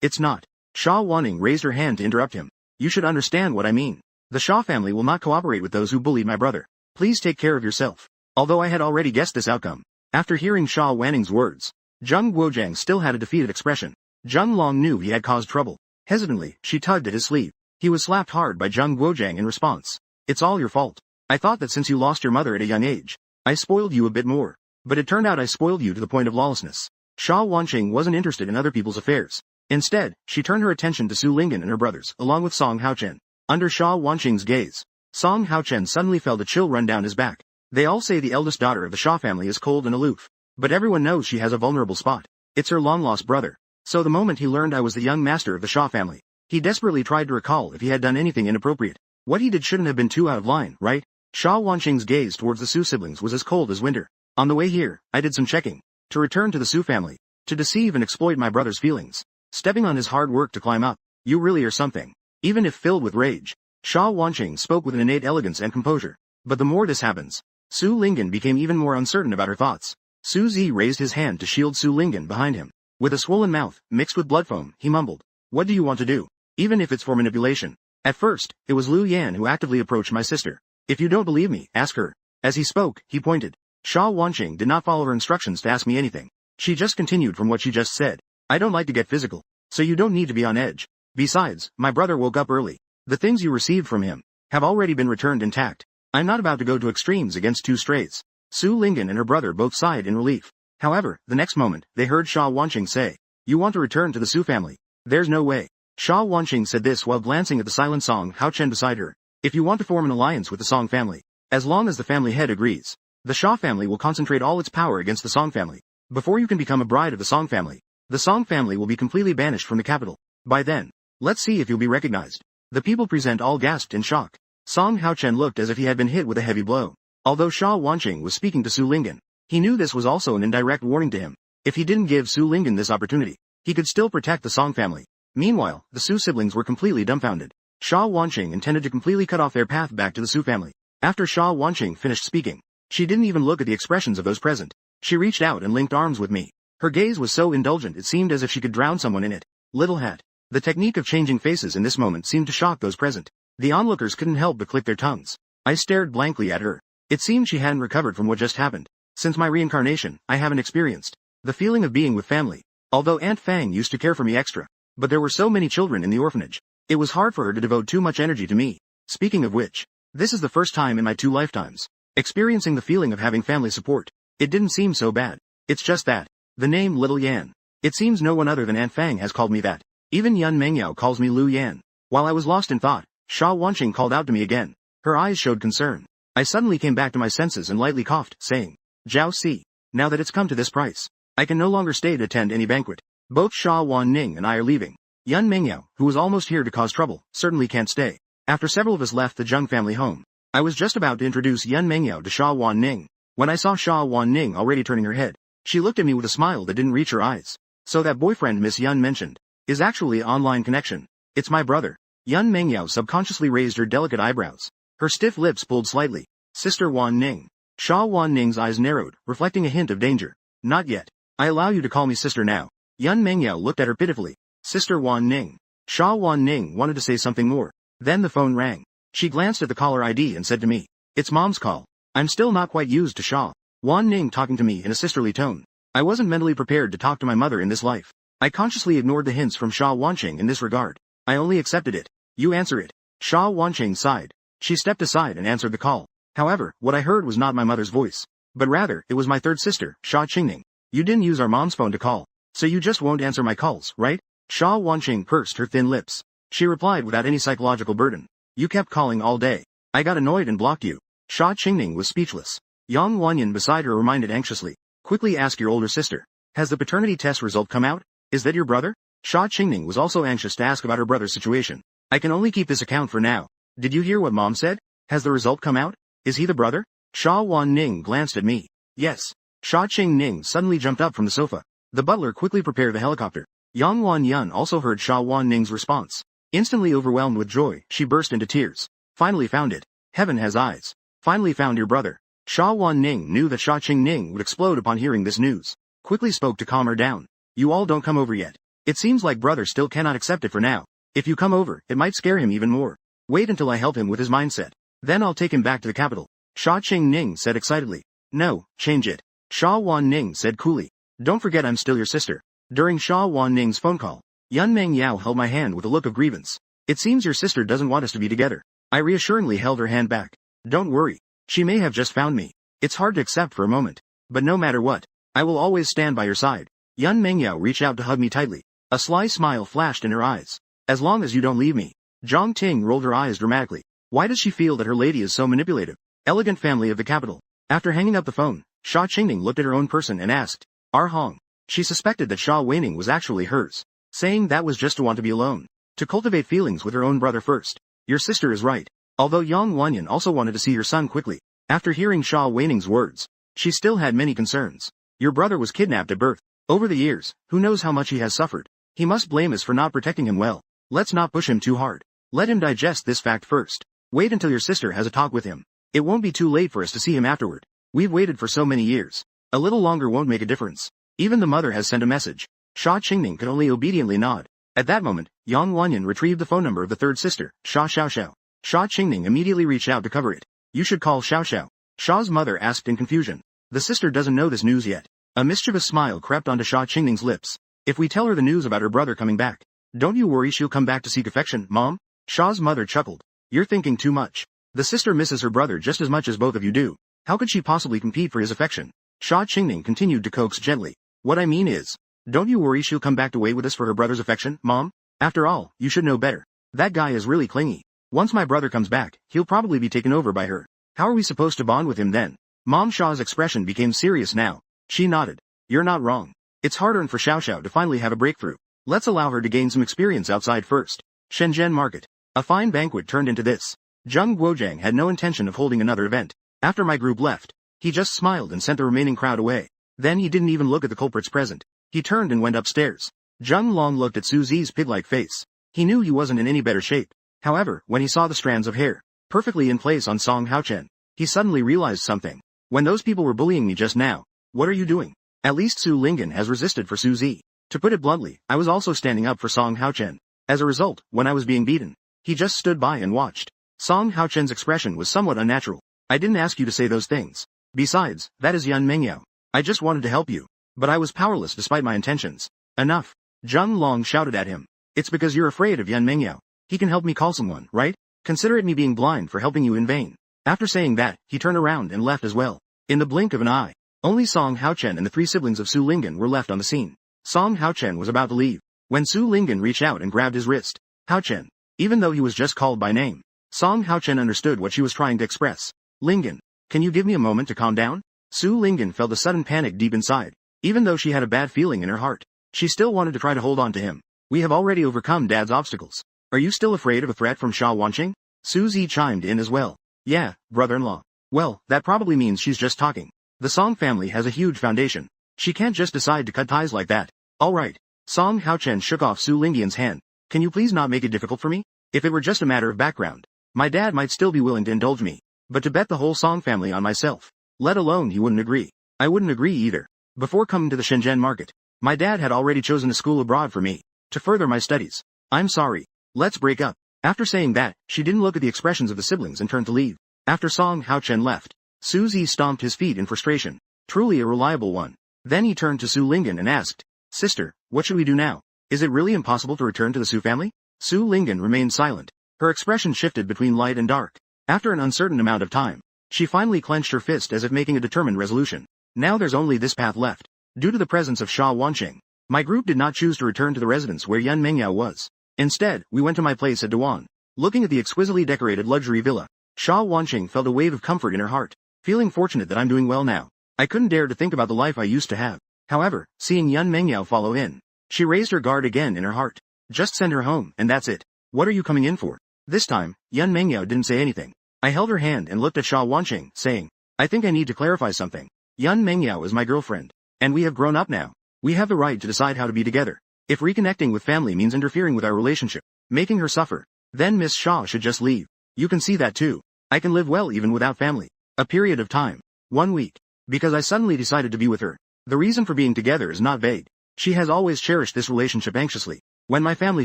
it's not. Sha Wanning raised her hand to interrupt him. You should understand what I mean. The Sha family will not cooperate with those who bullied my brother. Please take care of yourself. Although I had already guessed this outcome. After hearing Sha Wanning's words, Zheng Guojiang still had a defeated expression. Zheng Long knew he had caused trouble. Hesitantly, she tugged at his sleeve. He was slapped hard by Zheng Guojiang in response. It's all your fault. I thought that since you lost your mother at a young age, I spoiled you a bit more. But it turned out I spoiled you to the point of lawlessness. Sha Wanqing wasn't interested in other people's affairs. Instead, she turned her attention to Su Lingen and her brothers, along with Song Haochen. Under Sha Wanqing's gaze, Song Haochen suddenly felt a chill run down his back. They all say the eldest daughter of the Sha family is cold and aloof. But everyone knows she has a vulnerable spot. It's her long-lost brother. So the moment he learned I was the young master of the Sha family, he desperately tried to recall if he had done anything inappropriate. What he did shouldn't have been too out of line, right? Sha Wanqing's gaze towards the Su siblings was as cold as winter. On the way here, I did some checking. To return to the Su family. To deceive and exploit my brother's feelings. Stepping on his hard work to climb up. You really are something. Even if filled with rage, Sha Wanqing spoke with an innate elegance and composure. But the more this happens, Su Lingen became even more uncertain about her thoughts. Su Zi raised his hand to shield Su Lingen behind him. With a swollen mouth, mixed with blood foam, he mumbled. What do you want to do? Even if it's for manipulation. At first, it was Lu Yan who actively approached my sister. If you don't believe me, ask her. As he spoke, he pointed. Sha Wanqing did not follow her instructions to ask me anything. She just continued from what she just said. I don't like to get physical. So you don't need to be on edge. Besides, my brother woke up early. The things you received from him have already been returned intact. I'm not about to go to extremes against two strays. Su Lingen and her brother both sighed in relief. However, the next moment, they heard Sha Wanqing say, You want to return to the Su family? There's no way. Sha Wanqing said this while glancing at the silent Song Haochen beside her. If you want to form an alliance with the Song family, as long as the family head agrees, the Sha family will concentrate all its power against the Song family. Before you can become a bride of the Song family, the Song family will be completely banished from the capital. By then, let's see if you'll be recognized. The people present all gasped in shock. Song Haochen looked as if he had been hit with a heavy blow. Although Sha Wanqing was speaking to Su Lingen, he knew this was also an indirect warning to him. If he didn't give Su Lingen this opportunity, he could still protect the Song family. Meanwhile, the Su siblings were completely dumbfounded. Sha Wanqing intended to completely cut off their path back to the Su family. After Sha Wanqing finished speaking, she didn't even look at the expressions of those present. She reached out and linked arms with me. Her gaze was so indulgent it seemed as if she could drown someone in it. Little hat. The technique of changing faces in this moment seemed to shock those present. The onlookers couldn't help but click their tongues. I stared blankly at her. It seemed she hadn't recovered from what just happened. Since my reincarnation, I haven't experienced the feeling of being with family. Although Aunt Fang used to care for me extra. But there were so many children in the orphanage. It was hard for her to devote too much energy to me. Speaking of which, this is the first time in my 2 lifetimes experiencing the feeling of having family support. It didn't seem so bad. It's just that. The name Little Yan. It seems no one other than Aunt Fang has called me that. Even Yun Mengyao calls me Lu Yan. While I was lost in thought, Sha Wanqing called out to me again. Her eyes showed concern. I suddenly came back to my senses and lightly coughed, saying, Jiao Si. Now that it's come to this price, I can no longer stay to attend any banquet. Both Sha Wanning and I are leaving. Yun Mengyao, who was almost here to cause trouble, certainly can't stay. After several of us left the Zheng family home, I was just about to introduce Yun Mengyao to Sha Wanning, when I saw Sha Wanning already turning her head. She looked at me with a smile that didn't reach her eyes. So that boyfriend Miss Yun mentioned is actually an online connection. It's my brother. Yun Mengyao subconsciously raised her delicate eyebrows. Her stiff lips pulled slightly. Sister Wanning. Sha Wanning's eyes narrowed, reflecting a hint of danger. Not yet. I allow you to call me sister now. Yun Mengyao looked at her pitifully. Sister Wanning. Sha Wanning wanted to say something more. Then the phone rang. She glanced at the caller ID and said to me, It's Mom's call. I'm still not quite used to Sha Wanning talking to me in a sisterly tone. I wasn't mentally prepared to talk to my mother in this life. I consciously ignored the hints from Sha Wanqing in this regard. I only accepted it. You answer it. Sha Wanqing sighed. She stepped aside and answered the call. However, what I heard was not my mother's voice, but rather, it was my third sister, Sha Qingning. You didn't use our mom's phone to call, so you just won't answer my calls, right? Sha Wanqing pursed her thin lips. She replied without any psychological burden. You kept calling all day. I got annoyed and blocked you. Sha Qingning was speechless. Yang Wanyan beside her reminded anxiously. Quickly ask your older sister. Has the paternity test result come out? Is that your brother? Sha Qingning was also anxious to ask about her brother's situation. I can only keep this account for now. Did you hear what mom said? Has the result come out? Is he the brother? Sha Wan Ning glanced at me. Yes. Sha Qingning suddenly jumped up from the sofa. The butler quickly prepared the helicopter. Yang Wan Yun also heard Sha Wan Ning's response. Instantly overwhelmed with joy, she burst into tears. Finally found it. Heaven has eyes. Finally found your brother. Sha Wan Ning knew that Sha Qingning would explode upon hearing this news. Quickly spoke to calm her down. You all don't come over yet. It seems like brother still cannot accept it for now. If you come over, it might scare him even more. Wait until I help him with his mindset. Then I'll take him back to the capital. Sha Qingning said excitedly. No, change it. Sha Wan Ning said coolly. Don't forget I'm still your sister. During Sha Wan Ning's phone call, Yun Meng Yao held my hand with a look of grievance. It seems your sister doesn't want us to be together. I reassuringly held her hand back. Don't worry. She may have just found me. It's hard to accept for a moment. But no matter what, I will always stand by your side. Yun Meng Yao reached out to hug me tightly. A sly smile flashed in her eyes. As long as you don't leave me. Zhang Ting rolled her eyes dramatically. Why does she feel that her lady is so manipulative? Elegant family of the capital. After hanging up the phone, Sha Qingning looked at her own person and asked, Ar Hong. She suspected that Sha Weining was actually hers, saying that was just to want to be alone, to cultivate feelings with her own brother first. Your sister is right. Although Yang Wanyan also wanted to see her son quickly, after hearing Sha Weining's words, she still had many concerns. Your brother was kidnapped at birth. Over the years, who knows how much he has suffered. He must blame us for not protecting him well. Let's not push him too hard. Let him digest this fact first. Wait until your sister has a talk with him. It won't be too late for us to see him afterward. We've waited for so many years. A little longer won't make a difference. Even the mother has sent a message. Sha Qingning could only obediently nod. At that moment, Yang Wanyan retrieved the phone number of the third sister, Sha Xiaoxiao. Sha Qingning immediately reached out to cover it. You should call Xiaoxiao. Sha's mother asked in confusion. The sister doesn't know this news yet. A mischievous smile crept onto Sha Qingning's lips. If we tell her the news about her brother coming back, don't you worry she'll come back to seek affection, Mom? Sha's mother chuckled. You're thinking too much. The sister misses her brother just as much as both of you do. How could she possibly compete for his affection? Sha Qingning continued to coax gently. What I mean is, don't you worry she'll come back to wait with us for her brother's affection, Mom? After all, you should know better. That guy is really clingy. Once my brother comes back, he'll probably be taken over by her. How are we supposed to bond with him then? Mom Sha's expression became serious now. She nodded. You're not wrong. It's hard for Xiaoxiao to finally have a breakthrough. Let's allow her to gain some experience outside first. Shenzhen Market. A fine banquet turned into this. Zheng Guojiang had no intention of holding another event. After my group left, he just smiled and sent the remaining crowd away. Then he didn't even look at the culprits present. He turned and went upstairs. Zheng Long looked at Su Zi's pig-like face. He knew he wasn't in any better shape. However, when he saw the strands of hair, perfectly in place on Song Haochen, he suddenly realized something. When those people were bullying me just now, what are you doing? At least Su Lingen has resisted for Su Zi. To put it bluntly, I was also standing up for Song Haochen. As a result, when I was being beaten, he just stood by and watched. Song Haochen's expression was somewhat unnatural. I didn't ask you to say those things. Besides, that is Yun Mengyao. I just wanted to help you. But I was powerless despite my intentions. Enough. Zheng Long shouted at him. It's because you're afraid of Yun Mengyao. He can help me call someone, right? Consider it me being blind for helping you in vain. After saying that, he turned around and left as well. In the blink of an eye, only Song Haochen and the three siblings of Su Lingen were left on the scene. Song Haochen was about to leave, when Su Lingen reached out and grabbed his wrist. Haochen. Even though he was just called by name, Song Haochen understood what she was trying to express. Lingen, can you give me a moment to calm down? Su Lingen felt a sudden panic deep inside. Even though she had a bad feeling in her heart, she still wanted to try to hold on to him. We have already overcome Dad's obstacles. Are you still afraid of a threat from Sha Wanqing? Su Zi chimed in as well. Yeah, brother-in-law. Well, that probably means she's just talking. The Song family has a huge foundation. She can't just decide to cut ties like that. Alright. Song Haochen shook off Su Lingian's hand. Can you please not make it difficult for me? If it were just a matter of background, my dad might still be willing to indulge me. But to bet the whole Song family on myself, let alone he wouldn't agree. I wouldn't agree either. Before coming to the Shenzhen market, my dad had already chosen a school abroad for me, to further my studies. I'm sorry. Let's break up. After saying that, she didn't look at the expressions of the siblings and turned to leave. After Song Haochen left, Su Zi stomped his feet in frustration. Truly a reliable one. Then he turned to Su Lingen and asked, Sister, what should we do now? Is it really impossible to return to the Su family? Su Lingyan remained silent. Her expression shifted between light and dark. After an uncertain amount of time, she finally clenched her fist as if making a determined resolution. Now there's only this path left. Due to the presence of Sha Wanqing, my group did not choose to return to the residence where Yan Mengyao was. Instead, we went to my place at Dewan. Looking at the exquisitely decorated luxury villa, Sha Wanqing felt a wave of comfort in her heart. Feeling fortunate that I'm doing well now, I couldn't dare to think about the life I used to have. However, seeing Yan Mengyao follow in, she raised her guard again in her heart. Just send her home, and that's it. What are you coming in for? This time, Yan Mengyao didn't say anything. I held her hand and looked at Sha Wanqing, saying, I think I need to clarify something. Yan Mengyao is my girlfriend, and we have grown up now. We have the right to decide how to be together. If reconnecting with family means interfering with our relationship, making her suffer, then Miss Sha should just leave. You can see that too. I can live well even without family. A period of time. 1 week. Because I suddenly decided to be with her. The reason for being together is not vague. She has always cherished this relationship anxiously. When my family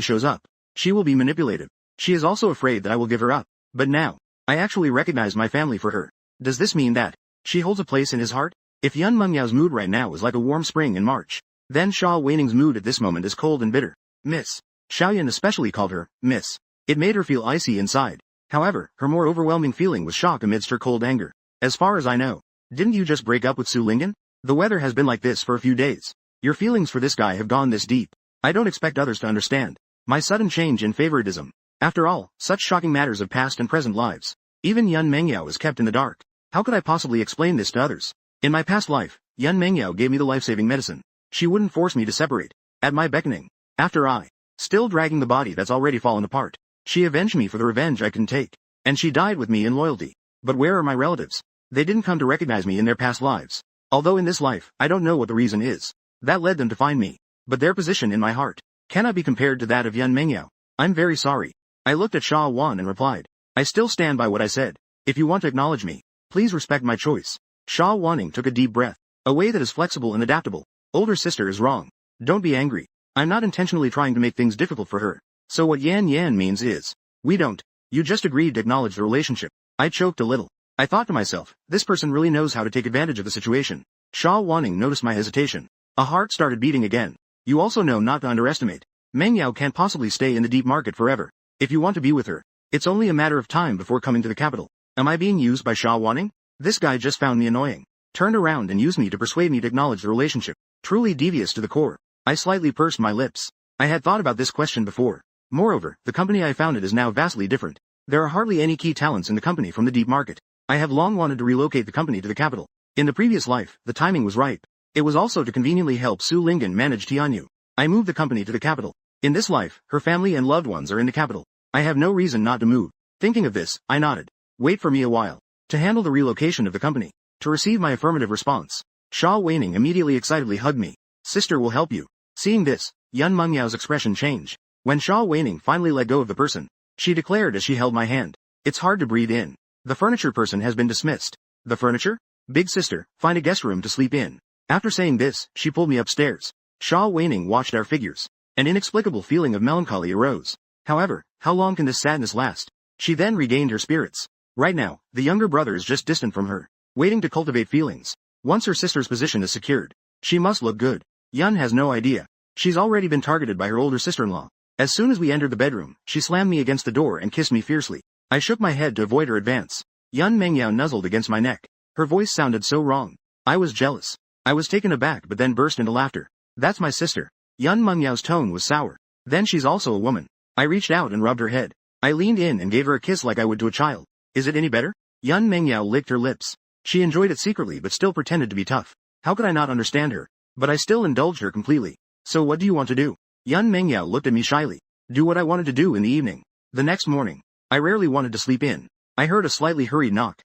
shows up, she will be manipulative. She is also afraid that I will give her up. But now, I actually recognize my family for her. Does this mean that she holds a place in his heart? If Yan Mengyao's mood right now is like a warm spring in March, then Sha Waning's mood at this moment is cold and bitter. Miss Xiaoyan especially called her Miss. It made her feel icy inside. However, her more overwhelming feeling was shock amidst her cold anger. As far as I know, didn't you just break up with Su Lingyan? The weather has been like this for a few days. Your feelings for this guy have gone this deep. I don't expect others to understand my sudden change in favoritism. After all, such shocking matters of past and present lives. Even Yan Mengyao is kept in the dark. How could I possibly explain this to others? In my past life, Yan Mengyao gave me the life-saving medicine. She wouldn't force me to separate. At my beckoning. After I, still dragging the body that's already fallen apart, she avenged me for the revenge I couldn't take. And she died with me in loyalty. But where are my relatives? They didn't come to recognize me in their past lives. Although in this life, I don't know what the reason is that led them to find me. But their position in my heart cannot be compared to that of Yan Mengyao. I'm very sorry. I looked at Sha Wan and replied, I still stand by what I said. If you want to acknowledge me, please respect my choice. Sha Wanning took a deep breath. A way that is flexible and adaptable. Older sister is wrong. Don't be angry. I'm not intentionally trying to make things difficult for her. So what Yan Yan means is, we don't. You just agreed to acknowledge the relationship. I choked a little. I thought to myself, this person really knows how to take advantage of the situation. Sha Wanning noticed my hesitation. A heart started beating again. You also know not to underestimate. Mengyao can't possibly stay in the deep market forever. If you want to be with her, it's only a matter of time before coming to the capital. Am I being used by Sha Wanning? This guy just found me annoying. Turned around and used me to persuade me to acknowledge the relationship. Truly devious to the core. I slightly pursed my lips. I had thought about this question before. Moreover, the company I founded is now vastly different. There are hardly any key talents in the company from the deep market. I have long wanted to relocate the company to the capital. In the previous life, the timing was ripe. It was also to conveniently help Su Lingyan manage Tianyu. I moved the company to the capital. In this life, her family and loved ones are in the capital. I have no reason not to move. Thinking of this, I nodded. Wait for me a while. To handle the relocation of the company. To receive my affirmative response. Sha Wanning immediately excitedly hugged me. Sister will help you. Seeing this, Yan Mengyao's expression changed. When Sha Wanning finally let go of the person, she declared as she held my hand. It's hard to breathe in. The furniture person has been dismissed. The furniture? Big sister, find a guest room to sleep in. After saying this, she pulled me upstairs. Sha Wanning watched our figures. An inexplicable feeling of melancholy arose. However, how long can this sadness last? She then regained her spirits. Right now, the younger brother is just distant from her, waiting to cultivate feelings. Once her sister's position is secured, she must look good. Yun has no idea. She's already been targeted by her older sister-in-law. As soon as we entered the bedroom, she slammed me against the door and kissed me fiercely. I shook my head to avoid her advance. Yun Mengyao nuzzled against my neck. Her voice sounded so wrong. I was jealous. I was taken aback but then burst into laughter. That's my sister. Yun Mengyao's tone was sour. Then she's also a woman. I reached out and rubbed her head. I leaned in and gave her a kiss like I would to a child. Is it any better? Yun Mengyao licked her lips. She enjoyed it secretly but still pretended to be tough. How could I not understand her? But I still indulged her completely. So what do you want to do? Yun Mengyao looked at me shyly. Do what I wanted to do in the evening. The next morning, I rarely wanted to sleep in. I heard a slightly hurried knock.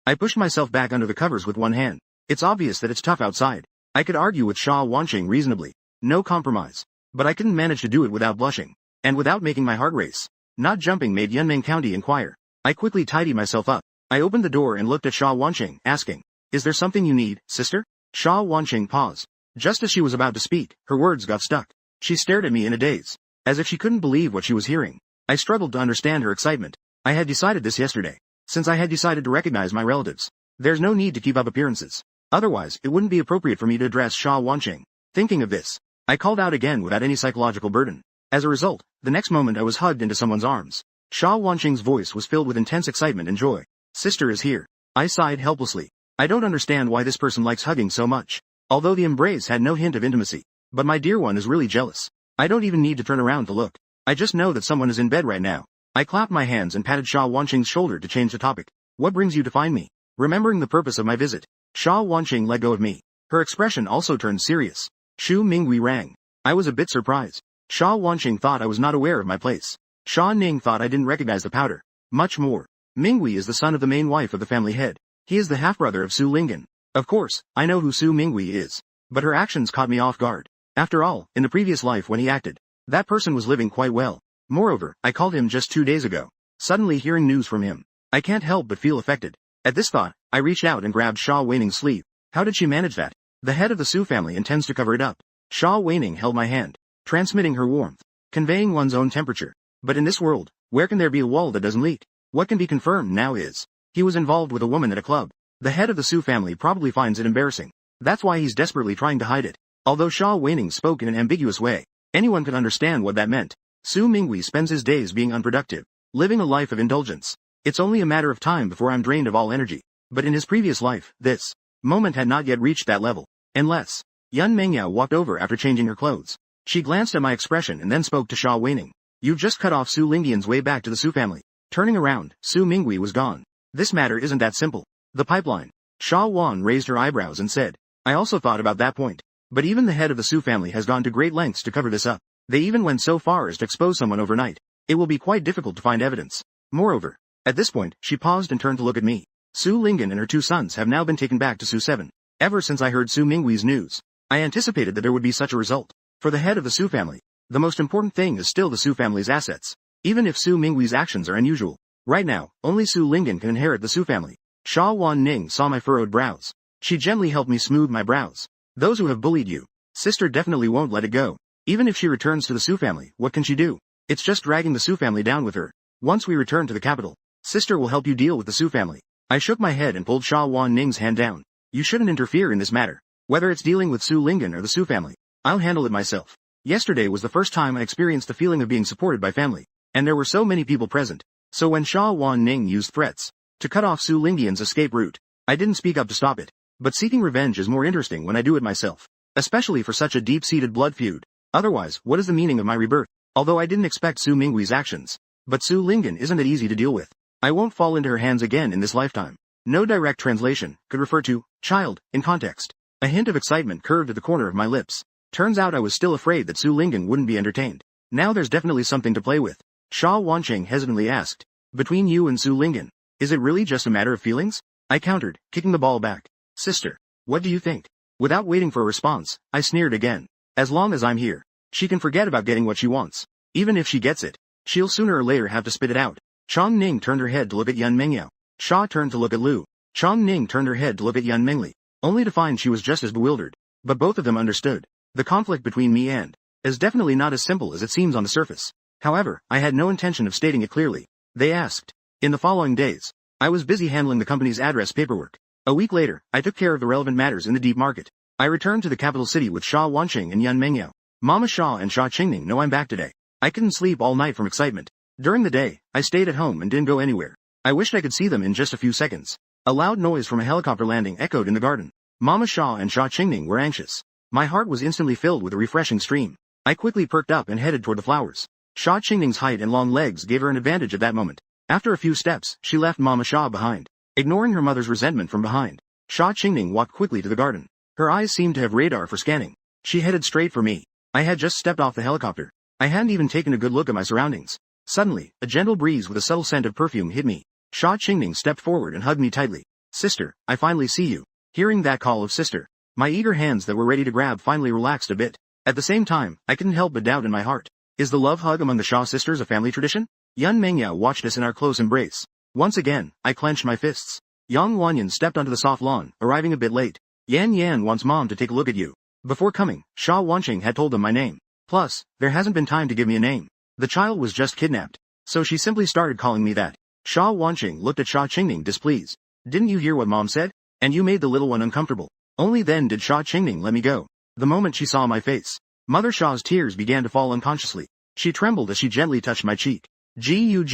I pushed myself back under the covers with one hand. It's obvious that it's tough outside. I could argue with Sha Wanqing reasonably. No compromise. But I couldn't manage to do it without blushing. And without making my heart race. Not jumping made Yunming County inquire. I quickly tidied myself up. I opened the door and looked at Sha Wanqing, asking, Is there something you need, sister? Sha Wanqing paused. Just as she was about to speak, her words got stuck. She stared at me in a daze. As if she couldn't believe what she was hearing. I struggled to understand her excitement. I had decided this yesterday. Since I had decided to recognize my relatives. There's no need to keep up appearances. Otherwise, it wouldn't be appropriate for me to address Sha Wanqing. Thinking of this, I called out again without any psychological burden. As a result, the next moment I was hugged into someone's arms. Sha Wanqing's voice was filled with intense excitement and joy. Sister is here. I sighed helplessly. I don't understand why this person likes hugging so much. Although the embrace had no hint of intimacy. But my dear one is really jealous. I don't even need to turn around to look. I just know that someone is in bed right now. I clapped my hands and patted Sha Wanqing's shoulder to change the topic. What brings you to find me? Remembering the purpose of my visit, Sha Wanqing let go of me. Her expression also turned serious. Shu Mingwei rang. I was a bit surprised. Sha Wanqing thought I was not aware of my place. Sha Ning thought I didn't recognize the powder. Much more. Mingwei is the son of the main wife of the family head. He is the half-brother of Su Lingyan. Of course, I know who Su Mingwei is. But her actions caught me off guard. After all, in the previous life when he acted, that person was living quite well. Moreover, I called him just 2 days ago. Suddenly hearing news from him, I can't help but feel affected. At this thought, I reached out and grabbed Sha Waning's sleeve. How did she manage that? The head of the Su family intends to cover it up. Sha Waning held my hand, transmitting her warmth, conveying one's own temperature. But in this world, where can there be a wall that doesn't leak? What can be confirmed now is, he was involved with a woman at a club. The head of the Su family probably finds it embarrassing. That's why he's desperately trying to hide it. Although Sha Waning spoke in an ambiguous way, anyone could understand what that meant. Su Mingwei spends his days being unproductive, living a life of indulgence. It's only a matter of time before I'm drained of all energy. But in his previous life, this moment had not yet reached that level. Unless, Yun Mengyao walked over after changing her clothes. She glanced at my expression and then spoke to Sha Waning. You've just cut off Su Lingyan's way back to the Su family. Turning around, Su Mingwei was gone. This matter isn't that simple. The pipeline. Sha Wan raised her eyebrows and said, I also thought about that point. But even the head of the Su family has gone to great lengths to cover this up. They even went so far as to expose someone overnight. It will be quite difficult to find evidence. Moreover, at this point, she paused and turned to look at me. Su Lingyan and her 2 sons have now been taken back to Su 7. Ever since I heard Su Mingwei's news, I anticipated that there would be such a result. For the head of the Su family, the most important thing is still the Su family's assets. Even if Su Mingwei's actions are unusual. Right now, only Su Lingyan can inherit the Su family. Sha Wan Ning saw my furrowed brows. She gently helped me smooth my brows. Those who have bullied you, sister definitely won't let it go. Even if she returns to the Su family, what can she do? It's just dragging the Su family down with her. Once we return to the capital, sister will help you deal with the Su family. I shook my head and pulled Sha Wan Ning's hand down. You shouldn't interfere in this matter. Whether it's dealing with Su Lingyan or the Su family, I'll handle it myself. Yesterday was the first time I experienced the feeling of being supported by family. And there were so many people present. So when Sha Wan Ning used threats to cut off Su Lingyan's escape route, I didn't speak up to stop it. But seeking revenge is more interesting when I do it myself. Especially for such a deep-seated blood feud. Otherwise, what is the meaning of my rebirth? Although I didn't expect Su Mingwei's actions. But Su Lingyan isn't that easy to deal with. I won't fall into her hands again in this lifetime. No direct translation could refer to child in context. A hint of excitement curved at the corner of my lips. Turns out I was still afraid that Su Lingyan wouldn't be entertained. Now there's definitely something to play with. Sha Wanqing hesitantly asked, between you and Su Lingyan, is it really just a matter of feelings? I countered, kicking the ball back. Sister, what do you think? Without waiting for a response, I sneered again. As long as I'm here, she can forget about getting what she wants. Even if she gets it, she'll sooner or later have to spit it out. Chong Ning turned her head to look at Yun Mengyao. Sha turned to look at Lu. Chong Ning turned her head to look at Yun Mingli, only to find she was just as bewildered. But both of them understood. The conflict between me and is definitely not as simple as it seems on the surface. However, I had no intention of stating it clearly. They asked. In the following days, I was busy handling the company's address paperwork. A week later, I took care of the relevant matters in the deep market. I returned to the capital city with Sha Wanqing and Yun Mengyao. Mama Sha and Sha Qingning know I'm back today. I couldn't sleep all night from excitement. During the day, I stayed at home and didn't go anywhere. I wished I could see them in just a few seconds. A loud noise from a helicopter landing echoed in the garden. Mama Sha and Sha Qingning were anxious. My heart was instantly filled with a refreshing stream. I quickly perked up and headed toward the flowers. Sha Qingning's height and long legs gave her an advantage at that moment. After a few steps, she left Mama Sha behind. Ignoring her mother's resentment from behind, Sha Qingning walked quickly to the garden. Her eyes seemed to have radar for scanning. She headed straight for me. I had just stepped off the helicopter. I hadn't even taken a good look at my surroundings. Suddenly, a gentle breeze with a subtle scent of perfume hit me. Sha Qingning stepped forward and hugged me tightly. Sister, I finally see you. Hearing that call of sister, my eager hands that were ready to grab finally relaxed a bit. At the same time, I couldn't help but doubt in my heart. Is the love hug among the Sha sisters a family tradition? Yun Mengyao watched us in our close embrace. Once again, I clenched my fists. Yang Wanyan stepped onto the soft lawn, arriving a bit late. Yan Yan wants mom to take a look at you. Before coming, Sha Wanqing had told them my name. Plus, there hasn't been time to give me a name. The child was just kidnapped. So she simply started calling me that. Sha Wanqing looked at Sha Qingning displeased. Didn't you hear what mom said? And you made the little one uncomfortable. Only then did Sha Qingning let me go. The moment she saw my face, Mother Shaw's tears began to fall unconsciously. She trembled as she gently touched my cheek. Gu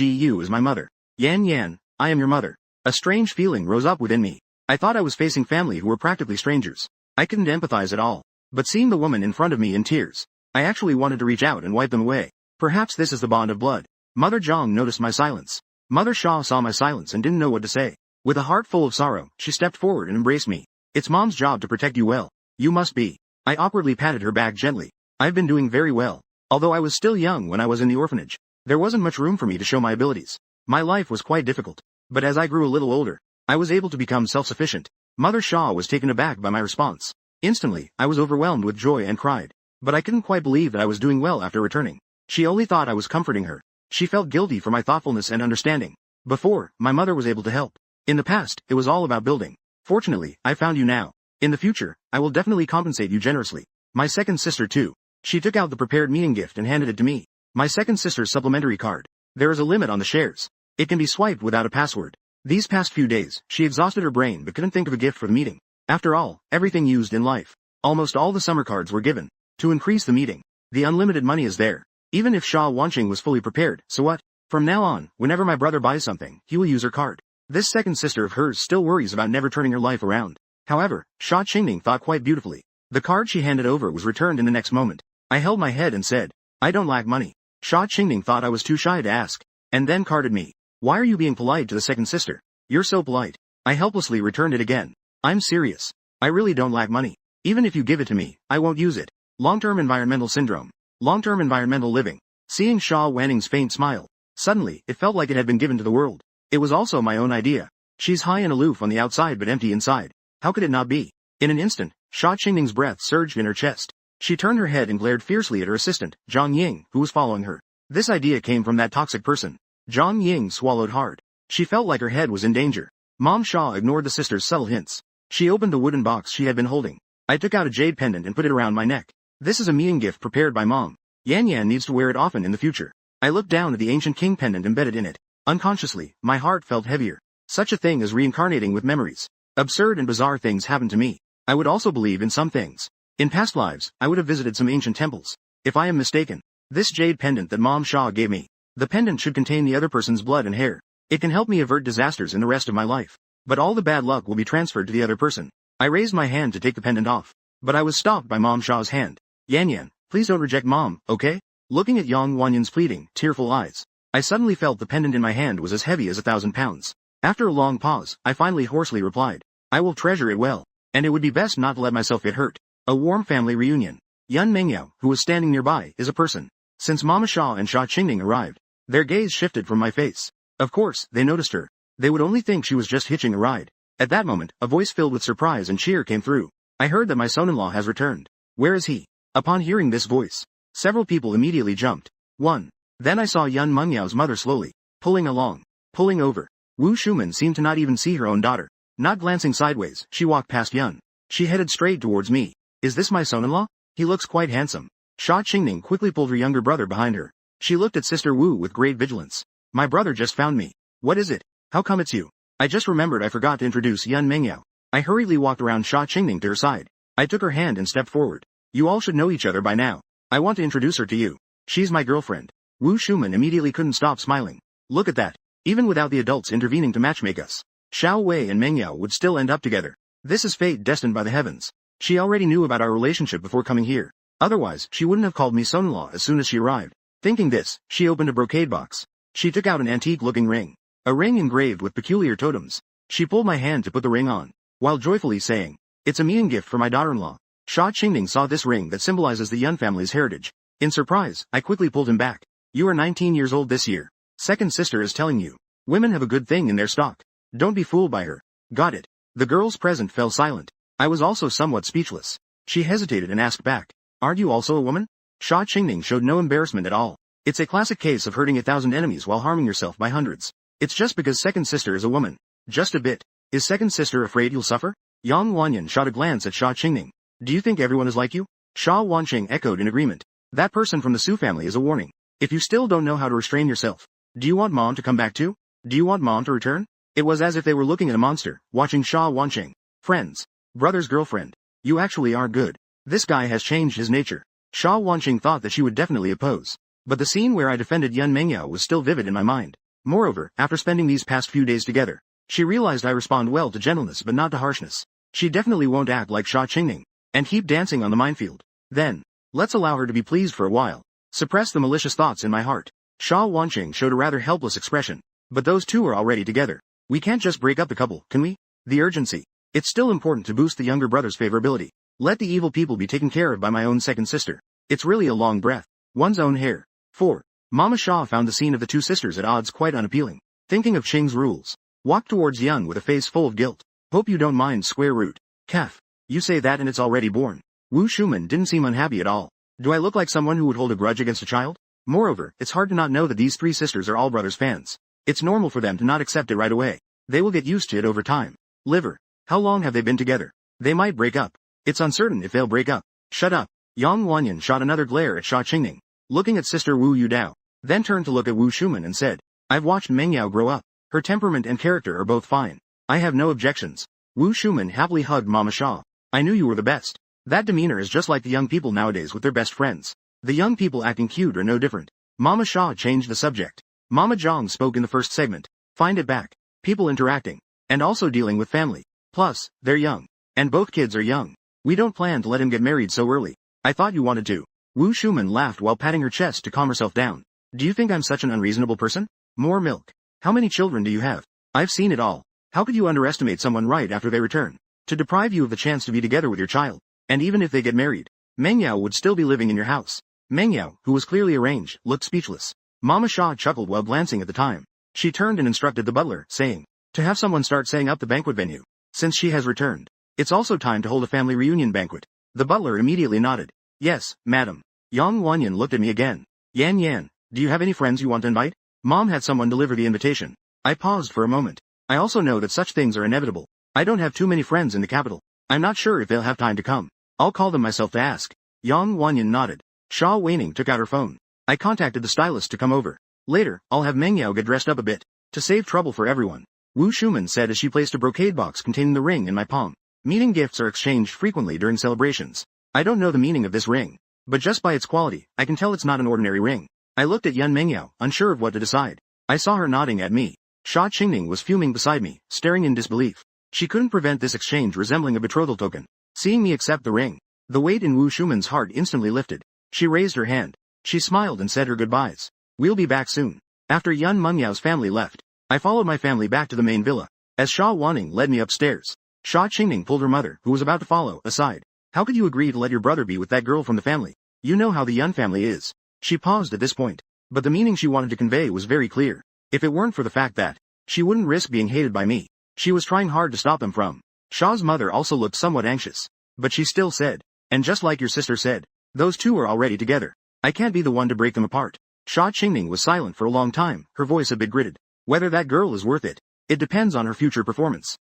is my mother. Yan Yan, I am your mother. A strange feeling rose up within me. I thought I was facing family who were practically strangers. I couldn't empathize at all. But seeing the woman in front of me in tears, I actually wanted to reach out and wipe them away. Perhaps this is the bond of blood. Mother Zhang noticed my silence. Mother Shaw saw my silence and didn't know what to say. With a heart full of sorrow, she stepped forward and embraced me. It's Mom's job to protect you well. You must be. I awkwardly patted her back gently. I've been doing very well. Although I was still young when I was in the orphanage, there wasn't much room for me to show my abilities. My life was quite difficult. But as I grew a little older, I was able to become self-sufficient. Mother Shaw was taken aback by my response. Instantly, I was overwhelmed with joy and cried. But I couldn't quite believe that I was doing well after returning. She only thought I was comforting her. She felt guilty for my thoughtfulness and understanding. Before, my mother was able to help. In the past, it was all about building. Fortunately, I found you now. In the future, I will definitely compensate you generously. My second sister too. She took out the prepared meeting gift and handed it to me. My second sister's supplementary card. There is a limit on the shares. It can be swiped without a password. These past few days, she exhausted her brain but couldn't think of a gift for the meeting. After all, everything used in life. Almost all the summer cards were given. To increase the meeting. The unlimited money is there. Even if Sha Wanqing was fully prepared, so what? From now on, whenever my brother buys something, he will use her card. This second sister of hers still worries about never turning her life around. However, Sha Qingning thought quite beautifully. The card she handed over was returned in the next moment. I held my head and said, I don't lack money. Sha Qingning thought I was too shy to ask, and then carded me. Why are you being polite to the second sister? You're so polite. I helplessly returned it again. I'm serious. I really don't lack money. Even if you give it to me, I won't use it. Long-term environmental syndrome. Long-term environmental living. Seeing Sha Wanning's faint smile, suddenly, it felt like it had been given to the world. It was also my own idea. She's high and aloof on the outside but empty inside. How could it not be? In an instant, Sha Qingning's breath surged in her chest. She turned her head and glared fiercely at her assistant, Zhang Ying, who was following her. This idea came from that toxic person. Zhang Ying swallowed hard. She felt like her head was in danger. Mom Sha ignored the sister's subtle hints. She opened the wooden box she had been holding. I took out a jade pendant and put it around my neck. This is a meeting gift prepared by Mom. Yan Yan needs to wear it often in the future. I looked down at the ancient king pendant embedded in it. Unconsciously, my heart felt heavier. Such a thing as reincarnating with memories. Absurd and bizarre things happened to me. I would also believe in some things. In past lives, I would have visited some ancient temples. If I am mistaken, this jade pendant that Mom Sha gave me, the pendant should contain the other person's blood and hair. It can help me avert disasters in the rest of my life. But all the bad luck will be transferred to the other person. I raised my hand to take the pendant off. But I was stopped by Mom Sha's hand. Yan Yan, please don't reject Mom, okay? Looking at Yang Wanyan's pleading, tearful eyes, I suddenly felt the pendant in my hand was as heavy as 1,000 pounds. After a long pause, I finally hoarsely replied, I will treasure it well. And it would be best not to let myself get hurt. A warm family reunion. Yun Mengyao, who was standing nearby, is a person. Since Mama Sha and Sha Qingning arrived, their gaze shifted from my face. Of course, they noticed her. They would only think she was just hitching a ride. At that moment, a voice filled with surprise and cheer came through. I heard that my son-in-law has returned. Where is he? Upon hearing this voice, several people immediately jumped. 1. Then I saw Yun Mengyao's mother slowly, pulling over. Wu Shuman seemed to not even see her own daughter. Not glancing sideways, she walked past Yun. She headed straight towards me. Is this my son-in-law? He looks quite handsome. Sha Qingning quickly pulled her younger brother behind her. She looked at Sister Wu with great vigilance. My brother just found me. What is it? How come it's you? I just remembered I forgot to introduce Yun Mengyao. I hurriedly walked around Sha Qingning to her side. I took her hand and stepped forward. You all should know each other by now. I want to introduce her to you. She's my girlfriend. Wu Shuman immediately couldn't stop smiling. Look at that. Even without the adults intervening to matchmake us, Xiao Wei and Mengyao would still end up together. This is fate destined by the heavens. She already knew about our relationship before coming here. Otherwise, she wouldn't have called me son-in-law as soon as she arrived. Thinking this, she opened a brocade box. She took out an antique-looking ring. A ring engraved with peculiar totems. She pulled my hand to put the ring on, while joyfully saying, It's a meeting gift for my daughter-in-law. Sha Qingning saw this ring that symbolizes the Yun family's heritage. In surprise, I quickly pulled him back. You are 19 years old this year. Second sister is telling you. Women have a good thing in their stock. Don't be fooled by her. Got it. The girls present fell silent. I was also somewhat speechless. She hesitated and asked back. Aren't you also a woman? Sha Qingning showed no embarrassment at all. It's a classic case of hurting 1,000 enemies while harming yourself by hundreds. It's just because second sister is a woman. Just a bit. Is second sister afraid you'll suffer? Yang Wanyan shot a glance at Sha Qingning. Do you think everyone is like you? Sha Wanqing echoed in agreement. That person from the Su family is a warning. If you still don't know how to restrain yourself, do you want Mom to come back too? Do you want Mom to return? It was as if they were looking at a monster, watching Sha Wanqing. Friends. Brother's girlfriend. You actually are good. This guy has changed his nature. Sha Wanqing thought that she would definitely oppose. But the scene where I defended Yun Mengyao was still vivid in my mind. Moreover, after spending these past few days together, she realized I respond well to gentleness but not to harshness. She definitely won't act like Sha Qingning and keep dancing on the minefield. Then, let's allow her to be pleased for a while. Suppress the malicious thoughts in my heart. Sha Wanqing showed a rather helpless expression. But those two are already together. We can't just break up the couple, can we? The urgency. It's still important to boost the younger brother's favorability. Let the evil people be taken care of by my own second sister. It's really a long breath. One's own hair. 4. Mama Sha found the scene of the two sisters at odds quite unappealing. Thinking of Qing's rules. Walked towards Yun with a face full of guilt. Hope you don't mind square root. Calf. You say that and it's already born. Wu Shuman didn't seem unhappy at all. Do I look like someone who would hold a grudge against a child? Moreover, it's hard to not know that these three sisters are all brothers' fans. It's normal for them to not accept it right away. They will get used to it over time. Liver. How long have they been together? They might break up. It's uncertain if they'll break up. Shut up. Yang Wanyan shot another glare at Sha Qingning, looking at sister Wu Yudao, then turned to look at Wu Shuman and said, I've watched Mengyao grow up. Her temperament and character are both fine. I have no objections. Wu Shuman happily hugged Mama Sha. I knew you were the best. That demeanor is just like the young people nowadays with their best friends. The young people acting cute are no different. Mama Sha changed the subject. Mama Zhang spoke in the first segment. Find it back. People interacting. And also dealing with family. Plus, they're young. And both kids are young. We don't plan to let him get married so early. I thought you wanted to. Wu Shuman laughed while patting her chest to calm herself down. Do you think I'm such an unreasonable person? More milk. How many children do you have? I've seen it all. How could you underestimate someone right after they return? To deprive you of the chance to be together with your child. And even if they get married, Mengyao would still be living in your house. Mengyao, who was clearly arranged, looked speechless. Mama Sha chuckled while glancing at the time. She turned and instructed the butler, saying, to have someone start setting up the banquet venue. Since she has returned, it's also time to hold a family reunion banquet. The butler immediately nodded. Yes, madam. Yang Wanyan looked at me again. Yan Yan, do you have any friends you want to invite? Mom had someone deliver the invitation. I paused for a moment. I also know that such things are inevitable. I don't have too many friends in the capital. I'm not sure if they'll have time to come. I'll call them myself to ask. Yang Wanyan nodded. Sha Weining took out her phone. I contacted the stylist to come over. Later, I'll have Mengyao get dressed up a bit, to save trouble for everyone. Wu Shuman said as she placed a brocade box containing the ring in my palm. Meeting gifts are exchanged frequently during celebrations. I don't know the meaning of this ring, but just by its quality, I can tell it's not an ordinary ring. I looked at Yun Mengyao, unsure of what to decide. I saw her nodding at me. Sha Qingning was fuming beside me, staring in disbelief. She couldn't prevent this exchange resembling a betrothal token. Seeing me accept the ring, the weight in Wu Shuman's heart instantly lifted. She raised her hand. She smiled and said her goodbyes. We'll be back soon. After Yun Mengyao's family left, I followed my family back to the main villa. As Sha Wanning led me upstairs, Sha Qingning pulled her mother, who was about to follow, aside. How could you agree to let your brother be with that girl from the family? You know how the Yun family is. She paused at this point, but the meaning she wanted to convey was very clear. If it weren't for the fact that she wouldn't risk being hated by me, she was trying hard to stop them from. Sha's mother also looked somewhat anxious, but she still said, and just like your sister said, those two are already together. I can't be the one to break them apart. Sha Qingning was silent for a long time, her voice a bit gritted. Whether that girl is worth it, it depends on her future performance.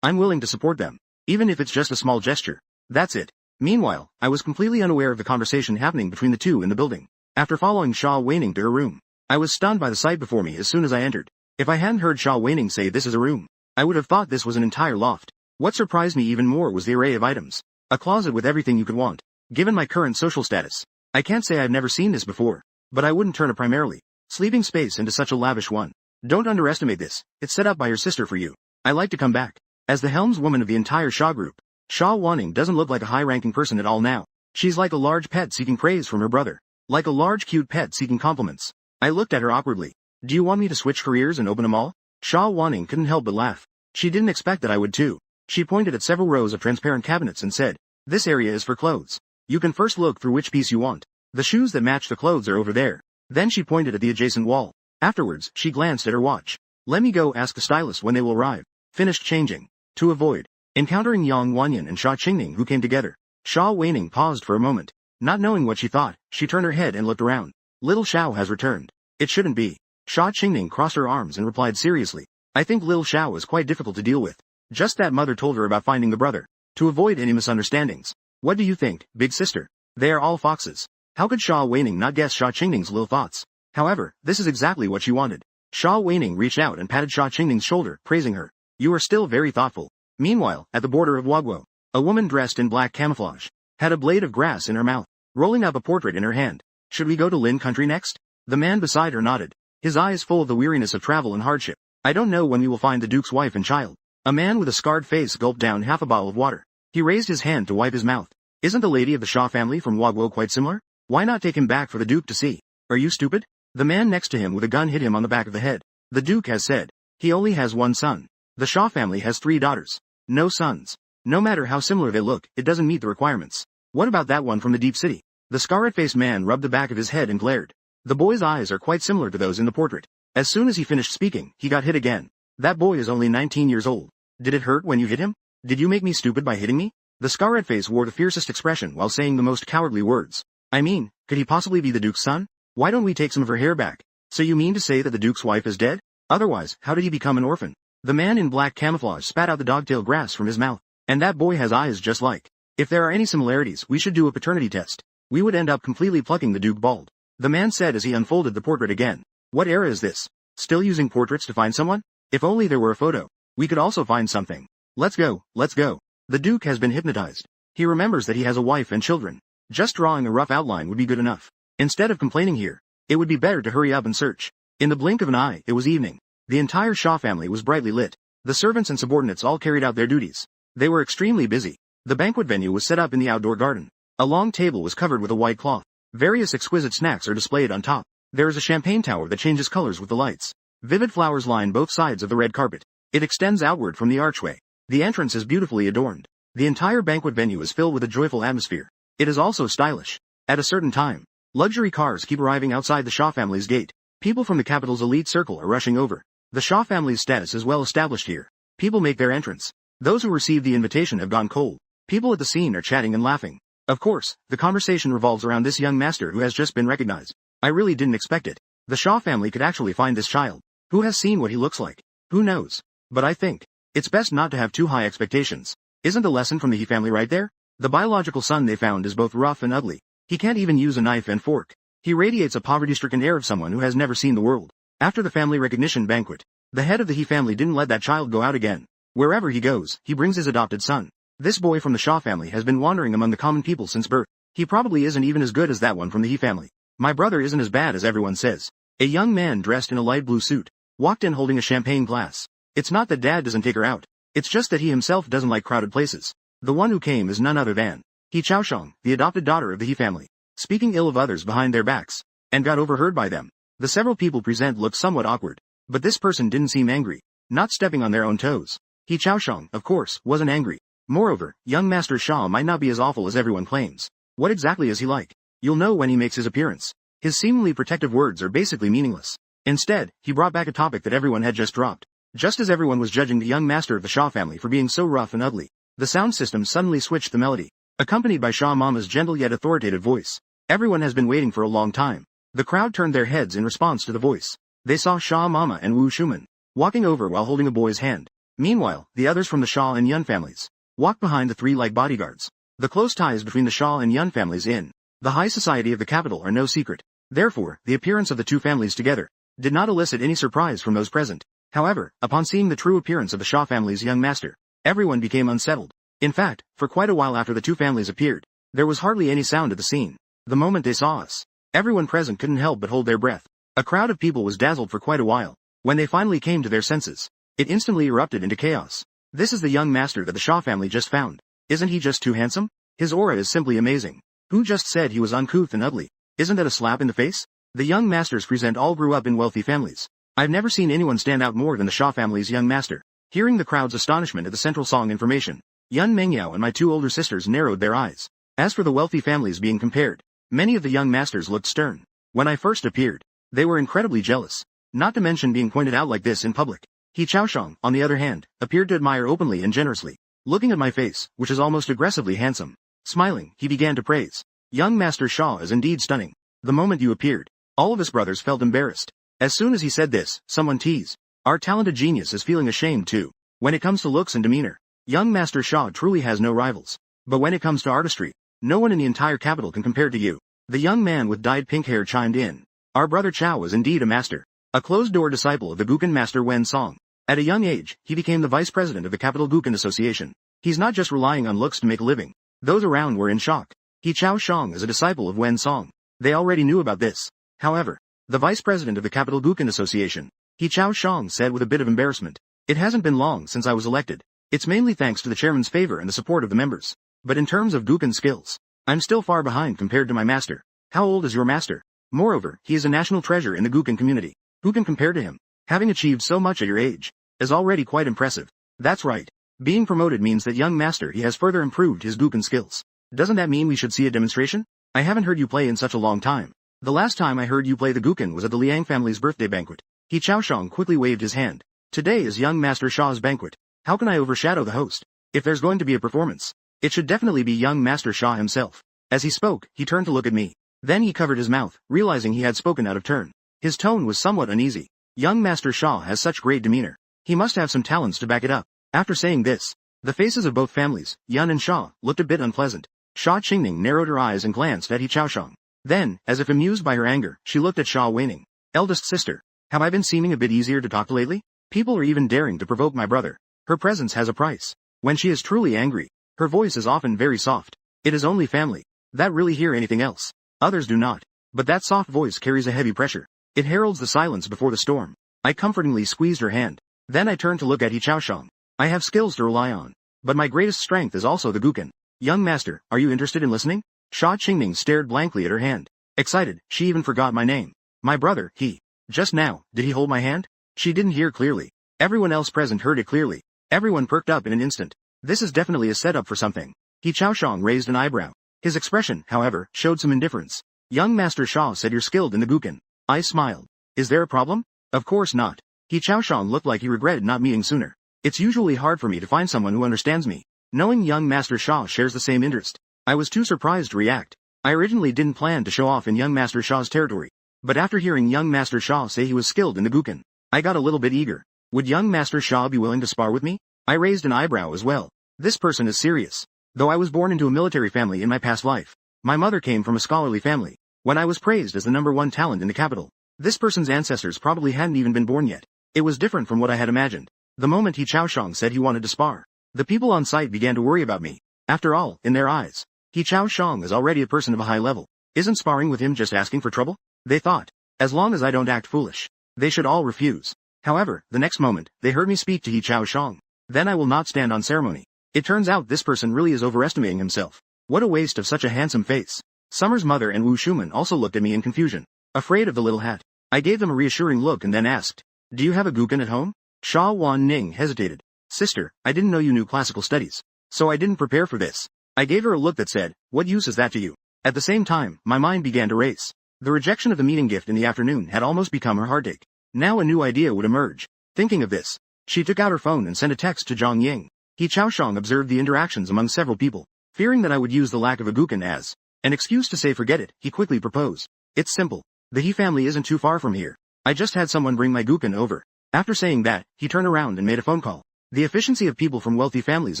I'm willing to support them, even if it's just a small gesture. That's it. Meanwhile, I was completely unaware of the conversation happening between the two in the building. After following Sha Weining to her room, I was stunned by the sight before me as soon as I entered. If I hadn't heard Sha Weining say this is a room, I would have thought this was an entire loft. What surprised me even more was the array of items. A closet with everything you could want. Given my current social status, I can't say I've never seen this before, but I wouldn't turn a primarily sleeping space into such a lavish one. Don't underestimate this. It's set up by your sister for you. I like to come back. As the helmswoman of the entire Sha group, Sha Wanning doesn't look like a high-ranking person at all now. She's like a large pet seeking praise from her brother. Like a large cute pet seeking compliments. I looked at her awkwardly. Do you want me to switch careers and open a mall? Sha Wanning couldn't help but laugh. She didn't expect that I would too. She pointed at several rows of transparent cabinets and said, this area is for clothes. You can first look through which piece you want. The shoes that match the clothes are over there. Then she pointed at the adjacent wall. Afterwards, she glanced at her watch. Let me go ask the stylist when they will arrive. Finished changing. To avoid encountering Yang Wanyan and Sha Qingning who came together, Sha Weining paused for a moment. Not knowing what she thought, she turned her head and looked around. Little Xiao has returned. It shouldn't be. Sha Qingning crossed her arms and replied seriously. I think Lil Xiao is quite difficult to deal with. Just that mother told her about finding the brother. To avoid any misunderstandings. What do you think, big sister? They are all foxes. How could Sha Weining not guess Sha Qingning's little thoughts? However, this is exactly what she wanted. Sha Weining reached out and patted Sha Qingning's shoulder, praising her. You are still very thoughtful. Meanwhile, at the border of Wagwo, A woman dressed in black camouflage had a blade of grass in her mouth, rolling up a portrait in her hand. Should we go to Lin Country next? The man beside her nodded, his eyes full of the weariness of travel and hardship. I don't know when we will find the Duke's wife and child. A man with a scarred face gulped down half a bottle of water. He raised his hand to wipe his mouth. Isn't the lady of the Shaw family from Wagwo quite similar? Why not take him back for the Duke to see? Are you stupid? The man next to him with a gun hit him on the back of the head. The Duke has said he only has one son. The Shaw family has 3 daughters. No sons. No matter how similar they look, it doesn't meet the requirements. What about that one from the deep city? The scarlet-faced man rubbed the back of his head and glared. The boy's eyes are quite similar to those in the portrait. As soon as he finished speaking, he got hit again. That boy is only 19 years old. Did it hurt when you hit him? Did you make me stupid by hitting me? The scarlet face wore the fiercest expression while saying the most cowardly words. I mean, could he possibly be the Duke's son? Why don't we take some of her hair back? So you mean to say that the Duke's wife is dead? Otherwise, how did he become an orphan? The man in black camouflage spat out the dogtail grass from his mouth. And that boy has eyes just like. If there are any similarities, we should do a paternity test. We would end up completely plucking the Duke bald. The man said as he unfolded the portrait again. What era is this? Still using portraits to find someone? If only there were a photo. We could also find something. Let's go, let's go. The Duke has been hypnotized. He remembers that he has a wife and children. Just drawing a rough outline would be good enough. Instead of complaining here, it would be better to hurry up and search. In the blink of an eye, it was evening. The entire Shaw family was brightly lit. The servants and subordinates all carried out their duties. They were extremely busy. The banquet venue was set up in the outdoor garden. A long table was covered with a white cloth. Various exquisite snacks are displayed on top. There is a champagne tower that changes colors with the lights. Vivid flowers line both sides of the red carpet. It extends outward from the archway. The entrance is beautifully adorned. The entire banquet venue is filled with a joyful atmosphere. It is also stylish. At a certain time, luxury cars keep arriving outside the Shaw family's gate. People from the capital's elite circle are rushing over. The Shaw family's status is well established here. People make their entrance. Those who received the invitation have gone cold. People at the scene are chatting and laughing. Of course, the conversation revolves around this young master who has just been recognized. I really didn't expect it. The Shaw family could actually find this child. Who has seen what he looks like? Who knows? But I think it's best not to have too high expectations. Isn't the lesson from the He family right there? The biological son they found is both rough and ugly. He can't even use a knife and fork. He radiates a poverty-stricken air of someone who has never seen the world. After the family recognition banquet, the head of the He family didn't let that child go out again. Wherever he goes, he brings his adopted son. This boy from the Shaw family has been wandering among the common people since birth. He probably isn't even as good as that one from the He family. My brother isn't as bad as everyone says. A young man dressed in a light blue suit walked in holding a champagne glass. It's not that Dad doesn't take her out. It's just that he himself doesn't like crowded places. The one who came is none other than He Chaoshang, the adopted daughter of the He family, speaking ill of others behind their backs, and got overheard by them. The several people present looked somewhat awkward, but this person didn't seem angry, not stepping on their own toes. He Chaoshang, of course, wasn't angry. Moreover, young Master Shaw might not be as awful as everyone claims. What exactly is he like? You'll know when he makes his appearance. His seemingly protective words are basically meaningless. Instead, he brought back a topic that everyone had just dropped. Just as everyone was judging the young master of the Shaw family for being so rough and ugly, the sound system suddenly switched the melody, accompanied by Shaw Mama's gentle yet authoritative voice. Everyone has been waiting for a long time. The crowd turned their heads in response to the voice. They saw Shaw Mama and Wu Shuman walking over while holding a boy's hand. Meanwhile, the others from the Shaw and Yun families walked behind the 3 like bodyguards. The close ties between the Shaw and Yun families in the high society of the capital are no secret. Therefore, the appearance of the 2 families together did not elicit any surprise from those present. However, upon seeing the true appearance of the Shaw family's young master, everyone became unsettled. In fact, for quite a while after the 2 families appeared, there was hardly any sound at the scene. The moment they saw us, everyone present couldn't help but hold their breath. A crowd of people was dazzled for quite a while. When they finally came to their senses, it instantly erupted into chaos. This is the young master that the Shaw family just found. Isn't he just too handsome? His aura is simply amazing. Who just said he was uncouth and ugly? Isn't that a slap in the face? The young masters present all grew up in wealthy families. I've never seen anyone stand out more than the Shaw family's young master. Hearing the crowd's astonishment at the central song information, Yun Mengyao and my 2 older sisters narrowed their eyes. As for the wealthy families being compared, many of the young masters looked stern. When I first appeared, they were incredibly jealous. Not to mention being pointed out like this in public. He Chaoshang, on the other hand, appeared to admire openly and generously. Looking at my face, which is almost aggressively handsome, smiling, he began to praise. Young Master Shaw is indeed stunning. The moment you appeared, all of us brothers felt embarrassed. As soon as he said this, someone teased. Our talented genius is feeling ashamed too. When it comes to looks and demeanor, young Master Shaw truly has no rivals. But when it comes to artistry, no one in the entire capital can compare to you. The young man with dyed pink hair chimed in. Our brother Chao is indeed a master. A closed-door disciple of the Gukan master Wen Song. At a young age, he became the vice president of the Capital Gukan Association. He's not just relying on looks to make a living. Those around were in shock. He Chao Shang is a disciple of Wen Song. They already knew about this. However, the vice president of the Capital Gukan Association, He Chao Shang, said with a bit of embarrassment, "It hasn't been long since I was elected. It's mainly thanks to the chairman's favor and the support of the members. But in terms of Gukan skills, I'm still far behind compared to my master." "How old is your master?" "Moreover, he is a national treasure in the Gukan community. Who can compare to him? Having achieved so much at your age is already quite impressive." "That's right. Being promoted means that young master he has further improved his Gukan skills. Doesn't that mean we should see a demonstration? I haven't heard you play in such a long time. The last time I heard you play the Gukan was at the Liang family's birthday banquet." He Chao Shang quickly waved his hand. "Today is young master Shah's banquet. How can I overshadow the host? If there's going to be a performance, it should definitely be young master Shah himself." As he spoke, he turned to look at me. Then he covered his mouth, realizing he had spoken out of turn. His tone was somewhat uneasy. Young master Shah has such great demeanor. He must have some talents to back it up. After saying this, the faces of both families, Yun and Shah, looked a bit unpleasant. Sha Qingning narrowed her eyes and glanced at He Chao Shang. Then, as if amused by her anger, she looked at Sha Weining. "Eldest sister, have I been seeming a bit easier to talk to lately? People are even daring to provoke my brother. Her presence has a price. When she is truly angry, her voice is often very soft. It is only family that really hear anything else. Others do not. But that soft voice carries a heavy pressure. It heralds the silence before the storm." I comfortingly squeezed her hand. Then I turned to look at He Chao Shang. "I have skills to rely on. But my greatest strength is also the Gukan. Young master, are you interested in listening?" Sha Qingning stared blankly at her hand. Excited, she even forgot my name. "My brother, he. Just now, did he hold my hand?" She didn't hear clearly. Everyone else present heard it clearly. Everyone perked up in an instant. This is definitely a setup for something. He Chao Shang raised an eyebrow. His expression, however, showed some indifference. "Young master Shah said you're skilled in the Gukan." I smiled. "Is there a problem?" "Of course not." He Chao Shang looked like he regretted not meeting sooner. "It's usually hard for me to find someone who understands me. Knowing young master Shah shares the same interest, I was too surprised to react. I originally didn't plan to show off in young master Shah's territory. But after hearing young master Shah say he was skilled in the Gukan, I got a little bit eager. Would young master Shah be willing to spar with me? I raised an eyebrow as well. This person is serious. Though I was born into a military family in my past life, my mother came from a scholarly family. When I was praised as the #1 talent in the capital, this person's ancestors probably hadn't even been born yet. It was different from what I had imagined. The moment He Chao Shang said he wanted to spar, the people on site began to worry about me. After all, in their eyes, He Chao Shang is already a person of a high level. Isn't sparring with him just asking for trouble? They thought, as long as I don't act foolish, they should all refuse. However, the next moment, they heard me speak to He Chao Shang. Then I will not stand on ceremony. It turns out this person really is overestimating himself. What a waste of such a handsome face. Summer's mother and Wu Shuman also looked at me in confusion, afraid of the little hat. I gave them a reassuring look and then asked, "Do you have a Gukan at home?" Sha Wan Ning hesitated. "Sister, I didn't know you knew classical studies, so I didn't prepare for this." I gave her a look that said, "What use is that to you?" At the same time, my mind began to race. The rejection of the meeting gift in the afternoon had almost become her heartache. Now a new idea would emerge. Thinking of this, she took out her phone and sent a text to Zhang Ying. He Chao Shang observed the interactions among several people. Fearing that I would use the lack of a Gukan as an excuse to say forget it, he quickly proposed. "It's simple. The He family isn't too far from here. I just had someone bring my Gukan over." After saying that, he turned around and made a phone call. The efficiency of people from wealthy families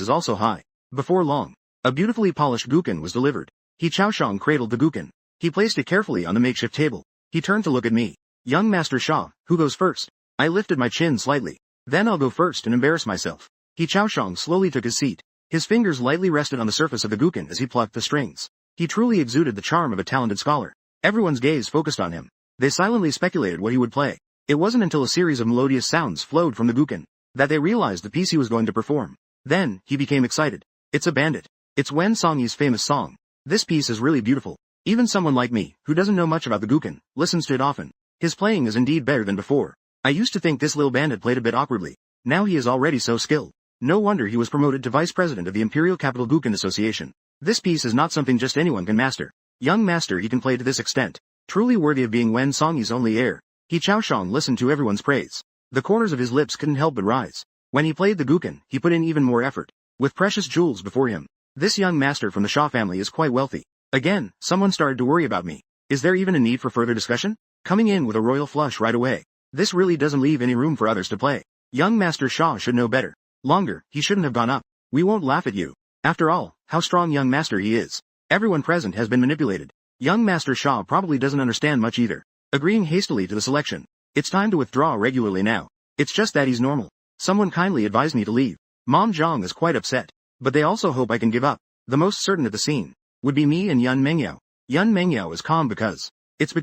is also high. Before long, a beautifully polished Gukan was delivered. He Chao Shang cradled the Gukan. He placed it carefully on the makeshift table. He turned to look at me. "Young Master Shah, who goes first?" I lifted my chin slightly. "Then I'll go first and embarrass myself." He Chao Shang slowly took his seat. His fingers lightly rested on the surface of the Gukan as he plucked the strings. He truly exuded the charm of a talented scholar. Everyone's gaze focused on him. They silently speculated what he would play. It wasn't until a series of melodious sounds flowed from the Gukan that they realized the piece he was going to perform. Then, he became excited. "It's a bandit. It's Wen Songyi's famous song. This piece is really beautiful. Even someone like me, who doesn't know much about the Gukan, listens to it often. His playing is indeed better than before. I used to think this little bandit played a bit awkwardly. Now he is already so skilled. No wonder he was promoted to vice president of the Imperial Capital Gukan Association. This piece is not something just anyone can master. Young master he can play to this extent. Truly worthy of being Wen Songyi's only heir." He Chao Shang listened to everyone's praise. The corners of his lips couldn't help but rise. When he played the Gukan, he put in even more effort. With precious jewels before him, this young master from the Shah family is quite wealthy. Again, someone started to worry about me. Is there even a need for further discussion? Coming in with a royal flush right away. This really doesn't leave any room for others to play. Young Master Shah should know better. Longer, he shouldn't have gone up. We won't laugh at you. After all, how strong young master he is. Everyone present has been manipulated. Young Master Shah probably doesn't understand much either. Agreeing hastily to the selection. It's time to withdraw regularly now. It's just that he's normal. Someone kindly advised me to leave. Mom Zhang is quite upset. but they also hope I can give up. The most certain at the scene would be me and Yun Mengyao. Yun Mengyao is calm because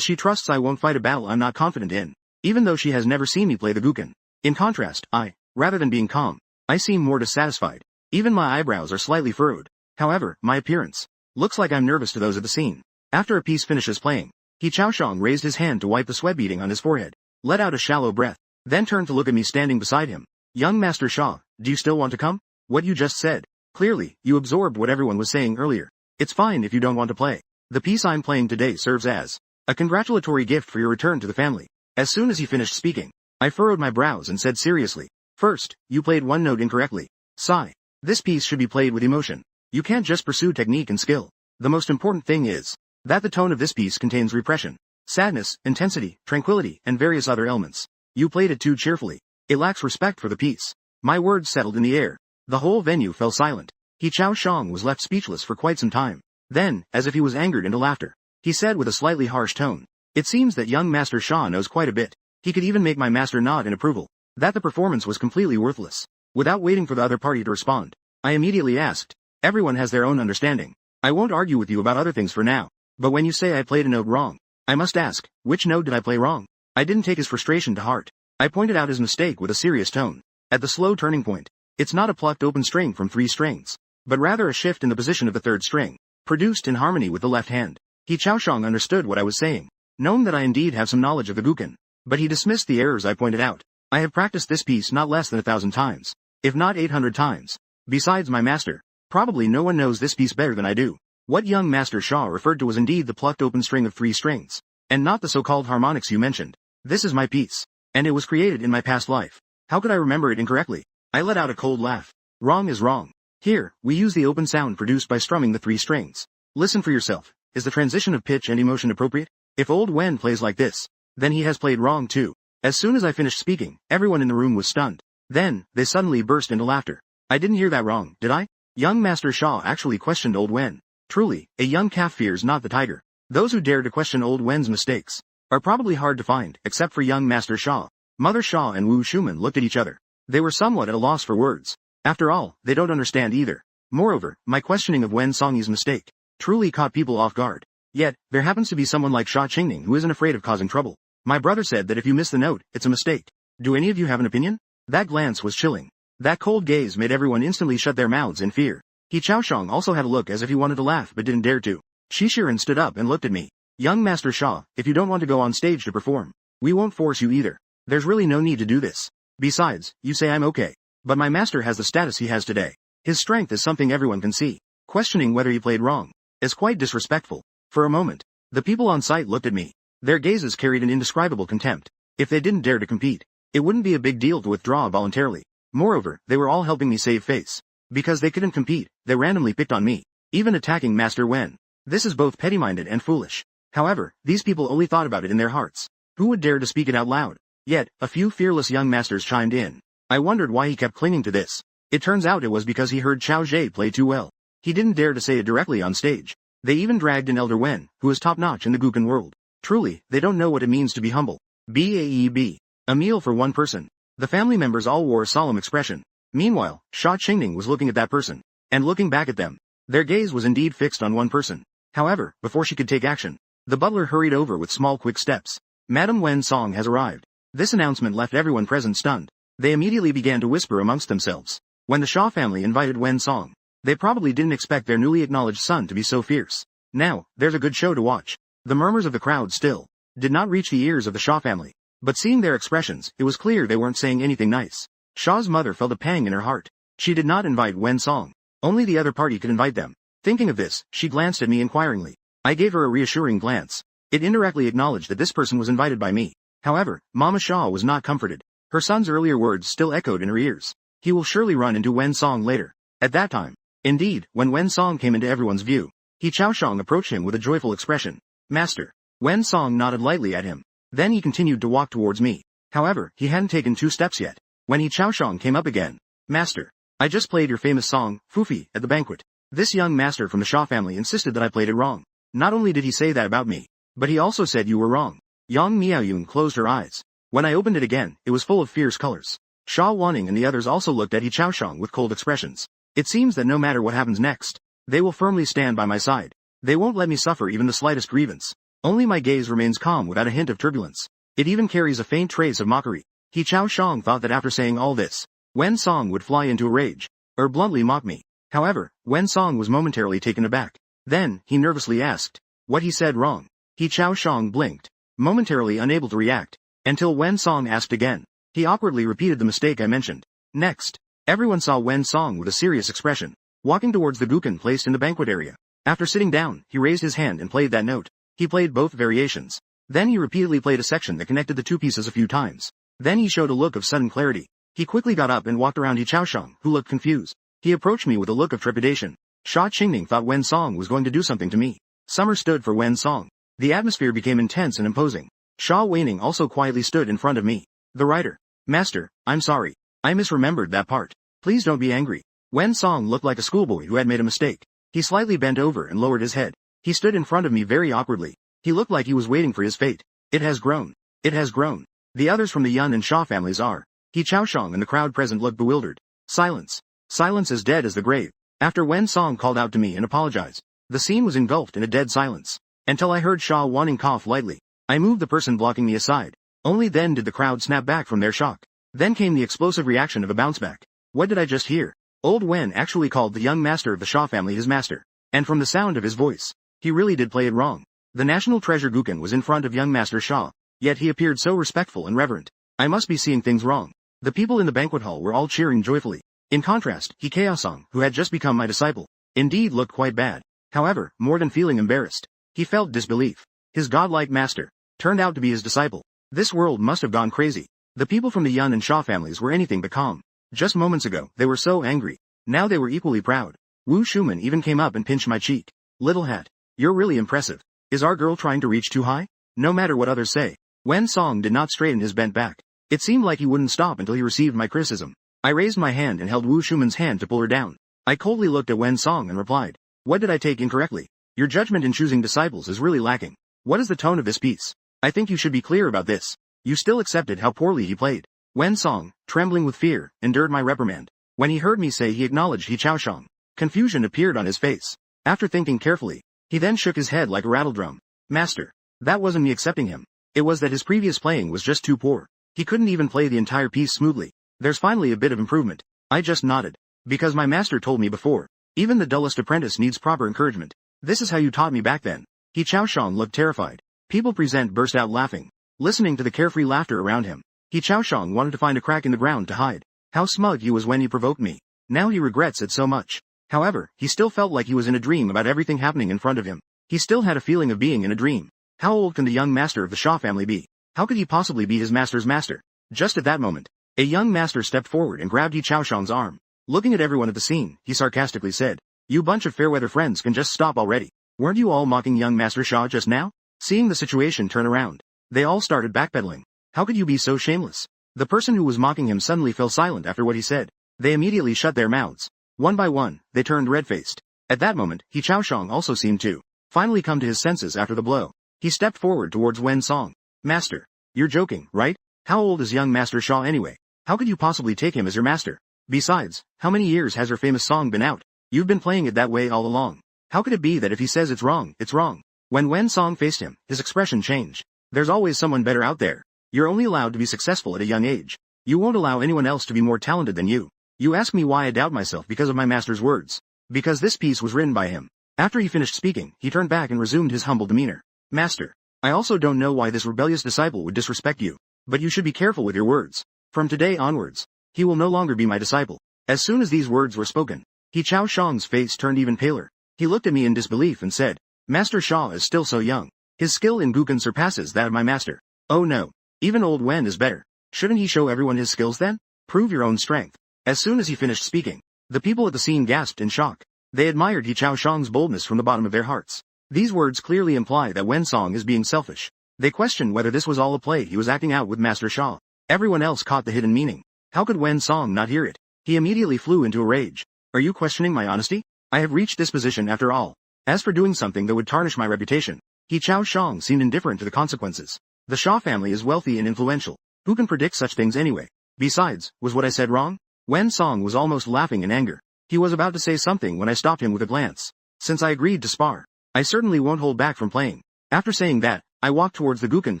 she trusts I won't fight a battle I'm not confident in, even though she has never seen me play the Guqin. In contrast, rather than being calm, I seem more dissatisfied. Even my eyebrows are slightly furrowed. However, my appearance looks like I'm nervous to those at the scene. After a piece finishes playing, He Chaoshang raised his hand to wipe the sweat beading on his forehead, let out a shallow breath, then turned to look at me standing beside him. Young Master Sha, do you still want to come? What you just said. Clearly, you absorbed what everyone was saying earlier. It's fine if you don't want to play. The piece I'm playing today serves as a congratulatory gift for your return to the family. As soon as he finished speaking, I furrowed my brows and said seriously, first, you played one note incorrectly. Sigh. This piece should be played with emotion. You can't just pursue technique and skill. The most important thing is that the tone of this piece contains repression, sadness, intensity, tranquility, and various other elements. You played it too cheerfully. It lacks respect for the piece. My words settled in the air. The whole venue fell silent. He Chaoshang was left speechless for quite some time. Then, as if he was angered into laughter, he said with a slightly harsh tone, it seems that young Master Sha knows quite a bit. He could even make my master nod in approval. That the performance was completely worthless. Without waiting for the other party to respond, I immediately asked, everyone has their own understanding. I won't argue with you about other things for now. But when you say I played a note wrong, I must ask, which note did I play wrong? I didn't take his frustration to heart. I pointed out his mistake with a serious tone. At the slow turning point, it's not a plucked open string from 3 strings, but rather a shift in the position of the 3rd string, produced in harmony with the left hand. He Chaoshang understood what I was saying, knowing that I indeed have some knowledge of the Guqin, but he dismissed the errors I pointed out. I have practiced this piece not less than 1,000 times, if not 800 times. Besides my master, probably no one knows this piece better than I do. What young Master Sha referred to was indeed the plucked open string of 3 strings, and not the so-called harmonics you mentioned. This is my piece, and it was created in my past life. How could I remember it incorrectly? I let out a cold laugh. Wrong is wrong. Here, we use the open sound produced by strumming the 3 strings. Listen for yourself. Is the transition of pitch and emotion appropriate? If old Wen plays like this, then he has played wrong too. As soon as I finished speaking, everyone in the room was stunned. Then, they suddenly burst into laughter. I didn't hear that wrong, did I? Young Master Sha actually questioned old Wen. Truly, a young calf fears not the tiger. Those who dare to question old Wen's mistakes are probably hard to find, except for young Master Sha. Mother Sha and Wu Shuman looked at each other. They were somewhat at a loss for words. After all, they don't understand either. Moreover, my questioning of Wen Songyi's mistake truly caught people off guard. Yet, there happens to be someone like Sha Qingning who isn't afraid of causing trouble. My brother said that if you miss the note, it's a mistake. Do any of you have an opinion? That glance was chilling. That cold gaze made everyone instantly shut their mouths in fear. He Chaoshang also had a look as if he wanted to laugh but didn't dare to. Shishiren stood up and looked at me. Young Master Sha, if you don't want to go on stage to perform, we won't force you either. There's really no need to do this. Besides, you say I'm okay. But my master has the status he has today. His strength is something everyone can see. Questioning whether he played wrong is quite disrespectful. For a moment, the people on site looked at me. Their gazes carried an indescribable contempt. If they didn't dare to compete, it wouldn't be a big deal to withdraw voluntarily. Moreover, they were all helping me save face. Because they couldn't compete, they randomly picked on me, even attacking Master Wen. This is both petty-minded and foolish. However, these people only thought about it in their hearts. Who would dare to speak it out loud? Yet, a few fearless young masters chimed in. I wondered why he kept clinging to this. It turns out it was because he heard Chao Zhe play too well. He didn't dare to say it directly on stage. They even dragged in Elder Wen, who is top-notch in the Guqin world. Truly, they don't know what it means to be humble. BAEB. A meal for one person. The family members all wore a solemn expression. Meanwhile, Sha Qingning was looking at that person, and looking back at them. Their gaze was indeed fixed on one person. However, before she could take action, the butler hurried over with small quick steps. Madam Wen Song has arrived. This announcement left everyone present stunned. They immediately began to whisper amongst themselves. When the Sha family invited Wen Song, they probably didn't expect their newly acknowledged son to be so fierce. Now, there's a good show to watch. The murmurs of the crowd still did not reach the ears of the Sha family. But seeing their expressions, it was clear they weren't saying anything nice. Sha's mother felt a pang in her heart. She did not invite Wen Song. Only the other party could invite them. Thinking of this, she glanced at me inquiringly. I gave her a reassuring glance. It indirectly acknowledged that this person was invited by me. However, Mama Sha was not comforted. Her son's earlier words still echoed in her ears. He will surely run into Wen Song later. At that time. Indeed, when Wen Song came into everyone's view, He Chaoshang approached him with a joyful expression. Master. Wen Song nodded lightly at him. Then he continued to walk towards me. However, he hadn't taken 2 steps yet, when He Chaoshang came up again. Master. I just played your famous song, Fufi, at the banquet. This young master from the Sha family insisted that I played it wrong. Not only did he say that about me, but he also said you were wrong. Yang Miaoyun closed her eyes. When I opened it again, it was full of fierce colors. Sha Wanning and the others also looked at He Chaoshang with cold expressions. It seems that no matter what happens next, they will firmly stand by my side. They won't let me suffer even the slightest grievance. Only my gaze remains calm without a hint of turbulence. It even carries a faint trace of mockery. He Chao Shang thought that after saying all this, Wen Song would fly into a rage, or bluntly mock me. However, Wen Song was momentarily taken aback. Then, he nervously asked, what he said wrong. He Chao Shang blinked, momentarily unable to react, until Wen Song asked again. He awkwardly repeated the mistake I mentioned. Next, everyone saw Wen Song with a serious expression, walking towards the guqin placed in the banquet area. After sitting down, he raised his hand and played that note. He played both variations. Then he repeatedly played a section that connected the two pieces a few times. Then he showed a look of sudden clarity. He quickly got up and walked around He Chaoshang, who looked confused. He approached me with a look of trepidation. Sha Qingning thought Wen Song was going to do something to me. Summer stood for Wen Song. The atmosphere became intense and imposing. Sha Weining also quietly stood in front of me. The writer. Master, I'm sorry. I misremembered that part. Please don't be angry. Wen Song looked like a schoolboy who had made a mistake. He slightly bent over and lowered his head. He stood in front of me very awkwardly. He looked like he was waiting for his fate. It has grown. It has grown. The others from the Yun and Sha families are. He Chaoshang and the crowd present looked bewildered. Silence. Silence as dead as the grave. After Wen Song called out to me and apologized, the scene was engulfed in a dead silence. Until I heard Sha Wanning cough lightly. I moved the person blocking me aside. Only then did the crowd snap back from their shock. Then came the explosive reaction of a bounce back. What did I just hear? Old Wen actually called the young master of the Sha family his master. And from the sound of his voice, he really did play it wrong. The national treasure guqin was in front of young master Sha. Yet he appeared so respectful and reverent. I must be seeing things wrong. The people in the banquet hall were all cheering joyfully. In contrast, He Chaosang, who had just become my disciple, indeed looked quite bad. However, more than feeling embarrassed, he felt disbelief. His godlike master turned out to be his disciple. This world must have gone crazy. The people from the Yun and Sha families were anything but calm. Just moments ago, they were so angry. Now they were equally proud. Wu Shuman even came up and pinched my cheek. Little hat, you're really impressive. Is our girl trying to reach too high? No matter what others say, Wen Song did not straighten his bent back. It seemed like he wouldn't stop until he received my criticism. I raised my hand and held Wu Shuman's hand to pull her down. I coldly looked at Wen Song and replied, what did I take incorrectly? Your judgment in choosing disciples is really lacking. What is the tone of this piece? I think you should be clear about this. You still accepted how poorly he played. Wen Song, trembling with fear, endured my reprimand. When he heard me say he acknowledged He Chaoshang, confusion appeared on his face. After thinking carefully, he then shook his head like a rattledrum. Master, that wasn't me accepting him. It was that his previous playing was just too poor. He couldn't even play the entire piece smoothly. There's finally a bit of improvement. I just nodded. Because my master told me before. Even the dullest apprentice needs proper encouragement. This is how you taught me back then. He Chaoshang looked terrified. People present burst out laughing, listening to the carefree laughter around him. He Chaoshang wanted to find a crack in the ground to hide. How smug he was when he provoked me. Now he regrets it so much. However, he still felt like he was in a dream about everything happening in front of him. He still had a feeling of being in a dream. How old can the young master of the Sha family be? How could he possibly be his master's master? Just at that moment, a young master stepped forward and grabbed He Chaoshang's arm. Looking at everyone at the scene, he sarcastically said, you bunch of fair-weather friends can just stop already. Weren't you all mocking young Master Sha just now? Seeing the situation turn around, they all started backpedaling. How could you be so shameless? The person who was mocking him suddenly fell silent after what he said. They immediately shut their mouths. One by one, they turned red-faced. At that moment, He Chaoshang also seemed to finally come to his senses after the blow. He stepped forward towards Wen Song. Master, you're joking, right? How old is young Master Sha anyway? How could you possibly take him as your master? Besides, how many years has your famous song been out? You've been playing it that way all along. How could it be that if he says it's wrong, it's wrong? When Wen Song faced him, his expression changed. There's always someone better out there. You're only allowed to be successful at a young age. You won't allow anyone else to be more talented than you. You ask me why I doubt myself because of my master's words. Because this piece was written by him. After he finished speaking, he turned back and resumed his humble demeanor. Master, I also don't know why this rebellious disciple would disrespect you. But you should be careful with your words. From today onwards, he will no longer be my disciple. As soon as these words were spoken, He Chaoshang's face turned even paler. He looked at me in disbelief and said, Master Sha is still so young. His skill in guqin surpasses that of my master. Oh no. Even old Wen is better. Shouldn't he show everyone his skills then? Prove your own strength. As soon as he finished speaking, the people at the scene gasped in shock. They admired He Chaoshang's boldness from the bottom of their hearts. These words clearly imply that Wen Song is being selfish. They questioned whether this was all a play he was acting out with Master Sha. Everyone else caught the hidden meaning. How could Wen Song not hear it? He immediately flew into a rage. Are you questioning my honesty? I have reached this position after all. As for doing something that would tarnish my reputation, He Chaoshang seemed indifferent to the consequences. The Sha family is wealthy and influential. Who can predict such things anyway? Besides, was what I said wrong? Wen Song was almost laughing in anger. He was about to say something when I stopped him with a glance. Since I agreed to spar, I certainly won't hold back from playing. After saying that, I walked towards the guqin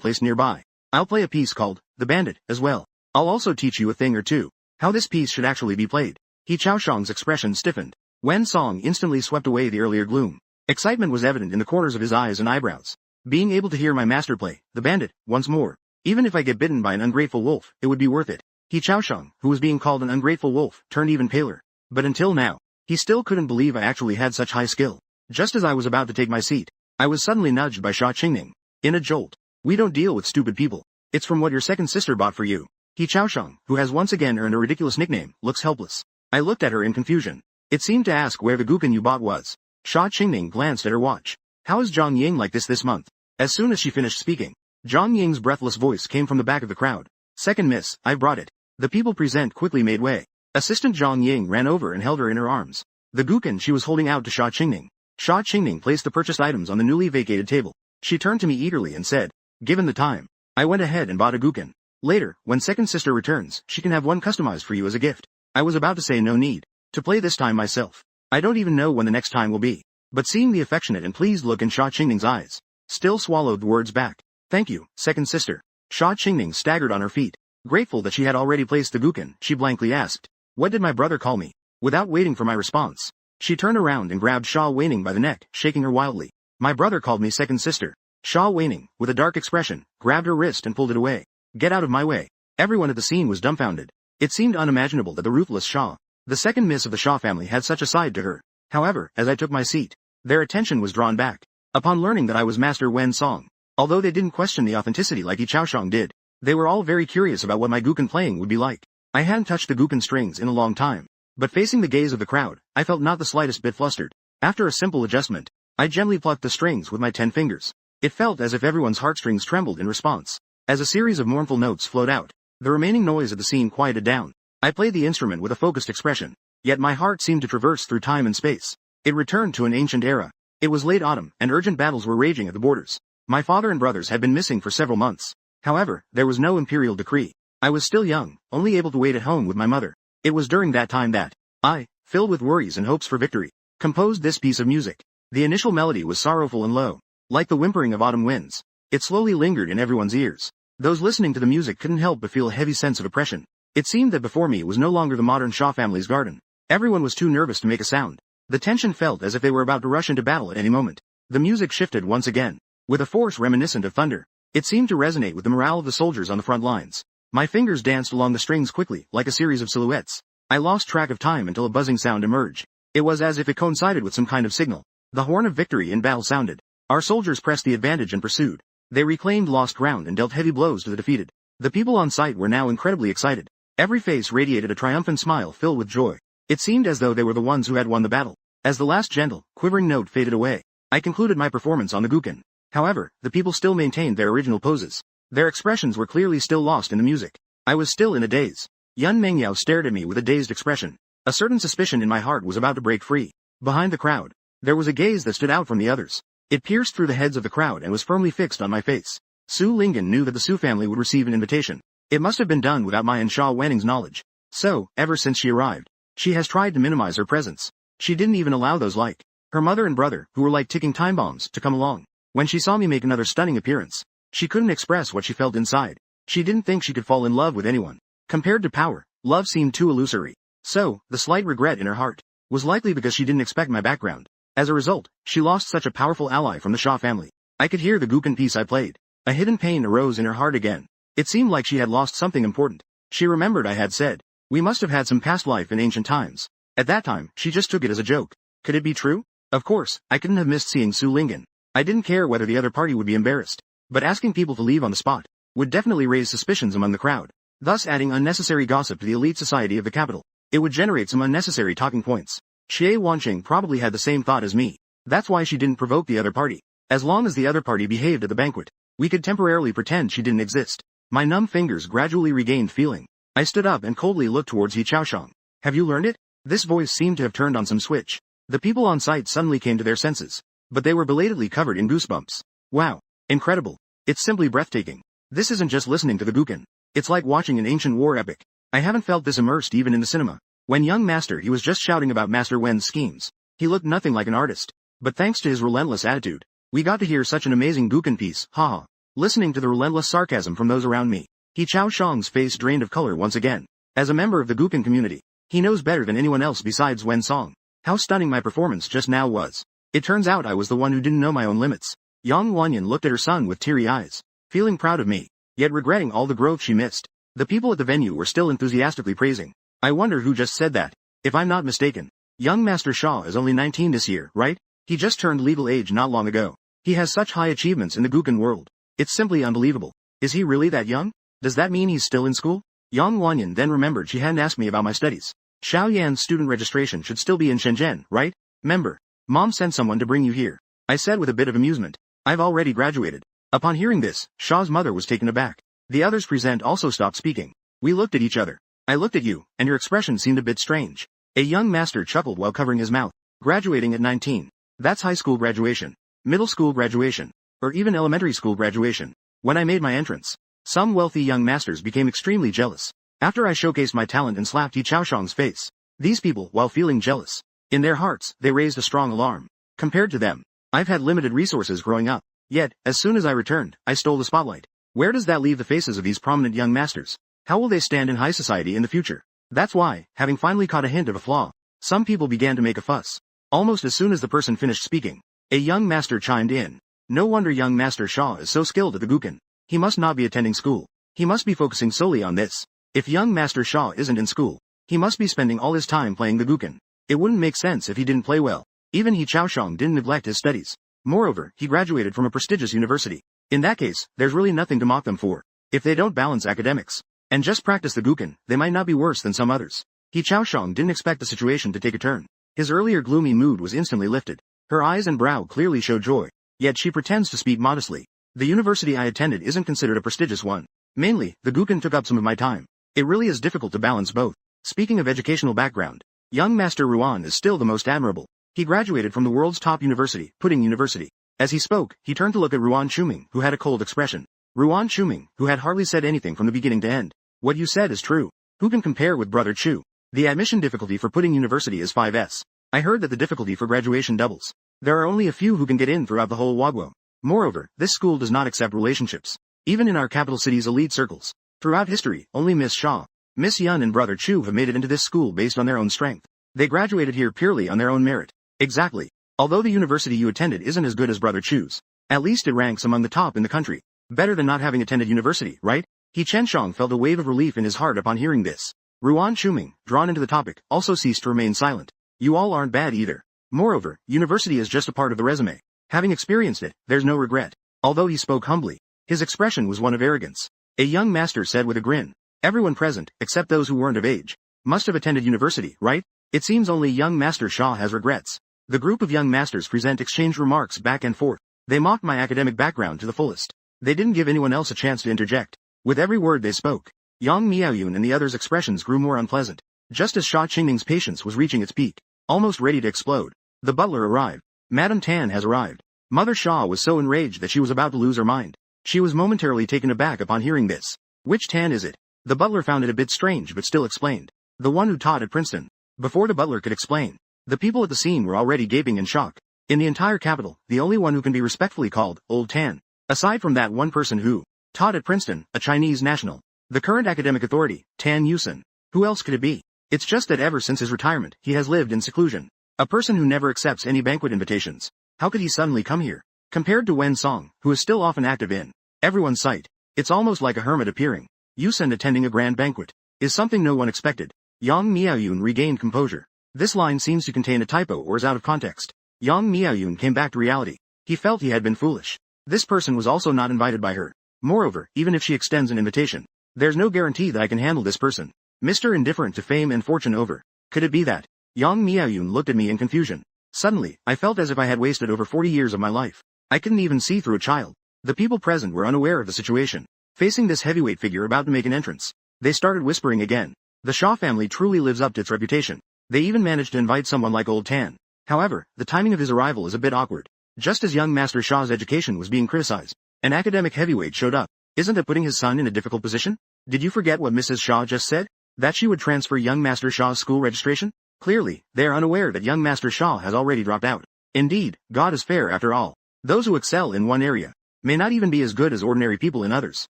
placed nearby. I'll play a piece called The Bandit as well. I'll also teach you a thing or two. How this piece should actually be played. He Chaoshang's expression stiffened. Wen Song instantly swept away the earlier gloom. Excitement was evident in the corners of his eyes and eyebrows. Being able to hear my master play, The Bandit, once more. Even if I get bitten by an ungrateful wolf, it would be worth it. He Chaoshang, who was being called an ungrateful wolf, turned even paler. But until now, he still couldn't believe I actually had such high skill. Just as I was about to take my seat, I was suddenly nudged by Sha Qingning. In a jolt. We don't deal with stupid people. It's from what your second sister bought for you. He Chaoshang, who has once again earned a ridiculous nickname, looks helpless. I looked at her in confusion. It seemed to ask where the guqin you bought was. Sha Qingning glanced at her watch. How is Zhang Ying like this month? As soon as she finished speaking, Zhang Ying's breathless voice came from the back of the crowd. Second miss, I brought it. The people present quickly made way. Assistant Zhang Ying ran over and held her in her arms. The guqin she was holding out to Sha Qingning. Sha Qingning placed the purchased items on the newly vacated table. She turned to me eagerly and said, given the time, I went ahead and bought a guqin. Later, when second sister returns, she can have one customized for you as a gift. I was about to say no need to play this time myself. I don't even know when the next time will be. But seeing the affectionate and pleased look in Sha Qingning's eyes, still swallowed the words back. Thank you, second sister. Sha Qingning staggered on her feet. Grateful that she had already placed the guqin, she blankly asked, what did my brother call me? Without waiting for my response, she turned around and grabbed Sha Weining by the neck, shaking her wildly. My brother called me second sister. Sha Weining, with a dark expression, grabbed her wrist and pulled it away. Get out of my way. Everyone at the scene was dumbfounded. It seemed unimaginable that the ruthless Sha, the second miss of the Sha family, had such a side to her. However, as I took my seat, their attention was drawn back. Upon learning that I was Master Wen Song, although they didn't question the authenticity like Yi Chaoshang did, they were all very curious about what my guqin playing would be like. I hadn't touched the guqin strings in a long time, but facing the gaze of the crowd, I felt not the slightest bit flustered. After a simple adjustment, I gently plucked the strings with my 10 fingers. It felt as if everyone's heartstrings trembled in response. As a series of mournful notes flowed out, the remaining noise of the scene quieted down. I played the instrument with a focused expression, yet my heart seemed to traverse through time and space. It returned to an ancient era. It was late autumn, and urgent battles were raging at the borders. My father and brothers had been missing for several months. However, there was no imperial decree. I was still young, only able to wait at home with my mother. It was during that time that I, filled with worries and hopes for victory, composed this piece of music. The initial melody was sorrowful and low, like the whimpering of autumn winds. It slowly lingered in everyone's ears. Those listening to the music couldn't help but feel a heavy sense of oppression. It seemed that before me was no longer the modern Sha family's garden. Everyone was too nervous to make a sound. The tension felt as if they were about to rush into battle at any moment. The music shifted once again, with a force reminiscent of thunder. It seemed to resonate with the morale of the soldiers on the front lines. My fingers danced along the strings quickly, like a series of silhouettes. I lost track of time until a buzzing sound emerged. It was as if it coincided with some kind of signal. The horn of victory in battle sounded. Our soldiers pressed the advantage and pursued. They reclaimed lost ground and dealt heavy blows to the defeated. The people on site were now incredibly excited. Every face radiated a triumphant smile filled with joy. It seemed as though they were the ones who had won the battle. As the last gentle, quivering note faded away, I concluded my performance on the guqin. However, the people still maintained their original poses. Their expressions were clearly still lost in the music. I was still in a daze. Yun Mengyao stared at me with a dazed expression. A certain suspicion in my heart was about to break free. Behind the crowd, there was a gaze that stood out from the others. It pierced through the heads of the crowd and was firmly fixed on my face. Su Lingen knew that the Su family would receive an invitation. It must have been done without my and Sha Wenning's knowledge. So, ever since she arrived, she has tried to minimize her presence. She didn't even allow those like her mother and brother, who were like ticking time bombs, to come along. When she saw me make another stunning appearance, she couldn't express what she felt inside. She didn't think she could fall in love with anyone. Compared to power, love seemed too illusory. So, the slight regret in her heart was likely because she didn't expect my background. As a result, she lost such a powerful ally from the Sha family. I could hear the guqin piece I played. A hidden pain arose in her heart again. It seemed like she had lost something important. She remembered I had said, we must have had some past life in ancient times. At that time, she just took it as a joke. Could it be true? Of course, I couldn't have missed seeing Su Lingen. I didn't care whether the other party would be embarrassed. But asking people to leave on the spot would definitely raise suspicions among the crowd, thus adding unnecessary gossip to the elite society of the capital. It would generate some unnecessary talking points. Xie Wanqing probably had the same thought as me. That's why she didn't provoke the other party. As long as the other party behaved at the banquet, we could temporarily pretend she didn't exist. My numb fingers gradually regained feeling. I stood up and coldly looked towards He Chaoshang. Have you learned it? This voice seemed to have turned on some switch. The people on site suddenly came to their senses, but they were belatedly covered in goosebumps. Wow. Incredible. It's simply breathtaking. This isn't just listening to the guqin. It's like watching an ancient war epic. I haven't felt this immersed even in the cinema. When young master he was just shouting about Master Wen's schemes. He looked nothing like an artist. But thanks to his relentless attitude, we got to hear such an amazing Gukan piece, haha. Listening to the relentless sarcasm from those around me, He Chao Shang's face drained of color once again. As a member of the Gukan community, he knows better than anyone else besides Wen Song how stunning my performance just now was. It turns out I was the one who didn't know my own limits. Yang Wanyan looked at her son with teary eyes, feeling proud of me, yet regretting all the growth she missed. The people at the venue were still enthusiastically praising. I wonder who just said that. If I'm not mistaken, young Master Shaw is only 19 this year, right? He just turned legal age not long ago. He has such high achievements in the Gukan world. It's simply unbelievable. Is he really that young? Does that mean he's still in school? Yang Wanyan then remembered she hadn't asked me about my studies. Xiao Yan's student registration should still be in Shenzhen, right? Member, Mom sent someone to bring you here. I said with a bit of amusement. I've already graduated. Upon hearing this, Shaw's mother was taken aback. The others present also stopped speaking. We looked at each other. I looked at you, and your expression seemed a bit strange. A young master chuckled while covering his mouth. Graduating at 19. That's high school graduation, middle school graduation, or even elementary school graduation. When I made my entrance, some wealthy young masters became extremely jealous. After I showcased my talent and slapped Yi Chaoshang's face, these people, while feeling jealous, in their hearts, they raised a strong alarm. Compared to them, I've had limited resources growing up. Yet, as soon as I returned, I stole the spotlight. Where does that leave the faces of these prominent young masters? How will they stand in high society in the future? That's why, having finally caught a hint of a flaw, some people began to make a fuss. Almost as soon as the person finished speaking, a young master chimed in. No wonder young Master Shaw is so skilled at the Gukan. He must not be attending school. He must be focusing solely on this. If young Master Shaw isn't in school, he must be spending all his time playing the Gukan. It wouldn't make sense if he didn't play well. Even He Chaoshang didn't neglect his studies. Moreover, he graduated from a prestigious university. In that case, there's really nothing to mock them for. If they don't balance academics and just practice the Gukan, they might not be worse than some others. He Chaoshang didn't expect the situation to take a turn. His earlier gloomy mood was instantly lifted. Her eyes and brow clearly showed joy, yet she pretends to speak modestly. The university I attended isn't considered a prestigious one. Mainly, the Gukan took up some of my time. It really is difficult to balance both. Speaking of educational background, young Master Ruan is still the most admirable. He graduated from the world's top university, Pudding University. As he spoke, he turned to look at Ruan Chuming, who had a cold expression. Ruan Chuming, who had hardly said anything from the beginning to end. What you said is true. Who can compare with Brother Chu? The admission difficulty for Pudding University is 5S. I heard that the difficulty for graduation doubles. There are only a few who can get in throughout the whole Wagwo. Moreover, this school does not accept relationships. Even in our capital city's elite circles. Throughout history, only Miss Shaw, Miss Yun and Brother Chu have made it into this school based on their own strength. They graduated here purely on their own merit. Exactly. Although the university you attended isn't as good as Brother Chu's, at least it ranks among the top in the country. Better than not having attended university, right? He Chenshang felt a wave of relief in his heart upon hearing this. Ruan Chuming, drawn into the topic, also ceased to remain silent. You all aren't bad either. Moreover, university is just a part of the resume. Having experienced it, there's no regret. Although he spoke humbly, his expression was one of arrogance. A young master said with a grin. Everyone present, except those who weren't of age, must have attended university, right? It seems only young Master Shaw has regrets. The group of young masters present exchanged remarks back and forth. They mocked my academic background to the fullest. They didn't give anyone else a chance to interject. With every word they spoke, Yang Miaoyun and the others' expressions grew more unpleasant. Just as Sha Qingming's patience was reaching its peak, almost ready to explode, the butler arrived. Madame Tan has arrived. Mother Shaw was so enraged that she was about to lose her mind. She was momentarily taken aback upon hearing this. Which Tan is it? The butler found it a bit strange but still explained. The one who taught at Princeton. Before the butler could explain, the people at the scene were already gaping in shock. In the entire capital, the only one who can be respectfully called Old Tan. Aside from that one person who taught at Princeton, a Chinese national. The current academic authority, Tan Yusen. Who else could it be? It's just that ever since his retirement, he has lived in seclusion. A person who never accepts any banquet invitations. How could he suddenly come here? Compared to Wen Song, who is still often active in everyone's sight, it's almost like a hermit appearing. Yusen attending a grand banquet is something no one expected. Yang Miaoyun regained composure. This line seems to contain a typo or is out of context. Yang Miaoyun came back to reality. He felt he had been foolish. This person was also not invited by her. Moreover, even if she extends an invitation, there's no guarantee that I can handle this person. Mr. Indifferent to fame and fortune over. Could it be that? Yang Miaoyun looked at me in confusion. Suddenly, I felt as if I had wasted over 40 years of my life. I couldn't even see through a child. The people present were unaware of the situation. Facing this heavyweight figure about to make an entrance, they started whispering again. The Shaw family truly lives up to its reputation. They even managed to invite someone like Old Tan. However, the timing of his arrival is a bit awkward. Just as young Master Shaw's education was being criticized, an academic heavyweight showed up. Isn't that putting his son in a difficult position? Did you forget what Mrs. Shaw just said? That she would transfer young Master Shaw's school registration? Clearly, they are unaware that young Master Shaw has already dropped out. Indeed, God is fair after all. Those who excel in one area may not even be as good as ordinary people in others.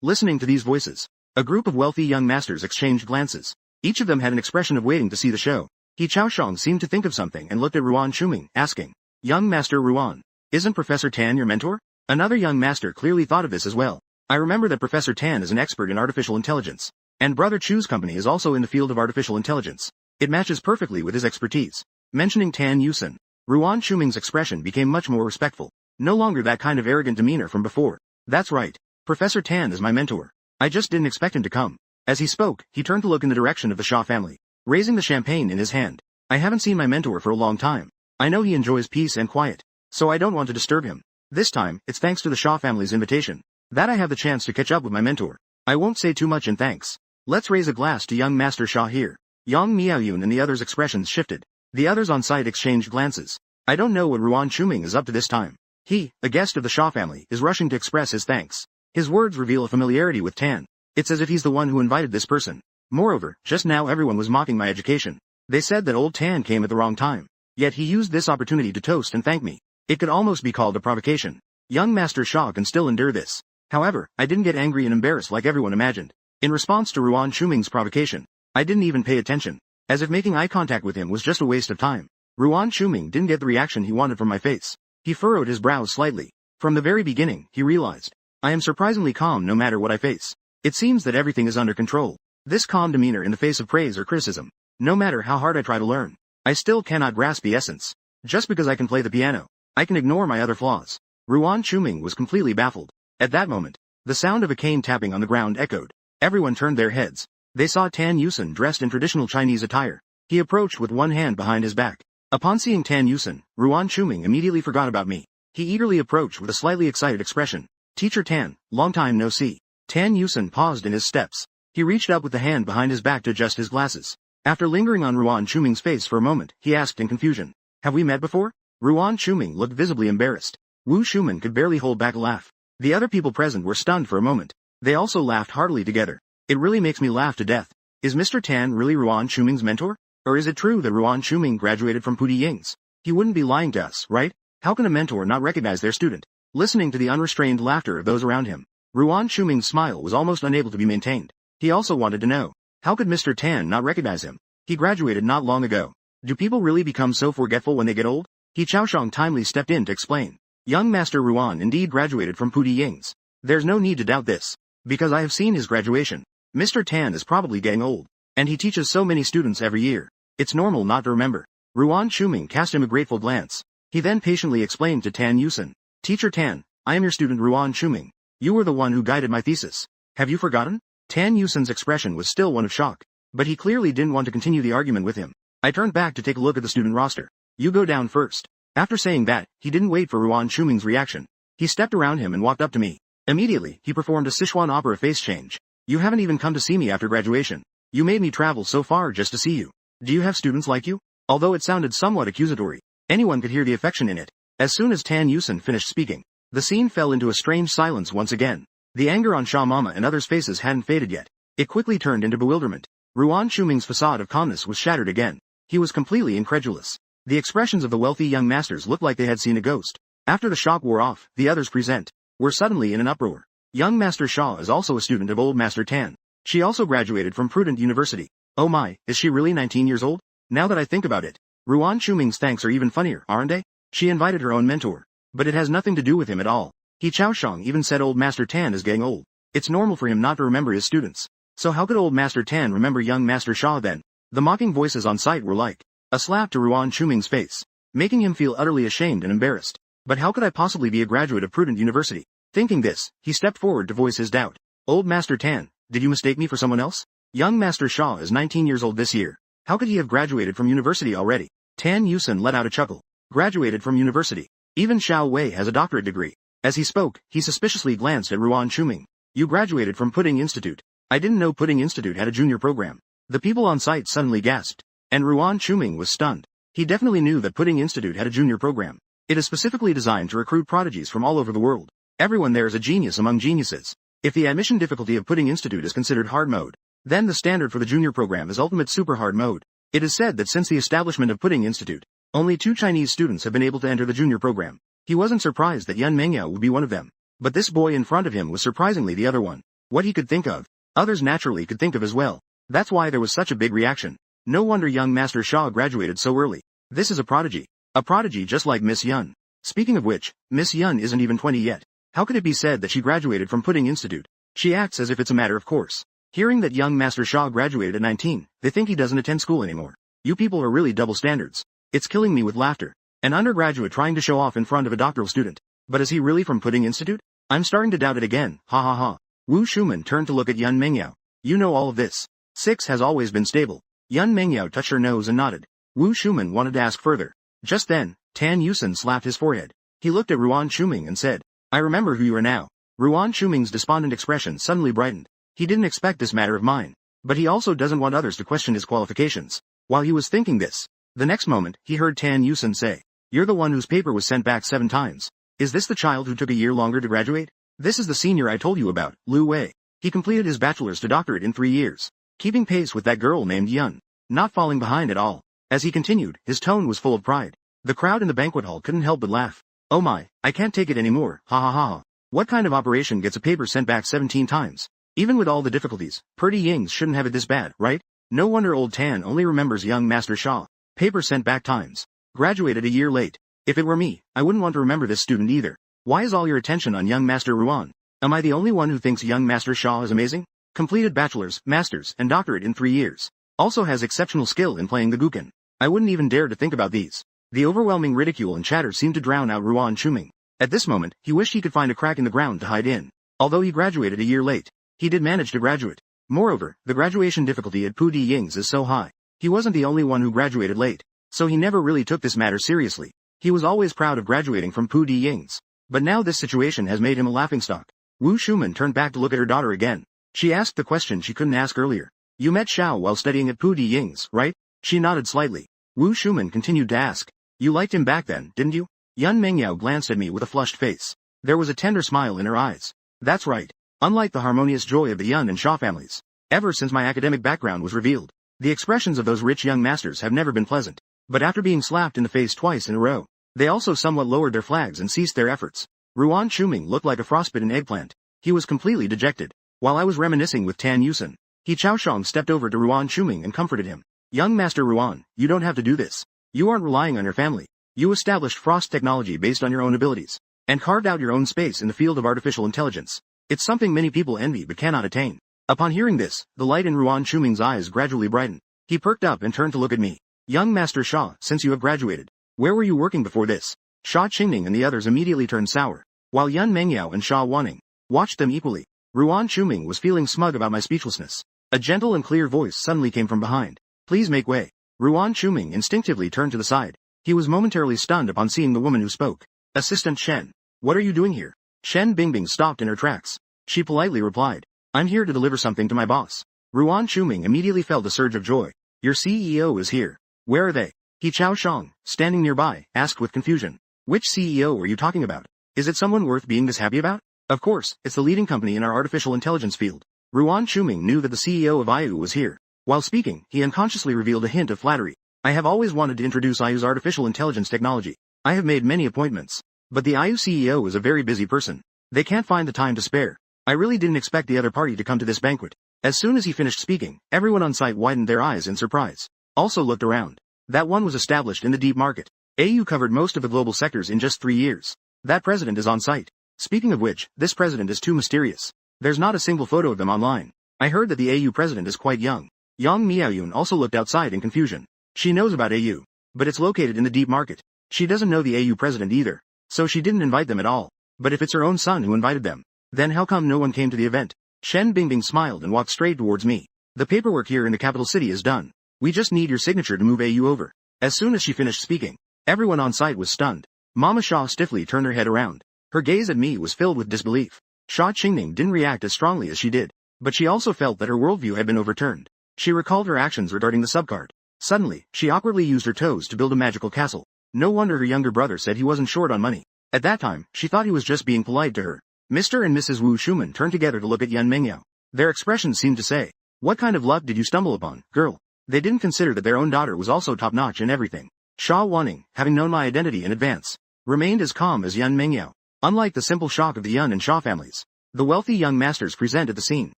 Listening to these voices, a group of wealthy young masters exchanged glances. Each of them had an expression of waiting to see the show. He Chaoshang seemed to think of something and looked at Ruan Shuming, asking, "Young Master Ruan, isn't Professor Tan your mentor?" Another young master clearly thought of this as well. I remember that Professor Tan is an expert in artificial intelligence, and Brother Chu's company is also in the field of artificial intelligence. It matches perfectly with his expertise. Mentioning Tan Yusen, Ruan Shuming's expression became much more respectful. No longer that kind of arrogant demeanor from before. That's right. Professor Tan is my mentor. I just didn't expect him to come. As he spoke, he turned to look in the direction of the Shaw family, raising the champagne in his hand. I haven't seen my mentor for a long time. I know he enjoys peace and quiet, so I don't want to disturb him. This time, it's thanks to the Shaw family's invitation that I have the chance to catch up with my mentor. I won't say too much in thanks. Let's raise a glass to young Master Shaw here. Yang Miaoyun and the others' expressions shifted. The others on site exchanged glances. I don't know what Ruan Shuming is up to this time. He, a guest of the Shaw family, is rushing to express his thanks. His words reveal a familiarity with Tan. It's as if he's the one who invited this person. Moreover, just now everyone was mocking my education. They said that old Tan came at the wrong time. Yet he used this opportunity to toast and thank me. It could almost be called a provocation. Young Master Shaw can still endure this. However, I didn't get angry and embarrassed like everyone imagined. In response to Ruan Shuming's provocation, I didn't even pay attention, as if making eye contact with him was just a waste of time. Ruan Shuming didn't get the reaction he wanted from my face. He furrowed his brows slightly. From the very beginning, he realized, I am surprisingly calm no matter what I face. It seems that everything is under control. This calm demeanor in the face of praise or criticism, no matter how hard I try to learn, I still cannot grasp the essence. Just because I can play the piano, I can ignore my other flaws. Ruan Shuming was completely baffled. At that moment, the sound of a cane tapping on the ground echoed. Everyone turned their heads. They saw Tan Yusen dressed in traditional Chinese attire. He approached with one hand behind his back. Upon seeing Tan Yusen, Ruan Shuming immediately forgot about me. He eagerly approached with a slightly excited expression. "Teacher Tan, long time no see." Tan Yusen paused in his steps. He reached up with the hand behind his back to adjust his glasses. After lingering on Ruan Shuming's face for a moment, he asked in confusion, "Have we met before?" Ruan Shuming looked visibly embarrassed. Wu Shuman could barely hold back a laugh. The other people present were stunned for a moment. They also laughed heartily together. It really makes me laugh to death. Is Mr. Tan really Ruan Shuming's mentor? Or is it true that Ruan Shuming graduated from Pudi Ying's? He wouldn't be lying to us, right? How can a mentor not recognize their student? Listening to the unrestrained laughter of those around him, Ruan Shuming's smile was almost unable to be maintained. He also wanted to know, how could Mr. Tan not recognize him? He graduated not long ago. Do people really become so forgetful when they get old? He Chaoshang timely stepped in to explain. Young Master Ruan indeed graduated from Pudi Ying's. There's no need to doubt this, because I have seen his graduation. Mr. Tan is probably getting old, and he teaches so many students every year. It's normal not to remember. Ruan Shuming cast him a grateful glance. He then patiently explained to Tan Yusen, "Teacher Tan, I am your student Ruan Shuming. You were the one who guided my thesis. Have you forgotten?" Tan Yusen's expression was still one of shock, but he clearly didn't want to continue the argument with him. I turned back to take a look at the student roster. "You go down first." After saying that, he didn't wait for Ruan Shuming's reaction. He stepped around him and walked up to me. Immediately, he performed a Sichuan opera face change. "You haven't even come to see me after graduation. You made me travel so far just to see you. Do you have students like you?" Although it sounded somewhat accusatory, anyone could hear the affection in it. As soon as Tan Yusen finished speaking, the scene fell into a strange silence once again. The anger on Shaw Mama and others' faces hadn't faded yet. It quickly turned into bewilderment. Ruan Shuming's facade of calmness was shattered again. He was completely incredulous. The expressions of the wealthy young masters looked like they had seen a ghost. After the shock wore off, the others present were suddenly in an uproar. Young Master Shaw is also a student of old Master Tan. She also graduated from Prudent University. Oh my, is she really 19 years old? Now that I think about it, Ruan Shuming's thanks are even funnier, aren't they? She invited her own mentor, but it has nothing to do with him at all. He Chaoshang even said old Master Tan is getting old. It's normal for him not to remember his students. So how could old Master Tan remember young Master Shaw then? The mocking voices on site were like a slap to Ruan Shuming's face, making him feel utterly ashamed and embarrassed. But how could I possibly be a graduate of Prudent University? Thinking this, he stepped forward to voice his doubt. Old Master Tan, did you mistake me for someone else? Young Master Shaw is 19 years old this year. How could he have graduated from university already? Tan Yusen let out a chuckle. Graduated from university. Even Xiao Wei has a doctorate degree. As he spoke, he suspiciously glanced at Ruan Shuming. You graduated from Pudding Institute. I didn't know Pudding Institute had a junior program. The people on site suddenly gasped. And Ruan Shuming was stunned. He definitely knew that Pudding Institute had a junior program. It is specifically designed to recruit prodigies from all over the world. Everyone there is a genius among geniuses. If the admission difficulty of Pudding Institute is considered hard mode, Then the standard for the junior program is Ultimate Super Hard Mode. It is said that since the establishment of Pudding Institute, only 2 Chinese students have been able to enter the junior program. He wasn't surprised that Yun Mengyao would be one of them. But this boy in front of him was surprisingly the other one. What he could think of, others naturally could think of as well. That's why there was such a big reaction. No wonder young Master Shaw graduated so early. This is a prodigy. A prodigy just like Miss Yun. Speaking of which, Miss Yun isn't even 20 yet. How could it be said that she graduated from Pudding Institute? She acts as if it's a matter of course. Hearing that young Master Shaw graduated at 19, they think he doesn't attend school anymore. You people are really double standards. It's killing me with laughter. An undergraduate trying to show off in front of a doctoral student. But is he really from Pudding Institute? I'm starting to doubt it again, ha ha ha. Wu Shuman turned to look at Yun Mengyao. You know all of this. 6 has always been stable. Yun Mengyao touched her nose and nodded. Wu Shuman wanted to ask further. Just then, Tan Yusen slapped his forehead. He looked at Ruan Shuming and said, I remember who you are now. Ruan Shuming's despondent expression suddenly brightened. He didn't expect this matter of mine. But he also doesn't want others to question his qualifications. While he was thinking this, the next moment, he heard Tan Yusen say, You're the one whose paper was sent back 7 times. Is this the child who took a year longer to graduate? This is the senior I told you about, Lu Wei. He completed his bachelor's to doctorate in 3 years. Keeping pace with that girl named Yun. Not falling behind at all. As he continued, his tone was full of pride. The crowd in the banquet hall couldn't help but laugh. Oh my, I can't take it anymore, ha ha ha ha. What kind of operation gets a paper sent back 17 times? Even with all the difficulties, Purdy Yings shouldn't have it this bad, right? No wonder old Tan only remembers young Master Shaw. Paper sent back times. Graduated a year late. If it were me, I wouldn't want to remember this student either. Why is all your attention on young Master Ruan? Am I the only one who thinks young Master Shaw is amazing? Completed bachelor's, master's, and doctorate in 3 years. Also has exceptional skill in playing the guqin. I wouldn't even dare to think about these. The overwhelming ridicule and chatter seemed to drown out Ruan Shuming. At this moment, he wished he could find a crack in the ground to hide in. Although he graduated a year late, he did manage to graduate. Moreover, the graduation difficulty at Pudi Yings is so high. He wasn't the only one who graduated late, so he never really took this matter seriously. He was always proud of graduating from Pudi Yings. But now this situation has made him a laughingstock. Wu Shuman turned back to look at her daughter again. She asked the question she couldn't ask earlier. You met Xiao while studying at Pudi Yings, right? She nodded slightly. Wu Shuman continued to ask. You liked him back then, didn't you? Yun Mengyao glanced at me with a flushed face. There was a tender smile in her eyes. That's right. Unlike the harmonious joy of the Yun and Shaw families, ever since my academic background was revealed, the expressions of those rich young masters have never been pleasant. But after being slapped in the face twice in a row, they also somewhat lowered their flags and ceased their efforts. Ruan Shuming looked like a frostbitten eggplant. He was completely dejected. While I was reminiscing with Tan Yusen, He Chaoshong stepped over to Ruan Shuming and comforted him. Young Master Ruan, you don't have to do this. You aren't relying on your family. You established frost technology based on your own abilities, and carved out your own space in the field of artificial intelligence. It's something many people envy but cannot attain. Upon hearing this, the light in Ruan Shuming's eyes gradually brightened. He perked up and turned to look at me. Young Master Shaw, since you have graduated, where were you working before this? Sha Qingning and the others immediately turned sour, while Yun Mengyao and Sha Wanning watched them equally. Ruan Shuming was feeling smug about my speechlessness. A gentle and clear voice suddenly came from behind. Please make way. Ruan Shuming instinctively turned to the side. He was momentarily stunned upon seeing the woman who spoke. Assistant Shen. What are you doing here? Shen Bingbing stopped in her tracks. She politely replied. I'm here to deliver something to my boss. Ruan Shuming immediately felt a surge of joy. Your CEO is here. Where are they? He Chaoshong, standing nearby, asked with confusion. Which CEO are you talking about? Is it someone worth being this happy about? Of course, it's the leading company in our artificial intelligence field. Ruan Shuming knew that the CEO of IU was here. While speaking, he unconsciously revealed a hint of flattery. I have always wanted to introduce IU's artificial intelligence technology. I have made many appointments. But the IU CEO is a very busy person. They can't find the time to spare. I really didn't expect the other party to come to this banquet. As soon as he finished speaking, everyone on site widened their eyes in surprise. Also looked around. That one was established in the deep market. AU covered most of the global sectors in just 3 years. That president is on site. Speaking of which, this president is too mysterious. There's not a single photo of them online. I heard that the AU president is quite young. Yang Miaoyun also looked outside in confusion. She knows about AU, but it's located in the deep market. She doesn't know the AU president either, so she didn't invite them at all. But if it's her own son who invited them, then how come no one came to the event? Shen Bingbing smiled and walked straight towards me. The paperwork here in the capital city is done. We just need your signature to move AU over. As soon as she finished speaking, everyone on site was stunned. Mama Shaw stiffly turned her head around. Her gaze at me was filled with disbelief. Sha Qingning didn't react as strongly as she did, but she also felt that her worldview had been overturned. She recalled her actions regarding the subcard. Suddenly, she awkwardly used her toes to build a magical castle. No wonder her younger brother said he wasn't short on money. At that time, she thought he was just being polite to her. Mr. and Mrs. Wu Shuman turned together to look at Yun Mengyao. Their expressions seemed to say, What kind of luck did you stumble upon, girl? They didn't consider that their own daughter was also top-notch in everything. Sha Wanning, having known my identity in advance, remained as calm as Yun Mengyao. Unlike the simple shock of the Yun and Sha families, the wealthy young masters present at the scene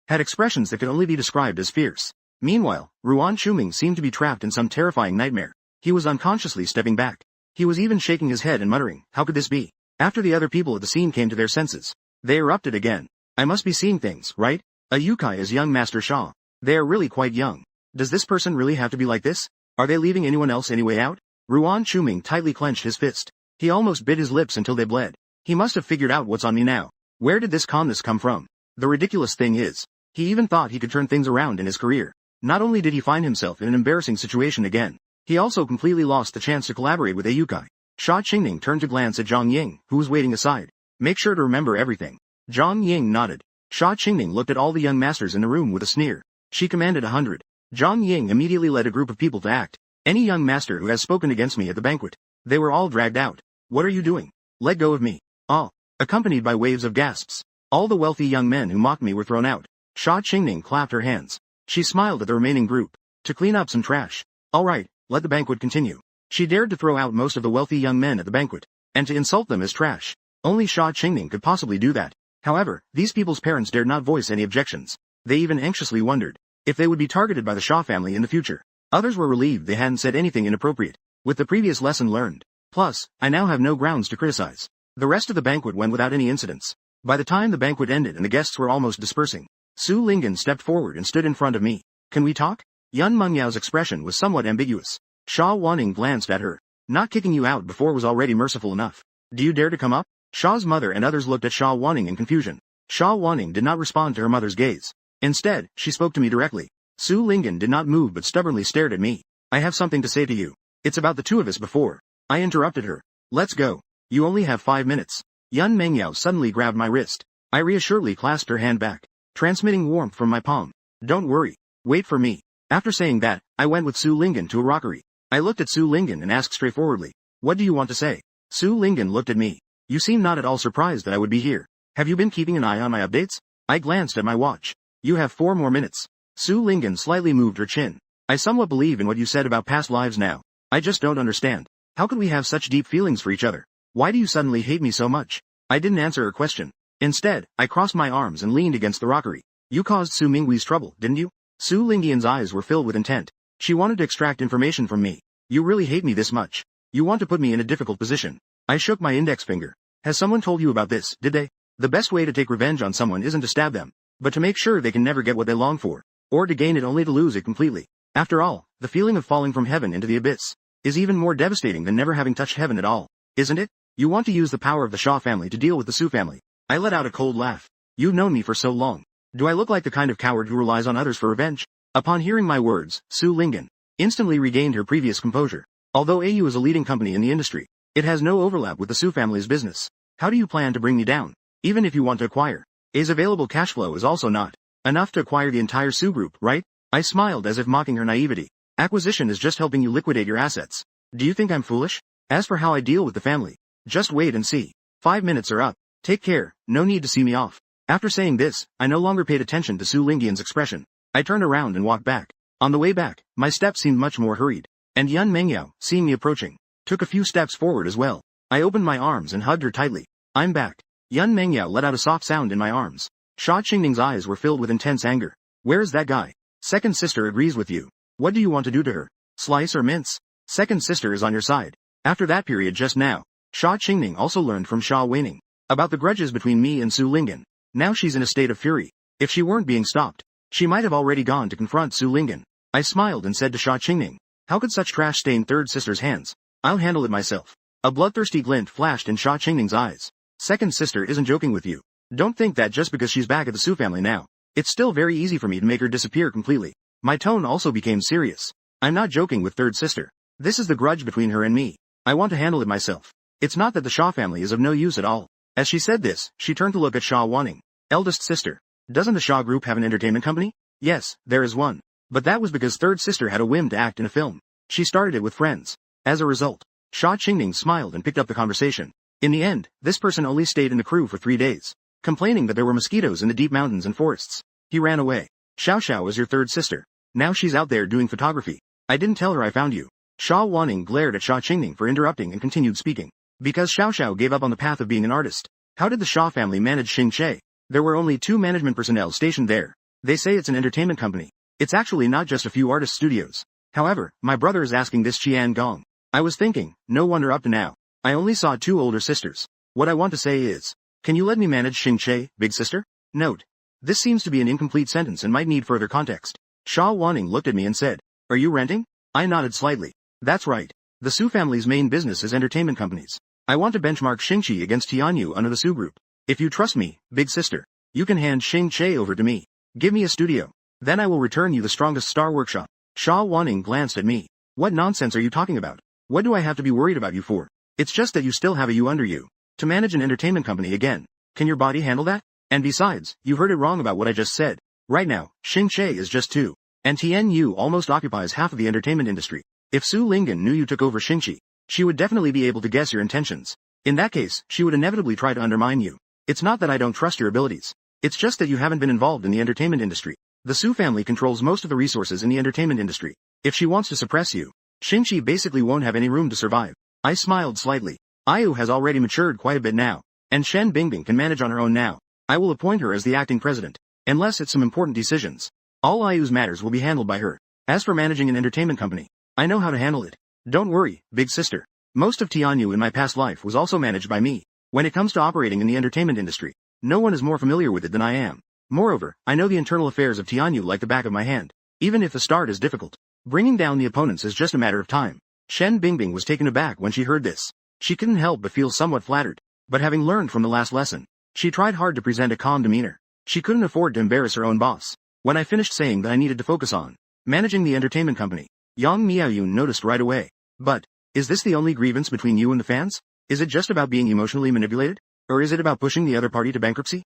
had expressions that could only be described as fierce. Meanwhile, Ruan Shuming seemed to be trapped in some terrifying nightmare. He was unconsciously stepping back. He was even shaking his head and muttering, how could this be? After the other people at the scene came to their senses, they erupted again. I must be seeing things, right? A Yukai is young Master Sha. They are really quite young. Does this person really have to be like this? Are they leaving anyone else any way out? Ruan Shuming tightly clenched his fist. He almost bit his lips until they bled. He must have figured out what's on me now. Where did this calmness come from? The ridiculous thing is, he even thought he could turn things around in his career. Not only did he find himself in an embarrassing situation again, he also completely lost the chance to collaborate with a Yukai. Sha Qingning turned to glance at Zhang Ying, who was waiting aside. Make sure to remember everything. Zhang Ying nodded. Sha Qingning looked at all the young masters in the room with a sneer. She commanded 100. Zhang Ying immediately led a group of people to act. Any young master who has spoken against me at the banquet. They were all dragged out. What are you doing? Let go of me. Ah. Accompanied by waves of gasps. All the wealthy young men who mocked me were thrown out. Sha Qingning clapped her hands. She smiled at the remaining group. To clean up some trash. Alright, let the banquet continue. She dared to throw out most of the wealthy young men at the banquet, and to insult them as trash. Only Sha Qingning could possibly do that. However, these people's parents dared not voice any objections. They even anxiously wondered if they would be targeted by the Sha family in the future. Others were relieved they hadn't said anything inappropriate, with the previous lesson learned. Plus, I now have no grounds to criticize. The rest of the banquet went without any incidents. By the time the banquet ended and the guests were almost dispersing, Su Lingyan stepped forward and stood in front of me. Can we talk? Yun Mengyao's expression was somewhat ambiguous. Sha Wanning glanced at her. Not kicking you out before was already merciful enough. Do you dare to come up? Sha's mother and others looked at Sha Wanning in confusion. Sha Wanning did not respond to her mother's gaze. Instead, she spoke to me directly. Su Lingyan did not move but stubbornly stared at me. I have something to say to you. It's about the two of us before. I interrupted her. Let's go. You only have 5 minutes. Yun Mengyao suddenly grabbed my wrist. I reassuredly clasped her hand back, transmitting warmth from my palm. Don't worry. Wait for me. After saying that, I went with Su Lingyan to a rockery. I looked at Su Lingyan and asked straightforwardly, what do you want to say? Su Lingyan looked at me. You seem not at all surprised that I would be here. Have you been keeping an eye on my updates? I glanced at my watch. You have 4 more minutes. Su Lingyan slightly moved her chin. I somewhat believe in what you said about past lives now. I just don't understand. How could we have such deep feelings for each other? Why do you suddenly hate me so much? I didn't answer her question. Instead, I crossed my arms and leaned against the rockery. You caused Su Minggui's trouble, didn't you? Su Lingyan's eyes were filled with intent. She wanted to extract information from me. You really hate me this much. You want to put me in a difficult position. I shook my index finger. Has someone told you about this, did they? The best way to take revenge on someone isn't to stab them, but to make sure they can never get what they long for, or to gain it only to lose it completely. After all, the feeling of falling from heaven into the abyss is even more devastating than never having touched heaven at all, isn't it? You want to use the power of the Sha family to deal with the Su family. I let out a cold laugh. You've known me for so long. Do I look like the kind of coward who relies on others for revenge? Upon hearing my words, Su Lingyan instantly regained her previous composure. Although AU is a leading company in the industry, it has no overlap with the Su family's business. How do you plan to bring me down? Even if you want to acquire A's available cash flow is also not enough to acquire the entire Su group, right? I smiled as if mocking her naivety. Acquisition is just helping you liquidate your assets. Do you think I'm foolish? As for how I deal with the family, just wait and see. 5 minutes are up. Take care, no need to see me off. After saying this, I no longer paid attention to Su Lingyan's expression. I turned around and walked back. On the way back, my steps seemed much more hurried. And Yun Mengyao, seeing me approaching, took a few steps forward as well. I opened my arms and hugged her tightly. I'm back. Yun Mengyao let out a soft sound in my arms. Sha Qingning's eyes were filled with intense anger. Where is that guy? Second sister agrees with you. What do you want to do to her? Slice or mince? Second sister is on your side. After that period just now, Sha Qingning also learned from Sha Weining about the grudges between me and Su Lingyan. Now she's in a state of fury. If she weren't being stopped, she might have already gone to confront Su Lingyan. I smiled and said to Sha Qingning, how could such trash stain third sister's hands? I'll handle it myself. A bloodthirsty glint flashed in Sha Qingning's eyes. Second sister isn't joking with you. Don't think that just because she's back at the Su family now, it's still very easy for me to make her disappear completely. My tone also became serious. I'm not joking with third sister. This is the grudge between her and me. I want to handle it myself. It's not that the Sha family is of no use at all. As she said this, she turned to look at Sha Wanning. Eldest sister. Doesn't the Sha group have an entertainment company? Yes, there is one. But that was because third sister had a whim to act in a film. She started it with friends. As a result, Sha Qingning smiled and picked up the conversation. In the end, this person only stayed in the crew for 3 days, complaining that there were mosquitoes in the deep mountains and forests. He ran away. Xiao Xiao is your third sister. Now she's out there doing photography. I didn't tell her I found you. Sha Wanning glared at Sha Qingning for interrupting and continued speaking. Because Xiao Xiao gave up on the path of being an artist. How did the Sha family manage Xing Che? There were only 2 management personnel stationed there. They say it's an entertainment company. It's actually not just a few artist studios. However, my brother is asking this Qian Gong. I was thinking, no wonder up to now. I only saw 2 older sisters. What I want to say is, can you let me manage Xing Che, big sister? Note. This seems to be an incomplete sentence and might need further context. Sha Wanning looked at me and said, are you renting? I nodded slightly. That's right. The Su family's main business is entertainment companies. I want to benchmark Xingqi against Tianyu under the Su group. If you trust me, big sister, you can hand Xing Che over to me. Give me a studio. Then I will return you the strongest star workshop. Sha Wanning glanced at me. What nonsense are you talking about? What do I have to be worried about you for? It's just that you still have a you under you. To manage an entertainment company again. Can your body handle that? And besides, you heard it wrong about what I just said. Right now, Xing Che is just 2. And Tianyu almost occupies half of the entertainment industry. If Su Linggan knew you took over Xingqi, she would definitely be able to guess your intentions. In that case, she would inevitably try to undermine you. It's not that I don't trust your abilities. It's just that you haven't been involved in the entertainment industry. The Su family controls most of the resources in the entertainment industry. If she wants to suppress you, Xingqi basically won't have any room to survive. I smiled slightly. Ayu has already matured quite a bit now. And Shen Bingbing can manage on her own now. I will appoint her as the acting president. Unless it's some important decisions. All Ayu's matters will be handled by her. As for managing an entertainment company, I know how to handle it. Don't worry, big sister. Most of Tianyu in my past life was also managed by me. When it comes to operating in the entertainment industry, no one is more familiar with it than I am. Moreover, I know the internal affairs of Tianyu like the back of my hand. Even if the start is difficult, bringing down the opponents is just a matter of time. Shen Bingbing was taken aback when she heard this. She couldn't help but feel somewhat flattered. But having learned from the last lesson, she tried hard to present a calm demeanor. She couldn't afford to embarrass her own boss. When I finished saying that I needed to focus on managing the entertainment company, Yang Miaoyun noticed right away. But, is this the only grievance between you and the fans? Is it just about being emotionally manipulated? Or is it about pushing the other party to bankruptcy?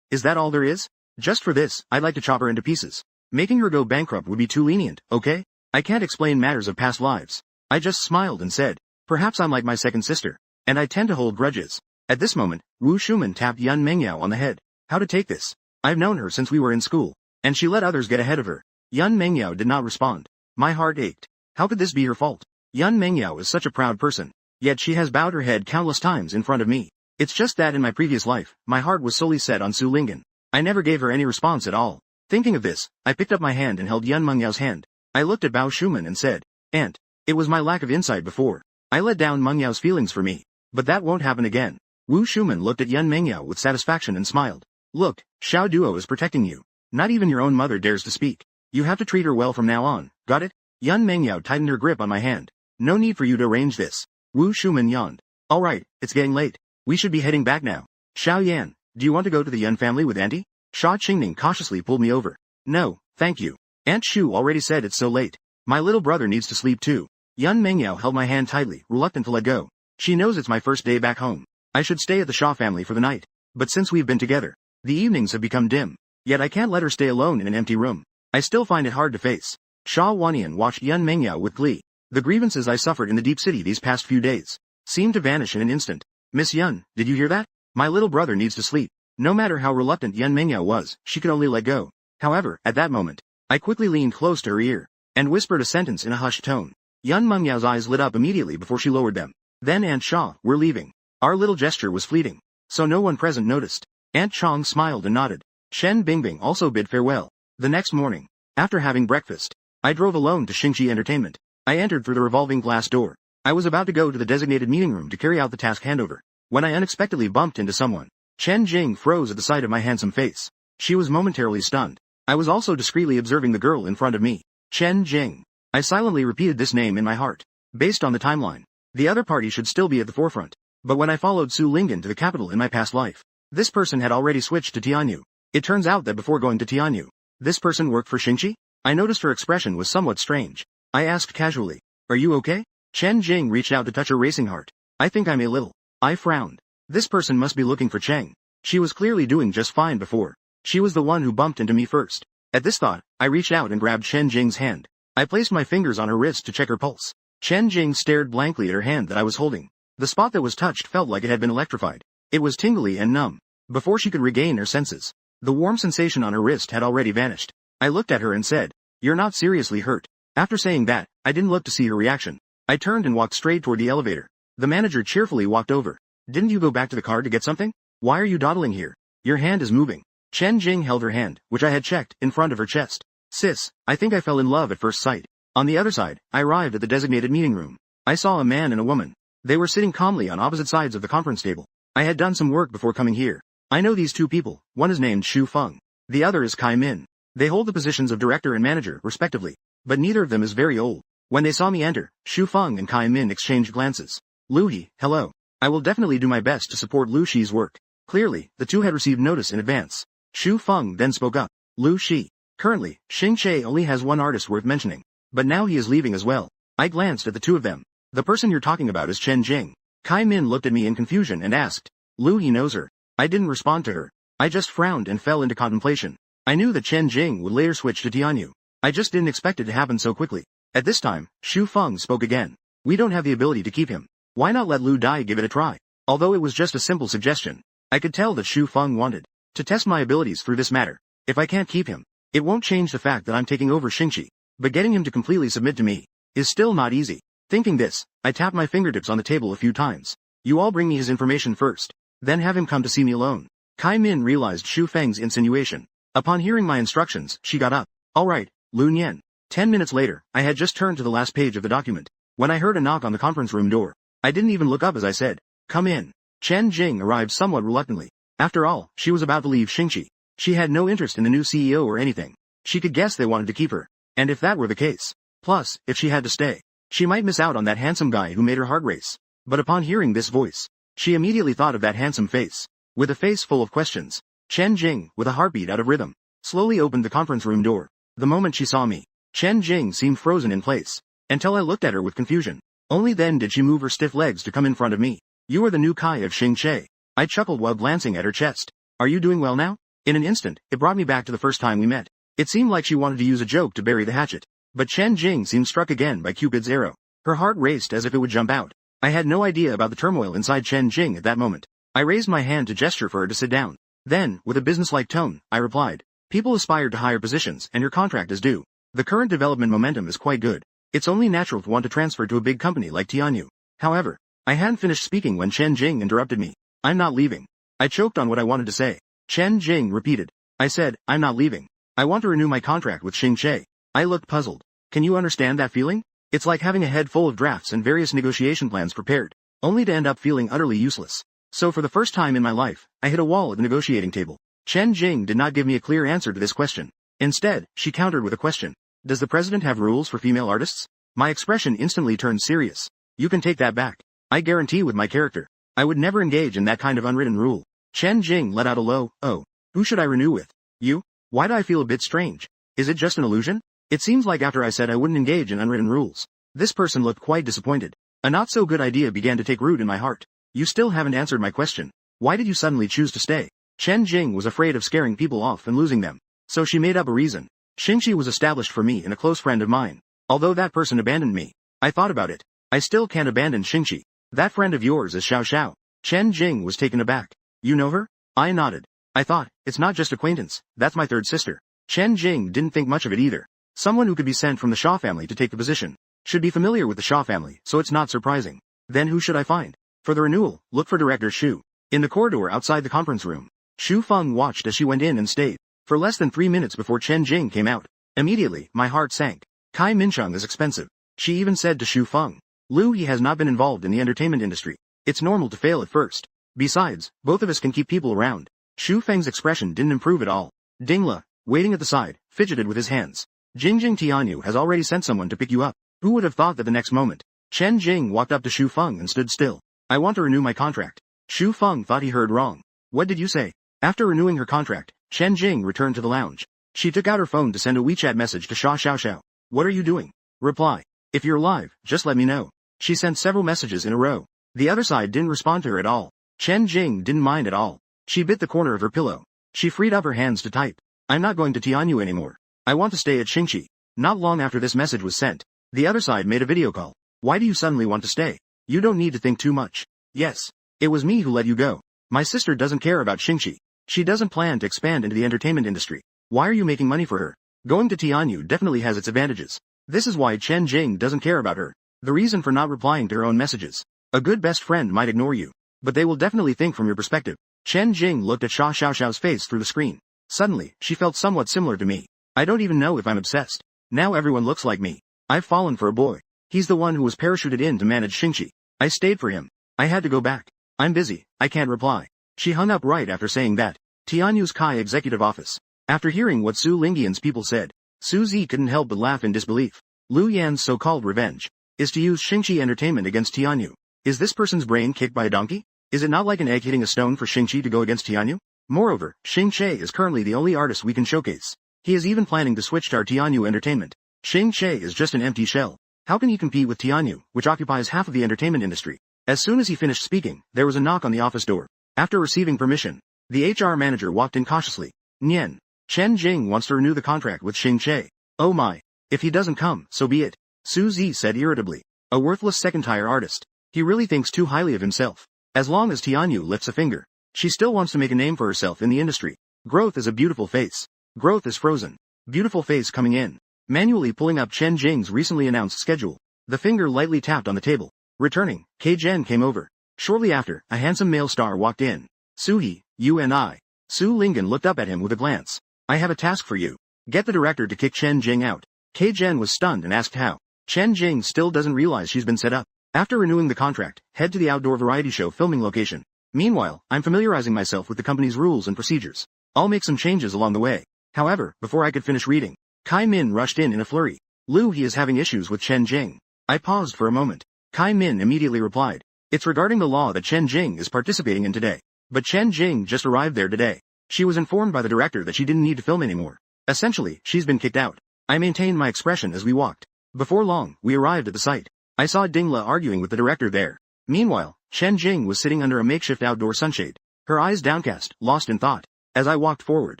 Is that all there is? Just for this, I'd like to chop her into pieces. Making her go bankrupt would be too lenient, okay? I can't explain matters of past lives. I just smiled and said, perhaps I'm like my second sister, and I tend to hold grudges. At this moment, Wu Shuman tapped Yan Mengyao on the head. How to take this? I've known her since we were in school, and she let others get ahead of her. Yan Mengyao did not respond. My heart ached. How could this be her fault? Yan Mengyao is such a proud person, yet she has bowed her head countless times in front of me. It's just that in my previous life, my heart was solely set on Su Linggan. I never gave her any response at all. Thinking of this, I picked up my hand and held Yan Mengyao's hand. I looked at Bao Shuman and said, Aunt, it was my lack of insight before. I let down Mengyao's feelings for me. But that won't happen again. Wu Shuman looked at Yan Mengyao with satisfaction and smiled. Look, Xiao Duo is protecting you. Not even your own mother dares to speak. You have to treat her well from now on, got it? Yan Mengyao tightened her grip on my hand. No need for you to arrange this. Wu Shuman yawned. Alright, it's getting late. We should be heading back now. Xiao Yan, do you want to go to the Yan family with Auntie? Sha Qingning cautiously pulled me over. No, thank you. Aunt Shu already said it's so late. My little brother needs to sleep too. Yan Mengyao held my hand tightly, reluctant to let go. She knows it's my first day back home. I should stay at the Sha family for the night. But since we've been together, the evenings have become dim. Yet I can't let her stay alone in an empty room. I still find it hard to face. Sha Wannian watched Yan Mengyao with glee. The grievances I suffered in the deep city these past few days seemed to vanish in an instant. Miss Yun, did you hear that? My little brother needs to sleep. No matter how reluctant Yan Mengyao was, she could only let go. However, at that moment, I quickly leaned close to her ear and whispered a sentence in a hushed tone. Yan Mengyao's eyes lit up immediately before she lowered them. Then Aunt Sha, we're leaving. Our little gesture was fleeting, so no one present noticed. Aunt Chong smiled and nodded. Shen Bingbing also bid farewell. The next morning, after having breakfast, I drove alone to Xingqi Entertainment. I entered through the revolving glass door. I was about to go to the designated meeting room to carry out the task handover, when I unexpectedly bumped into someone. Chen Jing froze at the sight of my handsome face. She was momentarily stunned. I was also discreetly observing the girl in front of me. Chen Jing. I silently repeated this name in my heart. Based on the timeline, the other party should still be at the forefront. But when I followed Su Linggan to the capital in my past life, this person had already switched to Tianyu. It turns out that before going to Tianyu, this person worked for Xingqi? I noticed her expression was somewhat strange. I asked casually, are you okay? Chen Jing reached out to touch her racing heart. I think I'm a little. I frowned. This person must be looking for Cheng. She was clearly doing just fine before. She was the one who bumped into me first. At this thought, I reached out and grabbed Chen Jing's hand. I placed my fingers on her wrist to check her pulse. Chen Jing stared blankly at her hand that I was holding. The spot that was touched felt like it had been electrified. It was tingly and numb. Before she could regain her senses, The warm sensation on her wrist had already vanished. I looked at her and said, "You're not seriously hurt." After saying that, I didn't look to see her reaction. I turned and walked straight toward the elevator. The manager cheerfully walked over. "Didn't you go back to the car to get something? Why are you dawdling here? Your hand is moving." Chen Jing held her hand, which I had checked, in front of her chest. "Sis, I think I fell in love at first sight." On the other side, I arrived at the designated meeting room. I saw a man and a woman. They were sitting calmly on opposite sides of the conference table. I had done some work before coming here. I know these two people. One is named Xu Feng. The other is Kai Min. They hold the positions of director and manager, respectively. But neither of them is very old. When they saw me enter, Xu Feng and Kai Min exchanged glances. "Lu He, hello. I will definitely do my best to support Lu Shi's work." Clearly, the two had received notice in advance. Xu Feng then spoke up. "Lu Shi. Currently, Xing Che only has one artist worth mentioning. But now he is leaving as well." I glanced at the two of them. "The person you're talking about is Chen Jing." Kai Min looked at me in confusion and asked, "Lu He knows her?" I didn't respond to her. I just frowned and fell into contemplation. I knew that Chen Jing would later switch to Tianyu. I just didn't expect it to happen so quickly. At this time, Xu Feng spoke again. "We don't have the ability to keep him. Why not let Lu Dai give it a try?" Although it was just a simple suggestion, I could tell that Xu Feng wanted to test my abilities through this matter. If I can't keep him, it won't change the fact that I'm taking over Xingqi. But getting him to completely submit to me is still not easy. Thinking this, I tapped my fingertips on the table a few times. "You all bring me his information first, then have him come to see me alone." Kai Min realized Xu Feng's insinuation. Upon hearing my instructions, she got up. "All right, Lu Nian." 10 minutes later, I had just turned to the last page of the document when I heard a knock on the conference room door. I didn't even look up as I said, "Come in." Chen Jing arrived somewhat reluctantly. After all, she was about to leave Xingqi. She had no interest in the new CEO or anything. She could guess they wanted to keep her. And if that were the case, plus, if she had to stay, she might miss out on that handsome guy who made her heart race. But upon hearing this voice, she immediately thought of that handsome face. With a face full of questions, Chen Jing, with a heartbeat out of rhythm, slowly opened the conference room door. The moment she saw me, Chen Jing seemed frozen in place, until I looked at her with confusion. Only then did she move her stiff legs to come in front of me. "You are the new Kai of Xing Che." I chuckled while glancing at her chest. "Are you doing well now?" In an instant, it brought me back to the first time we met. It seemed like she wanted to use a joke to bury the hatchet. But Chen Jing seemed struck again by Cupid's arrow. Her heart raced as if it would jump out. I had no idea about the turmoil inside Chen Jing at that moment. I raised my hand to gesture for her to sit down. Then, with a businesslike tone, I replied, "People aspire to higher positions and your contract is due. The current development momentum is quite good. It's only natural to want to transfer to a big company like Tianyu." However, I hadn't finished speaking when Chen Jing interrupted me. "I'm not leaving." I choked on what I wanted to say. Chen Jing repeated. I said, "I'm not leaving. I want to renew my contract with Xing Che." I looked puzzled. Can you understand that feeling? It's like having a head full of drafts and various negotiation plans prepared, only to end up feeling utterly useless. So for the first time in my life, I hit a wall at the negotiating table. Chen Jing did not give me a clear answer to this question. Instead, she countered with a question. "Does the president have rules for female artists?" My expression instantly turned serious. "You can take that back. I guarantee with my character, I would never engage in that kind of unwritten rule." Chen Jing let out a low, "Oh. Who should I renew with? You? Why do I feel a bit strange? Is it just an illusion?" It seems like after I said I wouldn't engage in unwritten rules, this person looked quite disappointed. A not so good idea began to take root in my heart. "You still haven't answered my question. Why did you suddenly choose to stay?" Chen Jing was afraid of scaring people off and losing them, so she made up a reason. "Xingqi was established for me and a close friend of mine. Although that person abandoned me, I thought about it. I still can't abandon Xingqi. That friend of yours is Xiao Xiao." Chen Jing was taken aback. "You know her?" I nodded. I thought, it's not just acquaintance, that's my third sister. Chen Jing didn't think much of it either. Someone who could be sent from the Shaw family to take the position should be familiar with the Shaw family, so it's not surprising. Then who should I find? For the renewal, look for Director Xu. In the corridor outside the conference room, Xu Feng watched as she went in and stayed for less than 3 minutes before Chen Jing came out. Immediately, my heart sank. Kai Mincheng is expensive. She even said to Xu Feng, "Lu He has not been involved in the entertainment industry. It's normal to fail at first. Besides, both of us can keep people around." Xu Feng's expression didn't improve at all. Dingla, waiting at the side, fidgeted with his hands. "Jingjing Tianyu has already sent someone to pick you up." Who would have thought that the next moment, Chen Jing walked up to Xu Feng and stood still. "I want to renew my contract." Xu Feng thought he heard wrong. "What did you say?" After renewing her contract, Chen Jing returned to the lounge. She took out her phone to send a WeChat message to Xia Xiaoxiao. "What are you doing?" Reply. "If you're alive, just let me know." She sent several messages in a row. The other side didn't respond to her at all. Chen Jing didn't mind at all. She bit the corner of her pillow. She freed up her hands to type. "I'm not going to Tianyu anymore. I want to stay at Xingqi." Not long after this message was sent, the other side made a video call. "Why do you suddenly want to stay? You don't need to think too much." "Yes. It was me who let you go. My sister doesn't care about Xingqi. She doesn't plan to expand into the entertainment industry. Why are you making money for her? Going to Tianyu definitely has its advantages. This is why Chen Jing doesn't care about her. The reason for not replying to her own messages. A good best friend might ignore you, but they will definitely think from your perspective. Chen Jing looked at Xia Xiaoxiao's face through the screen. Suddenly, she felt somewhat similar to me. I don't even know if I'm obsessed. Now everyone looks like me. I've fallen for a boy. He's the one who was parachuted in to manage Xingqi. I stayed for him. I had to go back. I'm busy. I can't reply. She hung up right after saying that. Tianyu's Kai executive office. After hearing what Su Lingyan's people said, Su Zi couldn't help but laugh in disbelief. Lu Yan's so-called revenge is to use Xingqi Entertainment against Tianyu. Is this person's brain kicked by a donkey? Is it not like an egg hitting a stone for Xingqi to go against Tianyu? Moreover, Xing Che is currently the only artist we can showcase. He is even planning to switch to our Tianyu Entertainment. Xing Che is just an empty shell. How can he compete with Tianyu, which occupies half of the entertainment industry? As soon as he finished speaking, there was a knock on the office door. After receiving permission, the HR manager walked in cautiously. Nian. Chen Jing wants to renew the contract with Xing Che. Oh my. If he doesn't come, so be it. Su Zi said irritably. A worthless second-tier artist. He really thinks too highly of himself. As long as Tianyu lifts a finger, she still wants to make a name for herself in the industry. Growth is a beautiful face. Growth is frozen. Beautiful face coming in. Manually pulling up Chen Jing's recently announced schedule. The finger lightly tapped on the table. Returning, K Jen came over. Shortly after, a handsome male star walked in. Suhi, you and I. Su Lingyan looked up at him with a glance. I have a task for you. Get the director to kick Chen Jing out. K Jen was stunned and asked how. Chen Jing still doesn't realize she's been set up. After renewing the contract, head to the outdoor variety show filming location. Meanwhile, I'm familiarizing myself with the company's rules and procedures. I'll make some changes along the way. However, before I could finish reading, Kai Min rushed in a flurry. Lu he is having issues with Chen Jing. I paused for a moment. Kai Min immediately replied. It's regarding the law that Chen Jing is participating in today. But Chen Jing just arrived there today. She was informed by the director that she didn't need to film anymore. Essentially, she's been kicked out. I maintained my expression as we walked. Before long, we arrived at the site. I saw Dingla arguing with the director there. Meanwhile, Chen Jing was sitting under a makeshift outdoor sunshade, her eyes downcast, lost in thought. As I walked forward,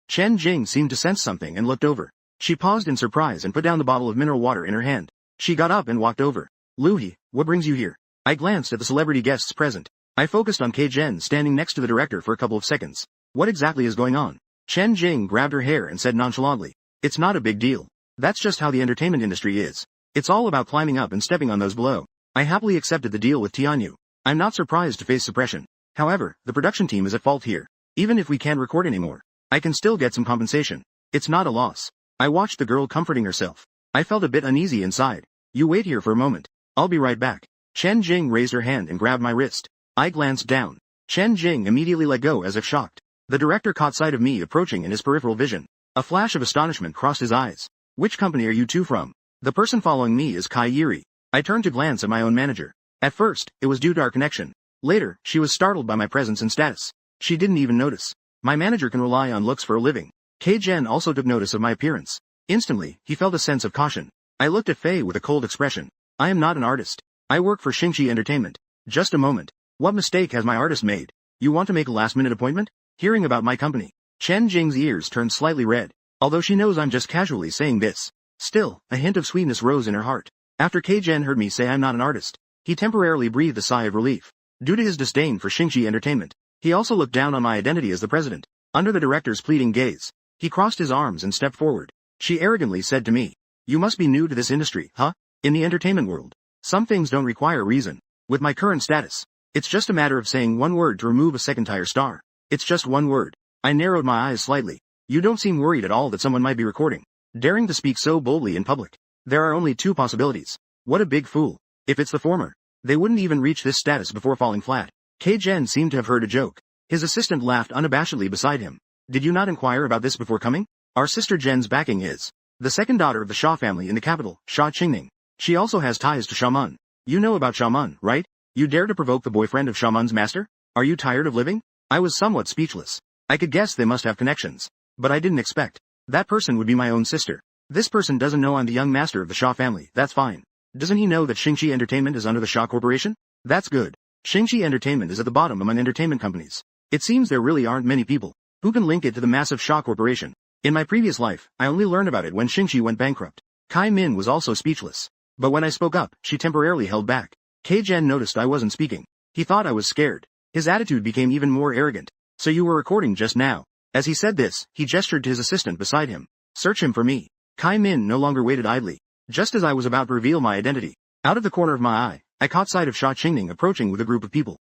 Chen Jing seemed to sense something and looked over. She paused in surprise and put down the bottle of mineral water in her hand. She got up and walked over. Luhi, what brings you here? I glanced at the celebrity guests present. I focused on K Jen standing next to the director for a couple of seconds. What exactly is going on? Chen Jing grabbed her hair and said nonchalantly. It's not a big deal. That's just how the entertainment industry is. It's all about climbing up and stepping on those below. I happily accepted the deal with Tianyu. I'm not surprised to face suppression. However, the production team is at fault here. Even if we can't record anymore, I can still get some compensation. It's not a loss. I watched the girl comforting herself. I felt a bit uneasy inside. You wait here for a moment. I'll be right back. Chen Jing raised her hand and grabbed my wrist. I glanced down. Chen Jing immediately let go as if shocked. The director caught sight of me approaching in his peripheral vision. A flash of astonishment crossed his eyes. Which company are you two from? The person following me is Kai Yiri. I turned to glance at my own manager. At first, it was due to our connection. Later, she was startled by my presence and status. She didn't even notice. My manager can rely on looks for a living. K Jen also took notice of my appearance. Instantly, he felt a sense of caution. I looked at Faye with a cold expression. I am not an artist. I work for Xingqi Entertainment. Just a moment. What mistake has my artist made? You want to make a last-minute appointment? Hearing about my company. Chen Jing's ears turned slightly red. Although she knows I'm just casually saying this. Still, a hint of sweetness rose in her heart. After K Jen heard me say I'm not an artist, he temporarily breathed a sigh of relief. Due to his disdain for Xingqi Entertainment, he also looked down on my identity as the president. Under the director's pleading gaze, he crossed his arms and stepped forward. She arrogantly said to me, you must be new to this industry, huh? In the entertainment world, some things don't require reason. With my current status, it's just a matter of saying one word to remove a second-tier star. It's just one word. I narrowed my eyes slightly. You don't seem worried at all that someone might be recording. Daring to speak so boldly in public. There are only two possibilities. What a big fool. If it's the former, they wouldn't even reach this status before falling flat. K Jen seemed to have heard a joke. His assistant laughed unabashedly beside him. Did you not inquire about this before coming? Our sister Jen's backing is the second daughter of the Xia family in the capital, Xia Qingning. She also has ties to Shaman. You know about Shaman, right? You dare to provoke the boyfriend of Shaman's master? Are you tired of living? I was somewhat speechless. I could guess they must have connections. But I didn't expect that person would be my own sister. This person doesn't know I'm the young master of the Xia family, that's fine. Doesn't he know that Xingqi Entertainment is under the Xia Corporation? That's good. Xingqi Entertainment is at the bottom among entertainment companies. It seems there really aren't many people who can link it to the massive Xia Corporation. In my previous life, I only learned about it when Xingqi went bankrupt. Kai Min was also speechless. But when I spoke up, she temporarily held back. K Jen noticed I wasn't speaking. He thought I was scared. His attitude became even more arrogant. So you were recording just now. As he said this, he gestured to his assistant beside him. Search him for me. Kai Min no longer waited idly. Just as I was about to reveal my identity, out of the corner of my eye, I caught sight of Sha Qingning approaching with a group of people.